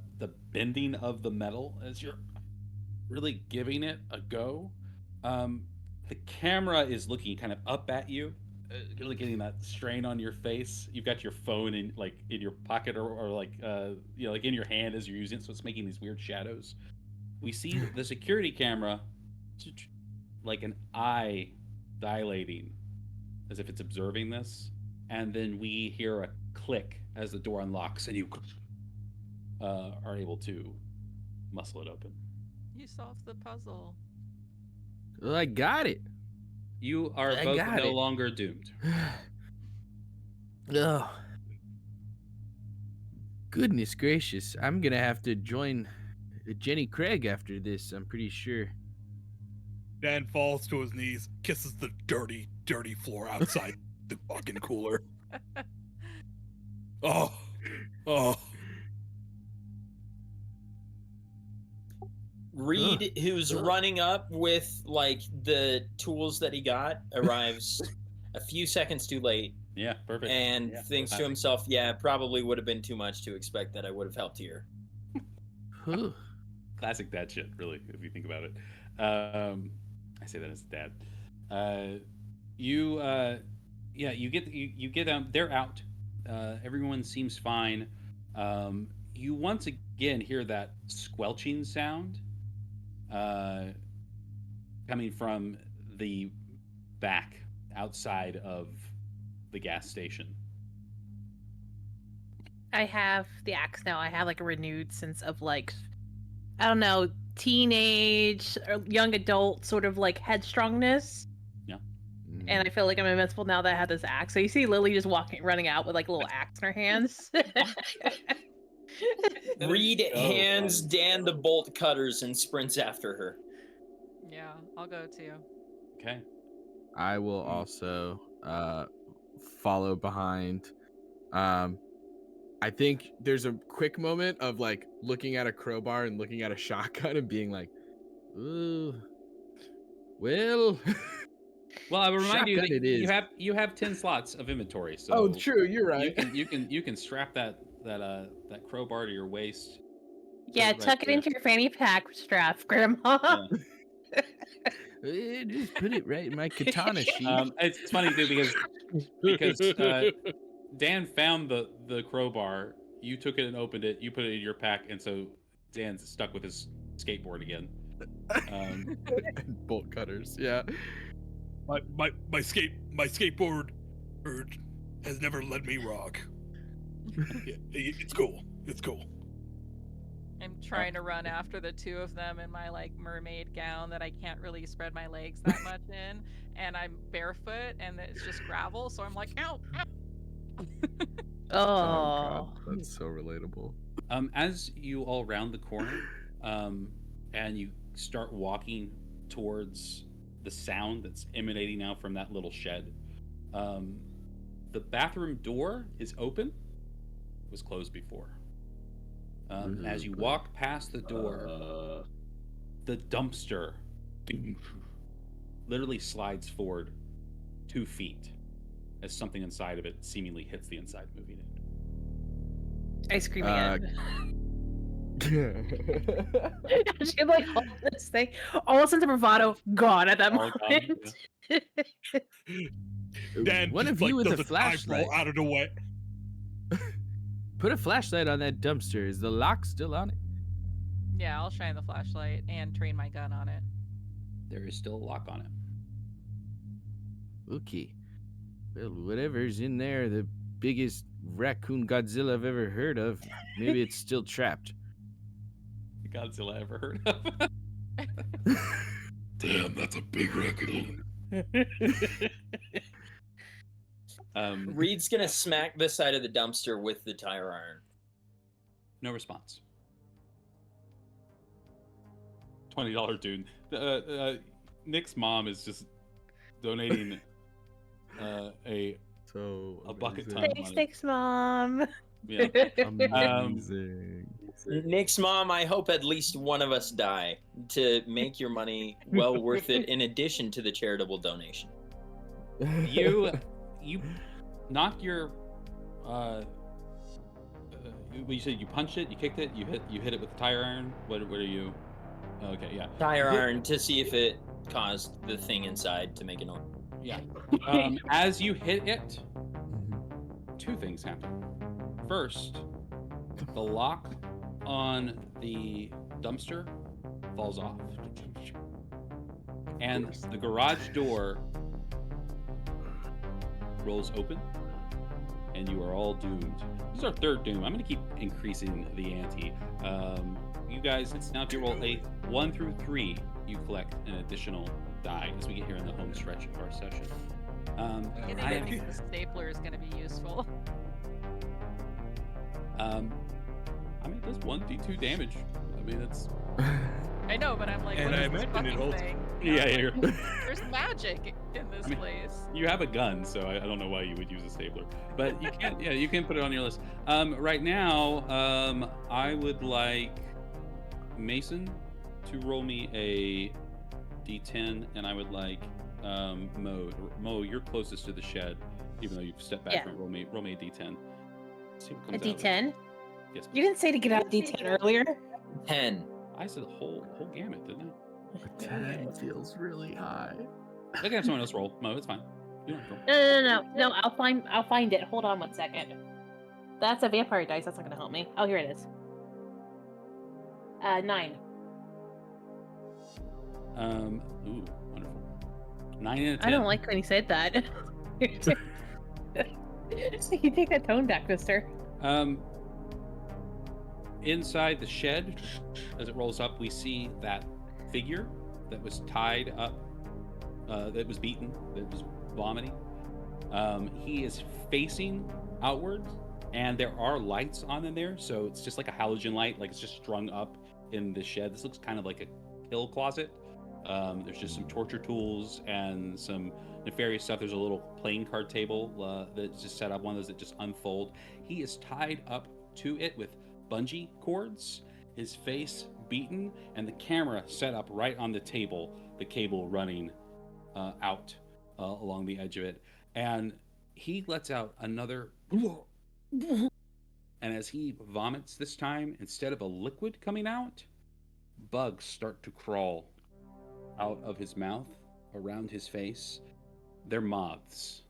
bending of the metal as you're really giving it a go. The camera is looking kind of up at you, really getting that strain on your face. You've got your phone in your pocket or like like in your hand as you're using it, so it's making these weird shadows. We see the security camera like an eye dilating as if it's observing this, and then we hear a click as the door unlocks and you are able to muscle it open. You solved the puzzle. Well, I got it. You are I both got no it. longer doomed. Oh. Goodness gracious. I'm going to have to join Jenny Craig after this, I'm pretty sure. Dan falls to his knees, kisses the dirty, dirty floor outside the fucking cooler. Oh. Reed, who's running up with like the tools that he got, arrives a few seconds too late Yeah, perfect. and Yeah, thinks to classic. himself, yeah, it probably would have been too much to expect that I would have helped here. Huh. Classic dad shit, really, if you think about it. I say that as a dad. You get out. They're out. Everyone seems fine. You once again hear that squelching sound coming from the back outside of the gas station. I have the axe now. I have like a renewed sense of like, I don't know, teenage or young adult sort of like headstrongness. And I feel like I'm invincible now that I have this axe. So you see Lily just running out with like a little axe in her hands. Reed hands Dan the bolt cutters and sprints after her. Yeah, I'll go too. Okay. I will also follow behind. I think there's a quick moment of like looking at a crowbar and looking at a shotgun and being like, ooh, well. Well, I will remind you Shotgun that it is. you have 10 slots of inventory. So Oh, true. You're right. You can strap that crowbar to your waist. Yeah, Right tuck it there. into your fanny pack strap, Grandma. Just put it right in my katana sheath. It's funny too because Dan found the crowbar. You took it and opened it. You put it in your pack, and so Dan's stuck with his skateboard again. Bolt cutters. Yeah. My skateboard has never led me wrong. Yeah, it's cool. It's cool. I'm trying to run after the two of them in my like mermaid gown that I can't really spread my legs that much in, and I'm barefoot and it's just gravel, so I'm like, ow, ow. Oh. That's so relatable. As you all round the corner, and you start walking towards the sound that's emanating now from that little shed, the bathroom door is open. It was closed before. As you walk past the door, the dumpster literally slides forward 2 feet as something inside of it seemingly hits the inside, moving it. I scream again. She like hold this thing. All of a sudden, the bravado gone at that All gone, moment. Dan One just, of you with does a an flashlight. eyebrow out of the way. Put a flashlight on that dumpster. Is the lock still on it? Yeah, I'll shine the flashlight and train my gun on it. There is still a lock on it. Okay. Well, whatever's in there, the biggest raccoon Godzilla I've ever heard of, maybe it's still trapped. Godzilla ever heard of? Damn, that's a big raccoon. Reed's gonna smack the side of the dumpster with the tire iron. No response. $20 dude. Nick's mom is just donating a bucket ton of Thanks, money. thanks, Mom. Yeah. Amazing. Nick's mom, I hope at least one of us die to make your money well worth it in addition to the charitable donation. You knock your you said you punched it, you kicked it, you hit it with the tire iron. What are you? Okay, yeah. Tire iron to see if it caused the thing inside to make a noise. Yeah. As you hit it, 2 things happen. First, the lock on the dumpster falls off. And the garage door rolls open, and you are all doomed. This is our 3rd doom. I'm going to keep increasing the ante. You guys, it's now if you roll a 1 through 3, you collect an additional die as we get here in the home stretch of our session. I think the stapler is going to be useful. I mean, it does 1d2 damage. I mean, it's... I know, but I'm like, And what I is this imagine it fucking holds- thing? Yeah. There's magic in this place. You have a gun, so I don't know why you would use a stapler. But you can, yeah, you can put it on your list. Right now, I would like Mason to roll me a d10, and I would like Mo, you're closest to the shed, even though you've stepped back Yeah. from it. Roll me a d10. See what A comes out. D10? Yes. You didn't say to get out a D10 earlier. 10. I said the whole gamut, didn't I? 10 feels really high. I can have someone else roll. Mo, it's fine. You don't have to roll. No. I'll find it. Hold on 1 second. That's a vampire dice. That's not gonna help me. Oh, here it is. 9. Ooh, wonderful. 9 and a 10. I don't like when you said that. You take that tone back, mister. Inside the shed, as it rolls up, we see that figure that was tied up, that was beaten, that was vomiting. He is facing outward, and there are lights on in there, so it's just like a halogen light, like it's just strung up in the shed. This looks kind of like a kill closet. There's just some torture tools and some nefarious stuff. There's a little playing card table that's just set up, one of those that just unfold. He is tied up to it with bungee cords, his face beaten, and the camera set up right on the table, the cable running out along the edge of it. And he lets out another and as he vomits this time, instead of a liquid coming out, bugs start to crawl out of his mouth, around his face. They're moths.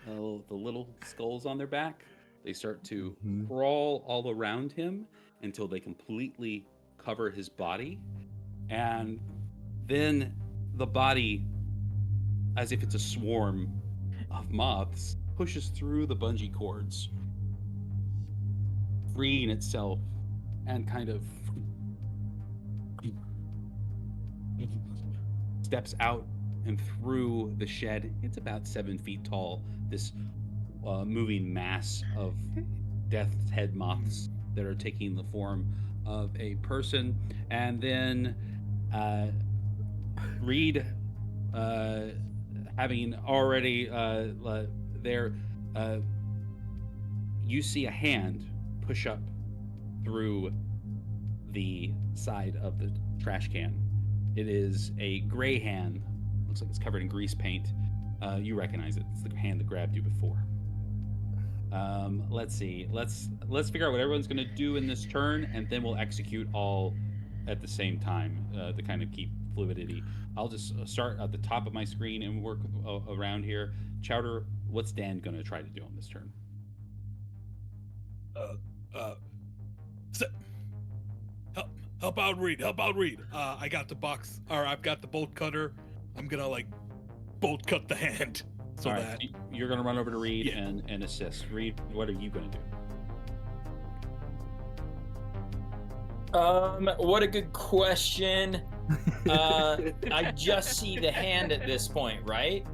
The little skulls on their back, they start to crawl all around him until they completely cover his body. And then the body, as if it's a swarm of moths, pushes through the bungee cords, freeing itself and kind of steps out and through the shed. It's about 7 feet tall. This moving mass of death's head moths that are taking the form of a person. And then Reed, having already there, you see a hand push up through the side of the trash can. It is a gray hand. Looks like it's covered in grease paint. You recognize it. It's the hand that grabbed you before. Let's see. Let's figure out what everyone's going to do in this turn, and then we'll execute all at the same time to kind of keep fluidity. I'll just start at the top of my screen and work around here. Chowder, what's Dan going to try to do on this turn? Help out, Reed. Help out, Reed. I got the box, or I've got the bolt cutter. I'm gonna like bolt cut the hand. So all right, that you're going to run over to Reed Yeah. and assist. Reed, what are you going to do? What a good question. I just see the hand at this point, right?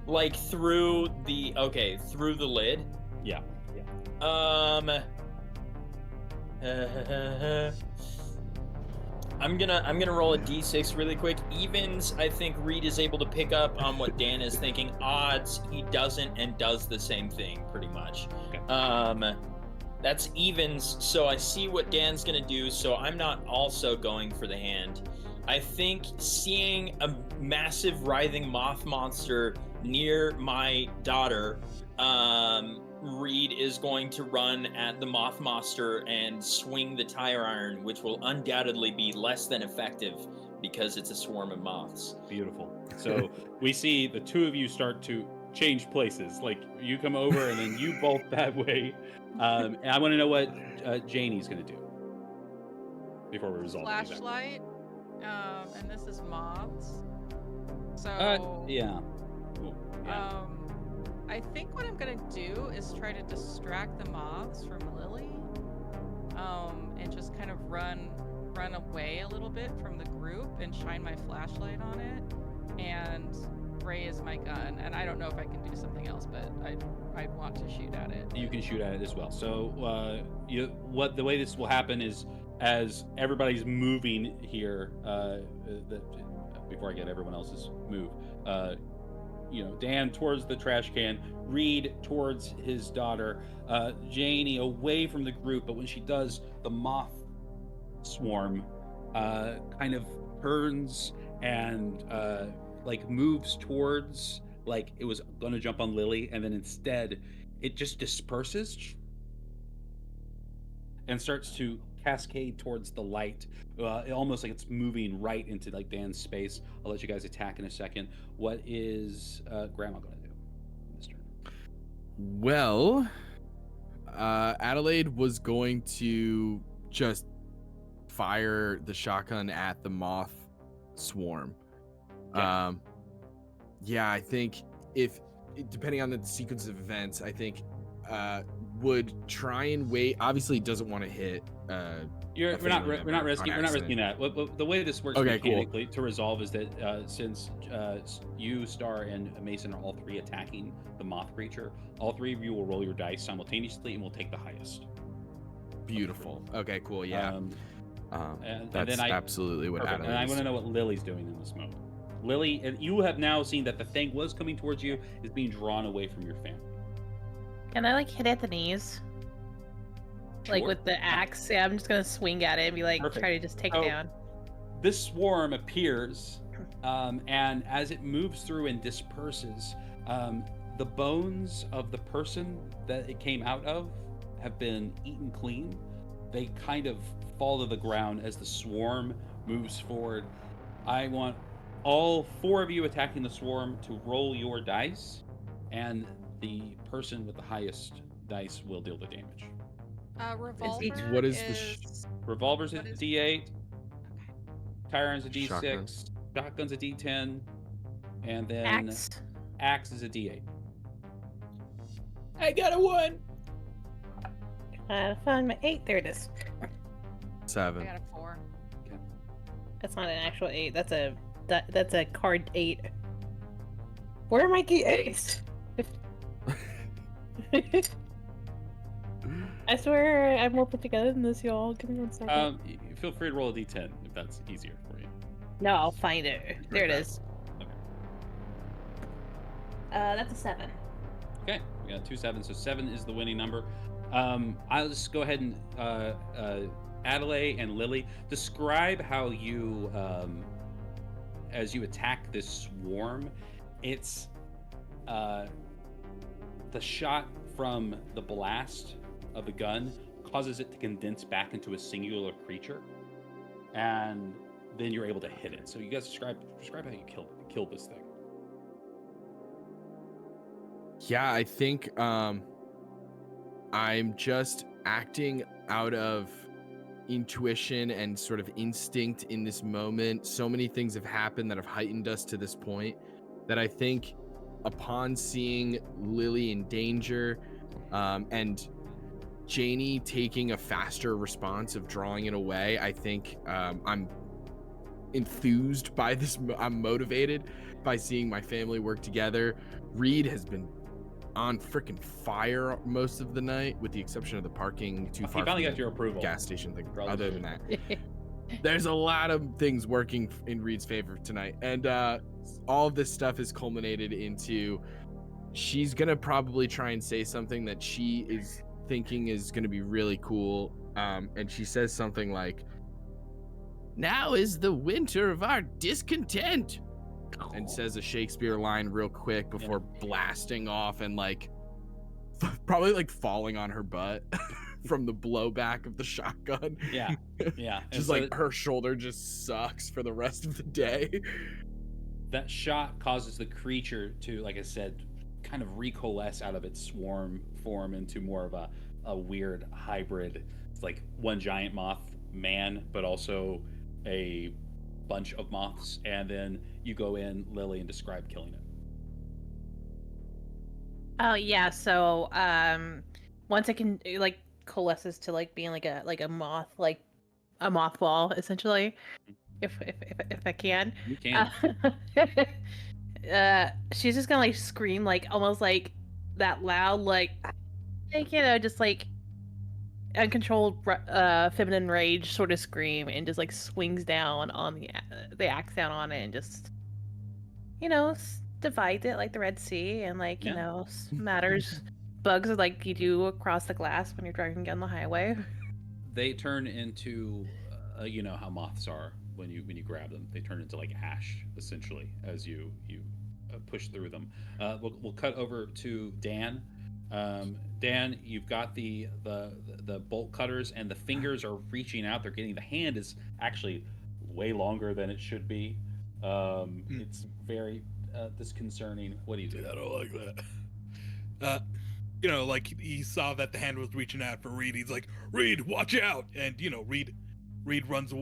Like through the lid. Yeah. I'm gonna roll a d6 really quick. Evens, I think Reed is able to pick up on what Dan is thinking. Odds, he doesn't and does the same thing pretty much. Okay. That's evens, so I see what Dan's gonna do, so I'm not also going for the hand. I think seeing a massive writhing moth monster near my daughter, Reed is going to run at the moth monster and swing the tire iron, which will undoubtedly be less than effective because it's a swarm of moths. Beautiful. So we see the two of you start to change places. Like you come over and then you bolt that way. And I want to know what Janie's going to do before we resolve it. Flashlight. And this is moths. So Yeah. Cool. Yeah. I think what I'm gonna do is try to distract the moths from Lily, and just kind of run away a little bit from the group and shine my flashlight on it, and raise my gun. And I don't know if I can do something else, but I'd want to shoot at it. You can shoot at it as well. So the way this will happen is as everybody's moving here, before I get everyone else's move, Dan towards the trash can, Reed towards his daughter, Janie away from the group. But when she does, the moth swarm kind of turns and moves towards, like it was going to jump on Lily, and then instead it just disperses and starts to cascade towards the light, almost like it's moving right into like Dan's space. I'll let you guys attack in a second. What is Grandma going to do this turn? Well, Adelaide was going to just fire the shotgun at the moth swarm. Yeah. I think depending on the sequence of events, I think would try and wait. Obviously, doesn't want to hit. We're not risking that. The way this works mechanically to resolve is that since you, Star, and Mason are all three attacking the moth creature, all three of you will roll your dice simultaneously and will take the highest. Beautiful. Okay, cool. Yeah. And that's then absolutely what perfect. Adelaide And I is. want to know what Lily's doing in this moment. Lily, and you have now seen that the thing was coming towards you, is being drawn away from your family. Can I hit at the knees? Like Sure. with the axe? Yeah, I'm just gonna swing at it and be like, Perfect. try to just take it down. This swarm appears, and as it moves through and disperses, the bones of the person that it came out of have been eaten clean. They kind of fall to the ground as the swarm moves forward. I want all four of you attacking the swarm to roll your dice, and the person with the highest dice will deal the damage. Revolver. What is Revolver's a What is- D8, tire iron's a D6, Shotgun. shotgun's a D10, and then Axe. axe is a D8. I got a 1. Find my 8. There it is. I 7. got a 4. That's not an actual 8. That's a card 8. Where are my D8s? I swear I'm more put together than this, y'all. Give me 1 second. Feel free to roll a d10 if that's easier for you. No, I'll find it. There it Okay. is. Okay. That's a 7. Okay, we got 2 7s, so 7 is the winning number. I'll just go ahead and Adelaide and Lily, describe how you, as you attack this swarm, it's the shot from the blast of the gun causes it to condense back into a singular creature, and then you're able to hit it. So you guys describe how you kill this thing. Yeah, I think I'm just acting out of intuition and sort of instinct in this moment. So many things have happened that have heightened us to this point that I think upon seeing Lily in danger, and Janie taking a faster response of drawing it away, I think I'm enthused by this. I'm motivated by seeing my family work together. Reed has been on freaking fire most of the night, with the exception of the parking too far. He finally from got the your approval. gas station thing. Probably Other should. than that, there's a lot of things working in Reed's favor tonight, and all of this stuff has culminated into she's gonna probably try and say something that she is thinking is gonna be really cool, and she says something like, "Now is the winter of our discontent," and says a Shakespeare line real quick before blasting off and like probably like falling on her butt from the blowback of the shotgun. Yeah. Just so like her shoulder just sucks for the rest of the day. that shot causes the creature to, like I said, kind of recoalesce out of its swarm form into more of a weird hybrid. It's like one giant moth man, but also a bunch of moths. And then you go in, Lily, and describe killing it. Oh yeah, so once it can like coalesces to like being like a moth, like a mothball essentially, if I can. You can. She's just gonna like scream like almost like that loud like just like uncontrolled feminine rage sort of scream, and just like swings down on the axe down on it and just divides it like the Red Sea, and like smatters bugs like you do across the glass when you're driving down the highway. They turn into, you know how moths are when you grab them. They turn into like ash essentially as you push through them. We'll cut over to Dan. Dan, you've got the bolt cutters, and the fingers are reaching out. They're getting, the hand is actually way longer than it should be. It's very disconcerting. What do you do? I don't like that. Like he saw that the hand was reaching out for Reed. He's like, "Reed, watch out!" And Reed runs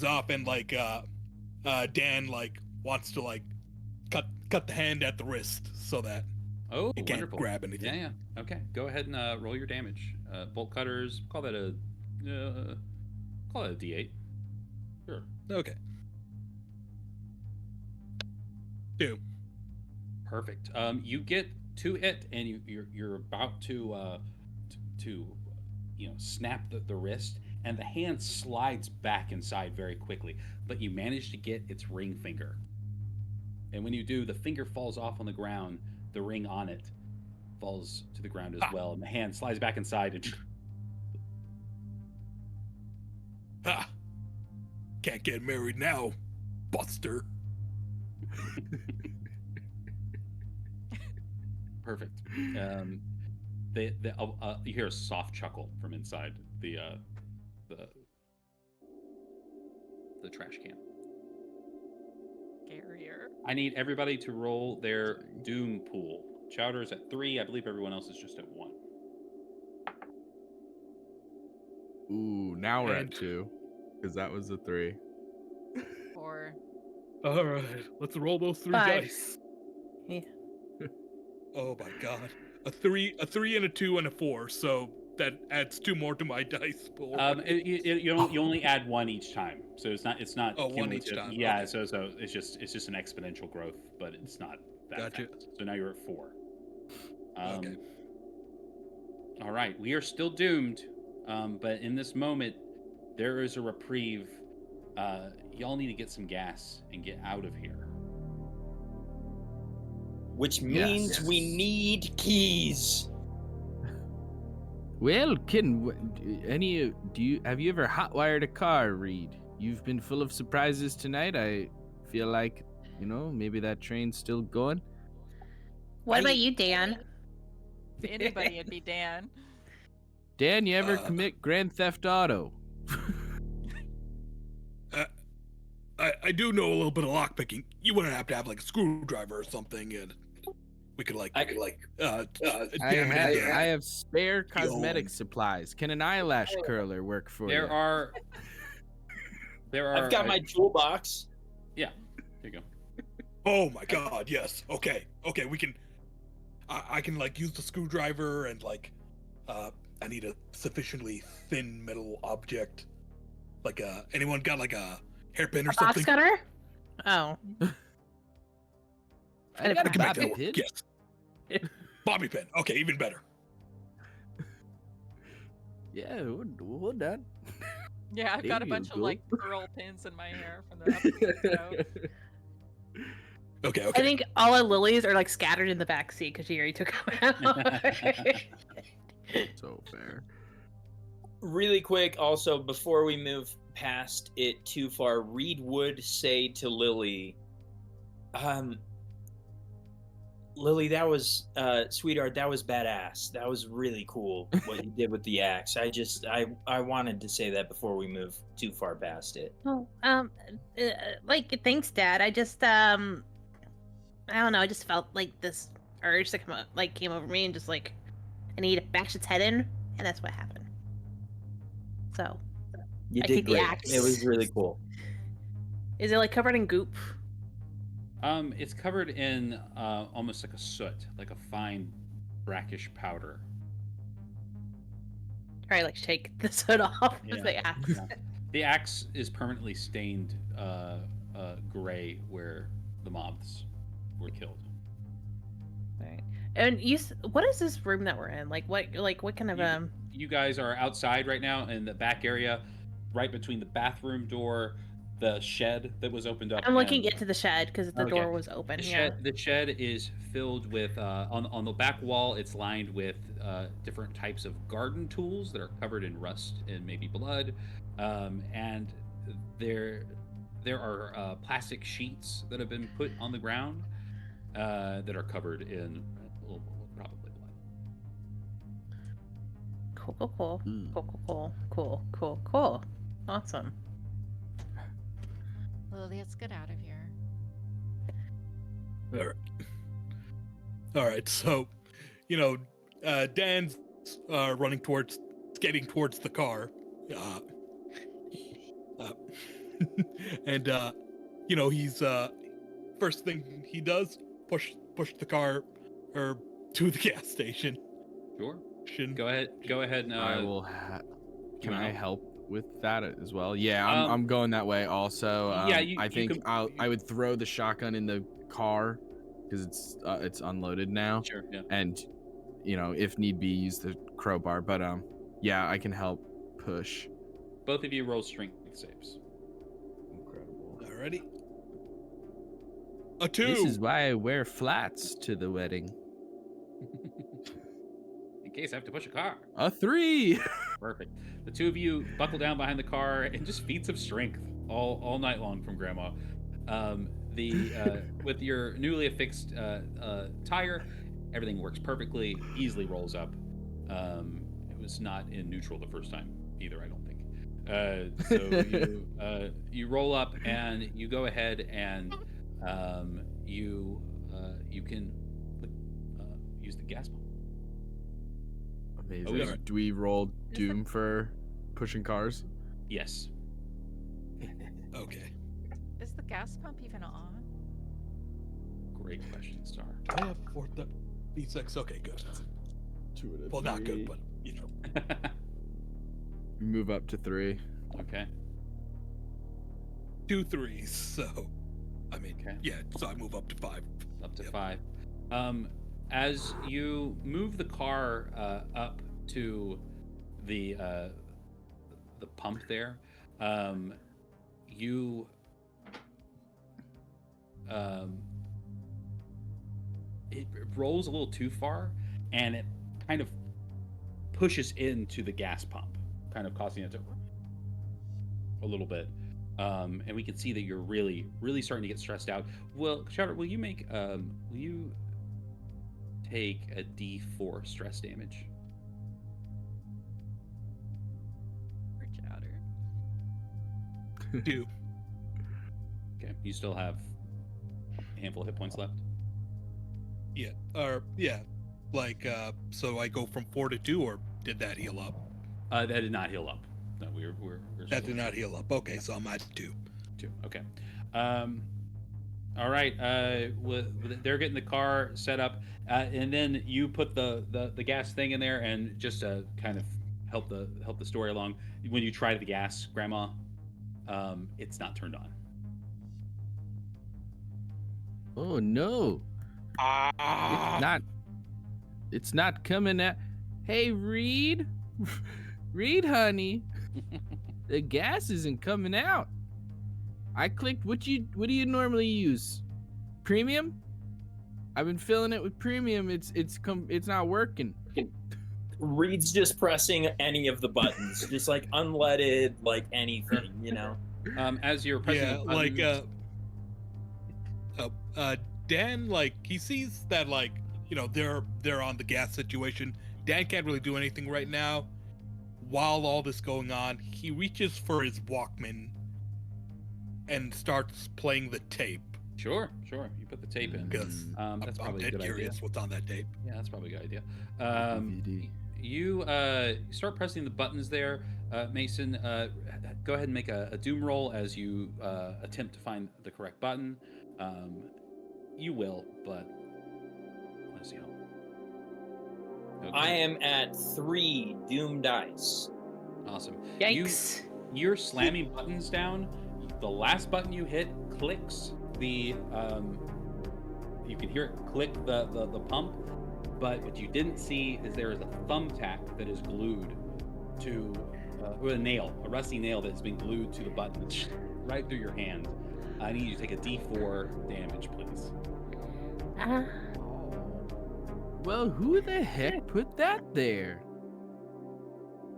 off, and like Dan like wants to like cut the hand at the wrist so that it can't Wonderful. grab anything. Yeah. Okay, go ahead and roll your damage. Bolt cutters. Call that a D8. Sure. Okay. 2. Perfect. You get to it, and you're about to snap the wrist, and the hand slides back inside very quickly, but you manage to get its ring finger. And when you do, the finger falls off on the ground. The ring on it falls to the ground as well, and the hand slides back inside and Can't get married now, Buster. perfect. You hear a soft chuckle from inside the trash can. Scarier. I need everybody to roll their doom pool. Chowder's at 3. I believe everyone else is just at 1. Ooh, now we're And- at 2, because that was a 3. 4. All right, let's roll those 3 5. dice. Yeah. Oh my god. a 3, and a 2, and a 4. So that adds 2 more to my dice pool. You only add 1 each time, so it's not Oh, 1 each cumulative. time, Yeah, okay. so it's just an exponential growth, but it's not that Gotcha. fast. So now you're at 4. Okay. All right, we are still doomed, but in this moment, there is a reprieve. Y'all need to get some gas and get out of here. Which means Yes. we need keys. Well, have you ever hotwired a car, Reed? You've been full of surprises tonight. I feel like, maybe that train's still going. What about you, Dan? If anybody, it'd be Dan. Dan, you ever commit Grand Theft Auto? I do know a little bit of lockpicking. You wouldn't have to have like a screwdriver or something, and we could I have spare cosmetic Yo. supplies. Can an eyelash curler work for you? There are. I've got my toolbox. Yeah, there you go. Oh my God! Yes. Okay. We can. I can like use the screwdriver and like, I need a sufficiently thin metal object. Like anyone got like a hairpin or something? Box cutter? Oh. I got a I can make bobby that work. pin. Yes. Bobby pin. Okay, even better. Yeah, we're done. Yeah, I've got a There you bunch of go. like pearl pins in my hair from the episode. Okay. I think all our lilies are like scattered in the back seat because she already took them out. So fair. Really quick, also, before we move past it too far, Reed would say to Lily, Lily, that was, sweetheart, that was badass. That was really cool what you did with the axe. I wanted to say that before we move too far past it. Oh, thanks, Dad. I just, I don't know. I just felt like this urge to come up, came over me, and just I need to bash its head in, and that's what happened. So, You I did take the great. axe. It was really cool. Is it covered in goop? It's covered in almost like a soot, like a fine brackish powder. Try shake the soot off Yeah. with the axe. Yeah. The axe is permanently stained gray where the moths were killed. Right. And what is this room that we're in? What kind of You guys are outside right now in the back area, right between the bathroom door, the shed that was opened up. I'm looking into the shed because the Okay. door was open. The shed is filled with on the back wall. It's lined with different types of garden tools that are covered in rust and maybe blood, and there are plastic sheets that have been put on the ground that are covered in probably blood. Cool. Awesome. Lily, let's get out of here. All right. So, Dan's skating towards the car, and he's first thing he does push the car to the gas station. Sure. Go ahead. And, I will. Can I help with that as well? Yeah, I'm going that way also. Yeah, I think I would throw the shotgun in the car because it's unloaded now. Sure. Yeah. And if need be, use the crowbar. But yeah, I can help push. Both of you roll strength saves. Incredible. Alrighty. A 2. This is why I wear flats to the wedding. In case I have to push a car. A 3. Perfect. The two of you buckle down behind the car and just feats of strength all night long from Grandma. With your newly affixed tire, everything works perfectly. Easily rolls up. It was not in neutral the first time either, I don't think. So you roll up and you go ahead and you can use the gas pump. Amazing. Oh, Do we roll Doom for pushing cars? Yes. Okay. Is the gas pump even on? Great question, Star. Do I have fourth B6. Okay, good. 2 and a Well, not 3. good, but you know. Move up to 3. Okay. 2 3s. So, I mean, Okay. yeah. So I move up to 5. Up to Yep. 5. As you move the car up to the pump there, you it rolls a little too far, and it kind of pushes into the gas pump, kind of causing it to a little bit. And we can see that you're really starting to get stressed out. Well, Chowder, will you take a D4 stress damage? For Chowder. 2. Okay, you still have a handful of hit points left. Yeah. Or yeah. Like so I go from 4 to 2, or did that heal up? That did not heal up. No, we're That did not heal up. Okay, so I'm at 2. 2. Okay. All right. They're getting the car set up, and then you put the gas thing in there, and just to kind of help the story along. When you try the gas, Grandma, it's not turned on. Oh no. It's not coming out. Hey, Reed. Reed, honey. The gas isn't coming out. I clicked. What do you normally use? Premium? I've been filling it with premium. It's not working. Reed's just pressing any of the buttons, just like unleaded, like anything, you know. As you're pressing Yeah, the buttons, like Dan, like he sees that, like, you know, they're on the gas situation. Dan can't really do anything right now. While all this going on, he reaches for his Walkman and starts playing the tape. Sure. You put the tape in. Because That's I'm probably a dead good curious idea. what's on that tape. Yeah, that's probably a good idea. DVD. You start pressing the buttons there. Mason, go ahead and make a doom roll as you attempt to find the correct button. You will, but let's see how. Okay. I am at 3 doom dice. Awesome. Yikes. You're slamming buttons down. The last button you hit clicks the you can hear it click the pump, but what you didn't see is there is a thumbtack that is glued to or a rusty nail that's been glued to the button right through your hand. I need you to take a D4 damage, please. Well, who the heck put that there?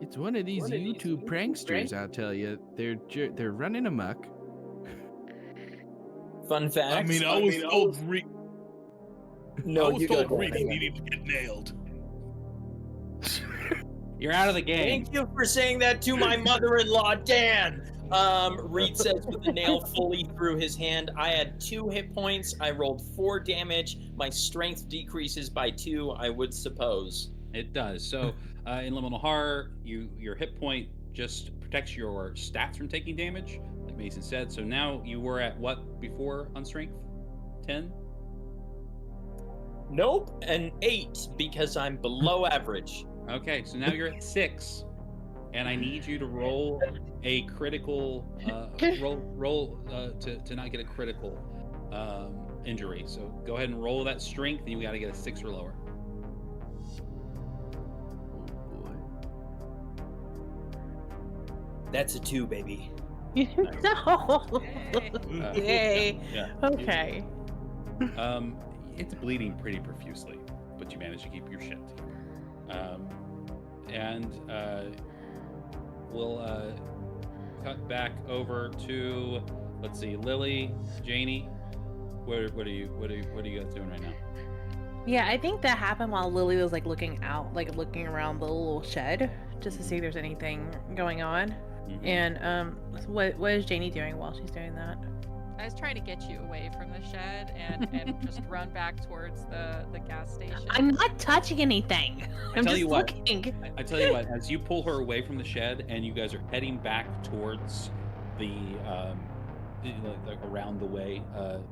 It's one of these YouTube pranksters, I'll tell you. They're running amok. Fun fact. I mean, I was told Reed Reed needed to get nailed. You're out of the game. Thank you for saying that to my mother-in-law, Dan. Reed says with the nail fully through his hand. I had 2 hit points. I rolled 4 damage. My strength decreases by 2, I would suppose. It does. So in Liminal Horror, your hit point just protects your stats from taking damage, like Mason said. So now you were at what before on strength? 10? Nope, an 8 because I'm below average. Okay, so now you're at 6, and I need you to roll a critical roll to not get a critical injury. So go ahead and roll that strength, and you got to get a 6 or lower. That's a 2, baby. No. Yay. Yeah. Okay. It's bleeding pretty profusely, but you managed to keep your shit together. We'll cut back over to, let's see, Lily, Janie. What are you guys doing right now? Yeah, I think that happened while Lily was like looking around the little shed just to see if there's anything going on. Mhm. And what is Janie doing while she's doing that? I was trying to get you away from the shed and just run back towards the gas station. I'm not touching anything. I'm tell just you what. looking. I tell you what, as you pull her away from the shed and you guys are heading back towards the like around the way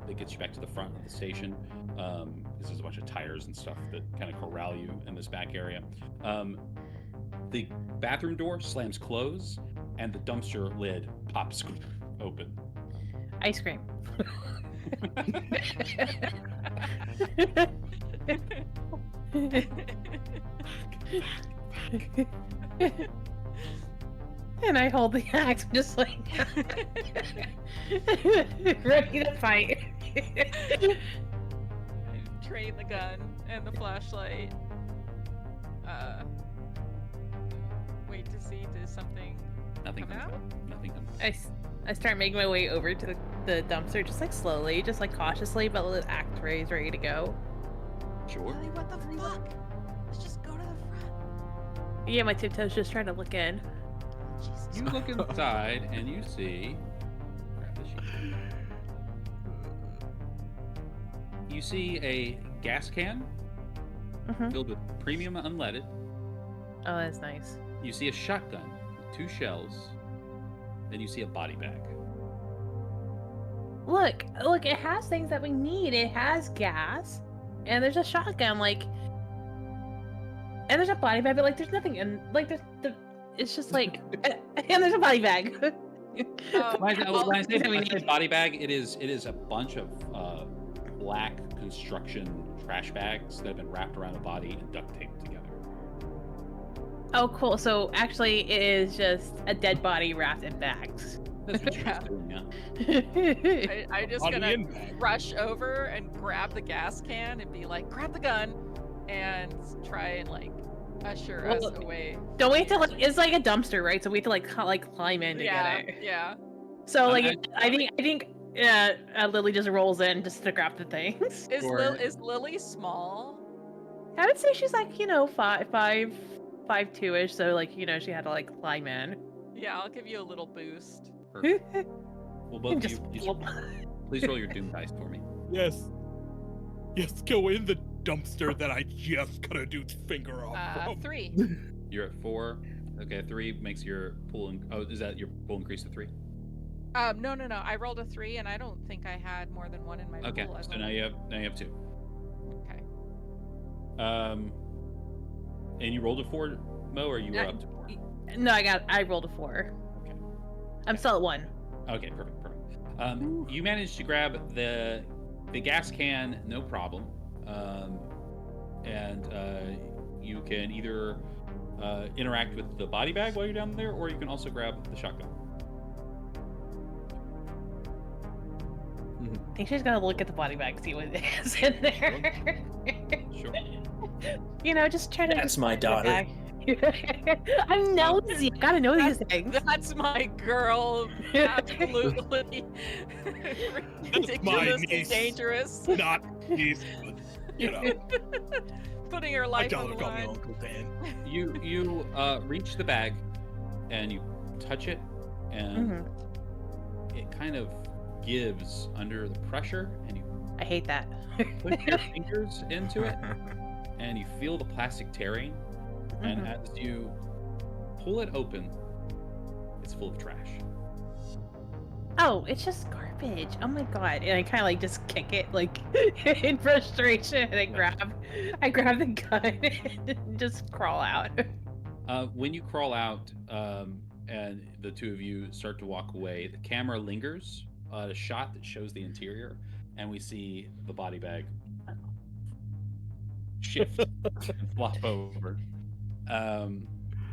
that gets you back to the front of the station. Because there's a bunch of tires and stuff that kind of corral you in this back area. The bathroom door slams closed, and the dumpster lid pops open. Ice cream. And I hold the axe, just like ready to fight. Train the gun and the flashlight. Wait to see, does something Nothing come comes out? out. Nothing comes out. I start making my way over to the dumpster, just like slowly, just like cautiously, but with the axe raised, ready to go. Sure. Lily, what the fuck? Let's just go to the front. Yeah, my tiptoes just trying to look in. Jesus. You look inside and you see. Grab the sheet. You see a gas can Mhm. filled with premium unleaded. Oh, that's nice. You see a shotgun with 2 shells. And you see a body bag. Look, it has things that we need. It has gas, and there's a shotgun, like, and there's a body bag, but like, there's nothing in, like, it's just like, and there's a body bag. Um, When I say, that we when I say need. body bag, it is a bunch of black construction trash bags that have been wrapped around a body and duct taped together. Oh, cool. So actually, it is just a dead body wrapped in bags. That's what Yeah. she's doing, yeah. I just Body gonna in bag. rush over and grab the gas can and be like, grab the gun, and try and like usher us Well, away. Don't we have to like? It's like a dumpster, right? So we have to like climb in to Yeah, get it. yeah. So like, I- I think Lily just rolls in just to grab the things. Is Sure. is Lily small? I would say she's like 5'2" ish. So like she had to like climb in. Yeah, I'll give you a little boost. Perfect. Well, both of Just you, flop. please roll your doom dice for me. Yes. Yes, go in the dumpster that I just cut a dude's finger off from. 3. You're at 4. Okay, 3 makes your pool. Is that your pool increase to 3? No. I rolled a 3, and I don't think I had more than 1 in my Okay, pool. so now you have 2. Okay. And you rolled a 4, Mo, or you were up to 4? No, I rolled a 4. Okay. I'm still at 1. Okay, perfect. You managed to grab the gas can, no problem, and you can either interact with the body bag while you're down there, or you can also grab the shotgun. I think she's gonna look at the body bag, see what is in there. Sure. Just try to. That's my daughter. I'm nosy. I gotta know these things. That's my girl. Absolutely. Ridiculously niece. dangerous. Not niece, but, Putting her my life daughter on the called me line. Uncle Dan. You reach the bag, and you touch it, and Mhm. it kind of gives under the pressure, and you I hate that. put your fingers into it, and you feel the plastic tearing. And Mhm. as you pull it open, it's full of trash. Oh, it's just garbage. Oh my god! And I kind of like just kick it like in frustration, and I grab the gun and just crawl out. When you crawl out, and the two of you start to walk away, the camera lingers at a shot that shows the interior, and we see the body bag shift and flop over.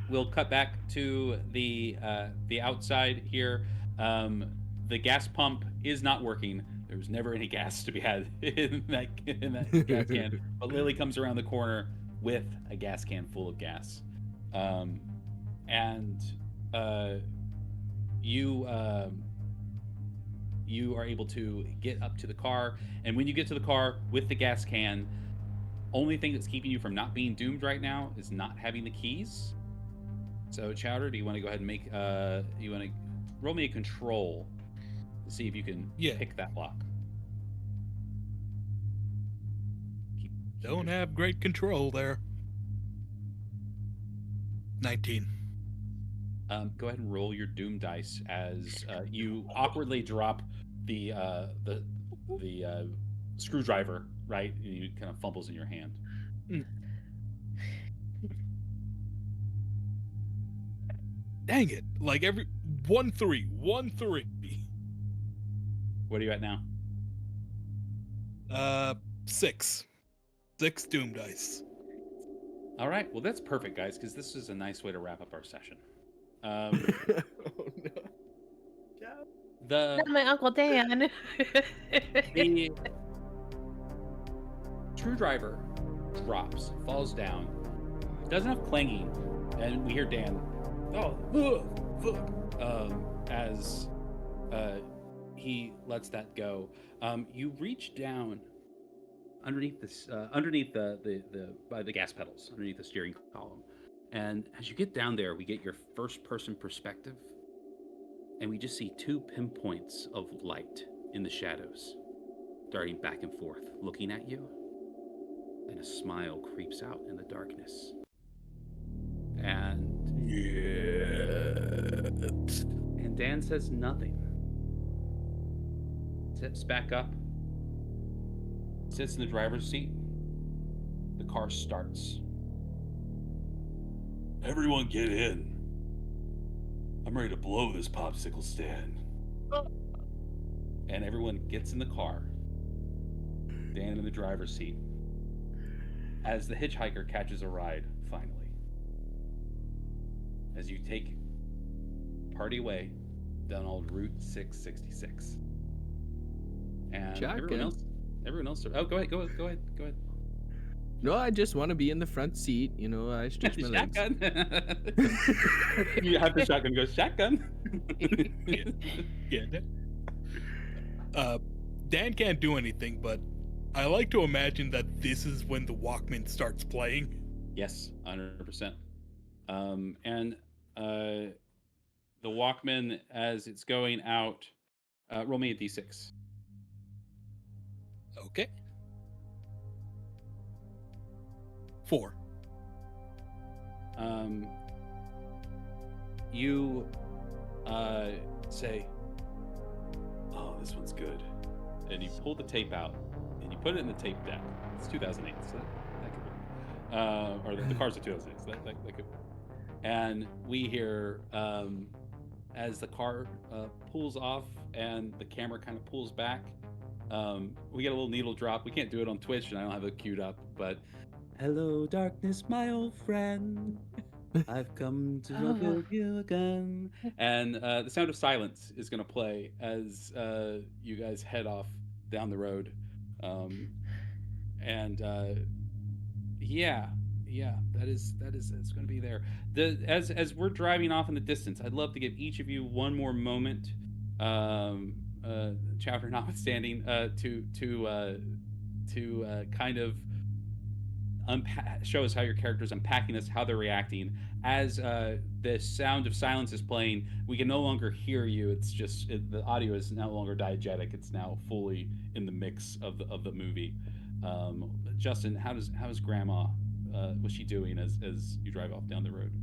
We'll cut back to the outside here. The gas pump is not working. There's never any gas to be had in that gas can. But Lily comes around the corner with a gas can full of gas, and you are able to get up to the car. And when you get to the car with the gas can, only thing that's keeping you from not being doomed right now is not having the keys. So, Chowder, do you want to go ahead and make you want to roll me a control to see if you can pick that lock? Don't have great control there. 19. Go ahead and roll your doom dice as you awkwardly drop the screwdriver, right? And it kind of fumbles in your hand. Dang it! Like every 1-3, 1-3. What are you at now? 6 doom dice. All right. Well, that's perfect, guys, because this is a nice way to wrap up our session. Oh no. The Not my Uncle Dan. the screwdriver drops, falls down, does enough clanging, and we hear Dan, as he lets that go. You reach down underneath this, underneath by the gas pedals, underneath the steering column, and as you get down there, we get your first-person perspective, and we just see 2 pinpoints of light in the shadows, darting back and forth, looking at you. And a smile creeps out in the darkness. And Dan says nothing. Steps back up, sits in the driver's seat. The car starts. Everyone get in. I'm ready to blow this popsicle stand. And everyone gets in the car. Dan in the driver's seat. As the hitchhiker catches a ride, finally. As you take party away down old Route 666. And everyone else. Oh, go ahead. No, I just want to be in the front seat. You know, I stretch my legs. Shotgun. You have the shotgun go shotgun. Yeah. Dan can't do anything, but I like to imagine that this is when the Walkman starts playing. Yes, 100%. And the Walkman, as it's going out, roll me a d6. Okay. 4. You say, "Oh, this one's good," and you pull the tape out and you put it in the tape deck. It's 2008, so that could work. Or the car's a 2008, so that could. And we hear as the car pulls off and the camera kind of pulls back. We get a little needle drop. We can't do it on Twitch, and I don't have it queued up, but. Hello, darkness, my old friend. I've come to rebuild you again. And the sound of silence is going to play as you guys head off down the road. Yeah, it's going to be there. As we're driving off in the distance, I'd love to give each of you one more moment, chapter notwithstanding, to kind of show us how your character's unpacking this, how they're reacting. As the sound of silence is playing, we can no longer hear you. It's just the audio is no longer diegetic. It's now fully in the mix of the movie. Justin, how's Grandma? What's she doing as you drive off down the road?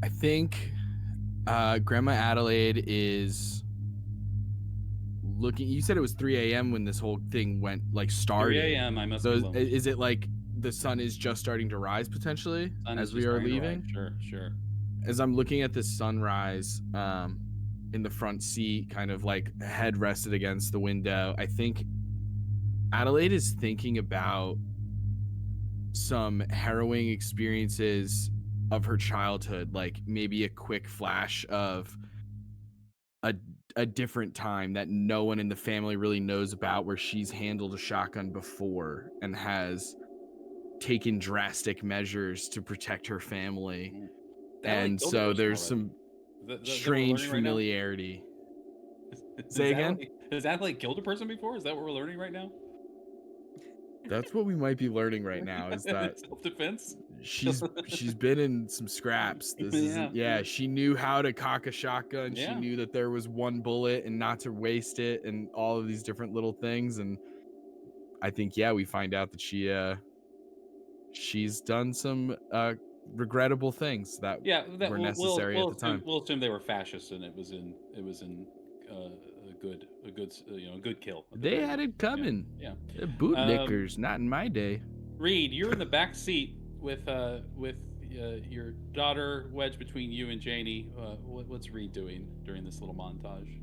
I think Grandma Adelaide is looking. You said it was 3 a.m. when this whole thing started. 3 a.m. I must So be lonely. is it like the sun is just starting to rise potentially as we are leaving? Sure. As I'm looking at the sunrise in the front seat, kind of like head rested against the window, I think Adelaide is thinking about some harrowing experiences of her childhood, like maybe a quick flash of a different time that no one in the family really knows about, where she's handled a shotgun before and has taken drastic measures to protect her family. And so there's some strange familiarity. Say again? Has Adelaide killed a person before? Is that what we're learning right now? That's what we might be learning right now, is that self-defense. She's been in some scraps. This isn't. She knew how to cock a shotgun. She knew that there was one bullet and not to waste it, and all of these different little things. And I think we find out that she's done some regrettable things that were necessary at the time. We'll assume they were fascists, and it was in good kill. at the They very had least. it coming. Yeah. They're bootlickers, not in my day. Reed, you're in the back seat with your daughter wedged between you and Janie. What's Reed doing during this little montage?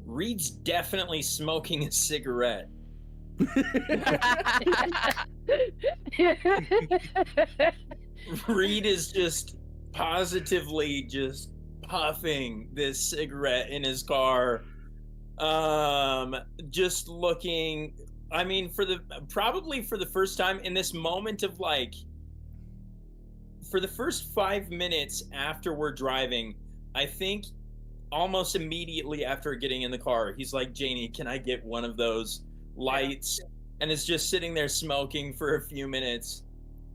Reed's definitely smoking a cigarette. Reed is just positively just puffing this cigarette in his car. Just looking, I mean, probably for the first time in this moment of like, for the first 5 minutes after we're driving, I think almost immediately after getting in the car, he's like, Janie, can I get one of those lights? And is just sitting there smoking for a few minutes.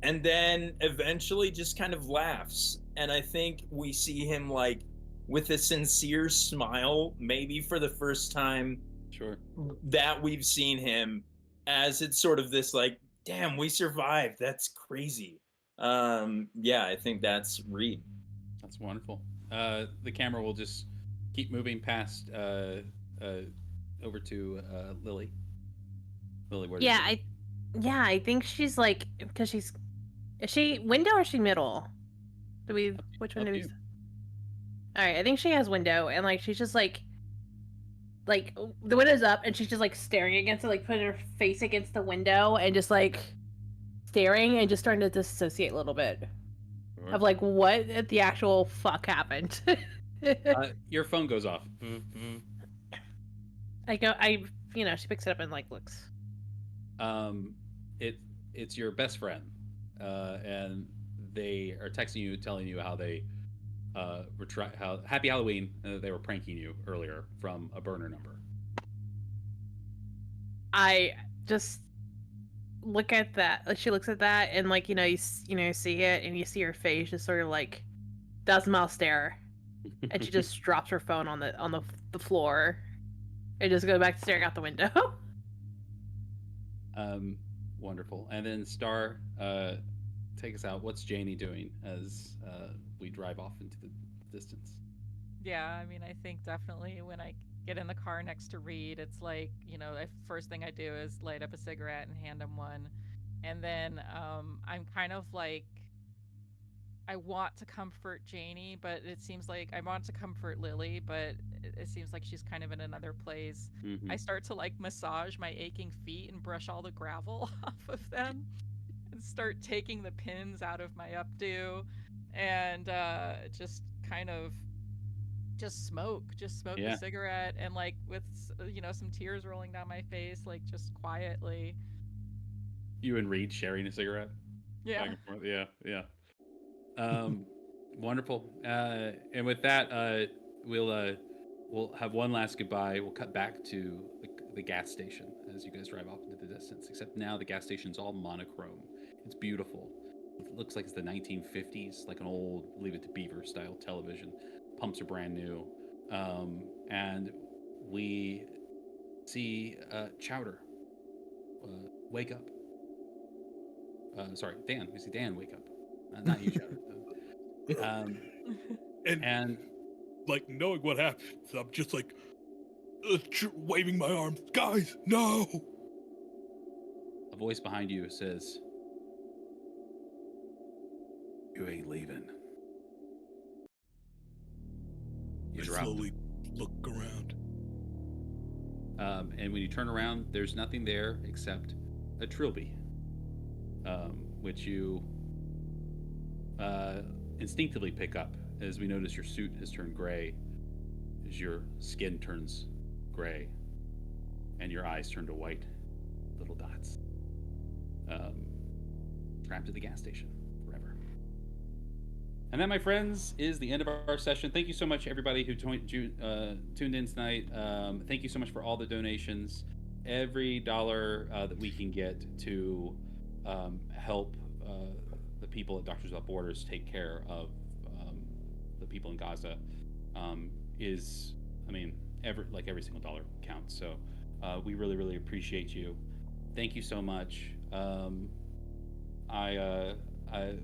And then eventually just kind of laughs. And I think we see him like with a sincere smile, maybe for the first time Sure. that we've seen him, as it's sort of this like, damn, we survived. That's crazy. Yeah, I think that's Reed. That's wonderful. The camera will just keep moving past over to Lily. Lily, what are you doing? I think she's like, because is she window or is she middle? Which one do we? All right, I think she has window, and like she's just like the window's up, and she's just like staring against it, like putting her face against the window, and just like staring, and just starting to disassociate a little bit of like what the actual fuck happened. Your phone goes off. She picks it up and like looks. It's your best friend, and they are texting you, telling you how they how Happy Halloween. They were pranking you earlier from a burner number. I just look at that. Like, she looks at that, and like you see it, and you see her face just sort of like 1,000-mile stare, and she just drops her phone on the floor, and just goes back to staring out the window. Wonderful. And then Star, take us out. What's Janie doing as we drive off into the distance? Yeah, I mean, I think definitely when I get in the car next to Reed, it's like, the first thing I do is light up a cigarette and hand him one. And then I'm kind of like, I want to comfort Janie, but it seems like I want to comfort Lily, but it seems like she's kind of in another place. Mm-hmm. I start to like massage my aching feet and brush all the gravel off of them and start taking the pins out of my updo and just kind of smoke Yeah. the cigarette, and like with some tears rolling down my face, like just quietly. You and Reed sharing a cigarette? Yeah. Back and forth? Yeah. Wonderful. And with that, we'll have one last goodbye. We'll cut back to the gas station as you guys drive off into the distance. Except now the gas station's all monochrome. It's beautiful. It looks like it's the 1950s, like an old Leave It to Beaver style television. Pumps are brand new, and we see Chowder wake up. Sorry, Dan. We see Dan wake up. Not you, Chowder. And like knowing what happens, I'm just like waving my arms. Guys, no! A voice behind you says, "You ain't leaving." I slowly look around. And when you turn around, there's nothing there except a trilby, which you instinctively pick up as we notice your suit has turned gray, as your skin turns gray, and your eyes turn to white little dots. Trapped at the gas station forever. And that, my friends, is the end of our session. Thank you so much, everybody who tuned in tonight. Thank you so much for all the donations. Every dollar that we can get to help the people at Doctors Without Borders take care of the people in Gaza is, I mean, every single dollar counts. So we really, really appreciate you. Thank you so much.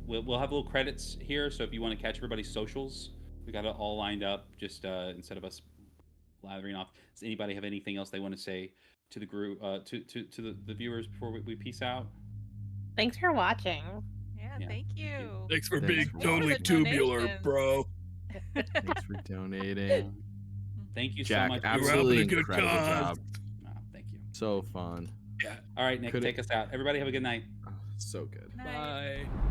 We'll have little credits here, so if you want to catch everybody's socials, we got it all lined up. Just instead of us blathering off. Does anybody have anything else they want to say to the group, to the viewers before we peace out? Thanks for watching. Yeah, Yeah, thank thank you. you. Thanks for Thanks being for Thanks for totally the tubular, donations. bro. Thanks for donating. Thank you so Jack, much. You were helping absolutely a good incredible cause. job. Oh, thank you. So fun. Yeah. All right, Nick, Could've- take us out. Everybody have a good night. So good. Night. Bye.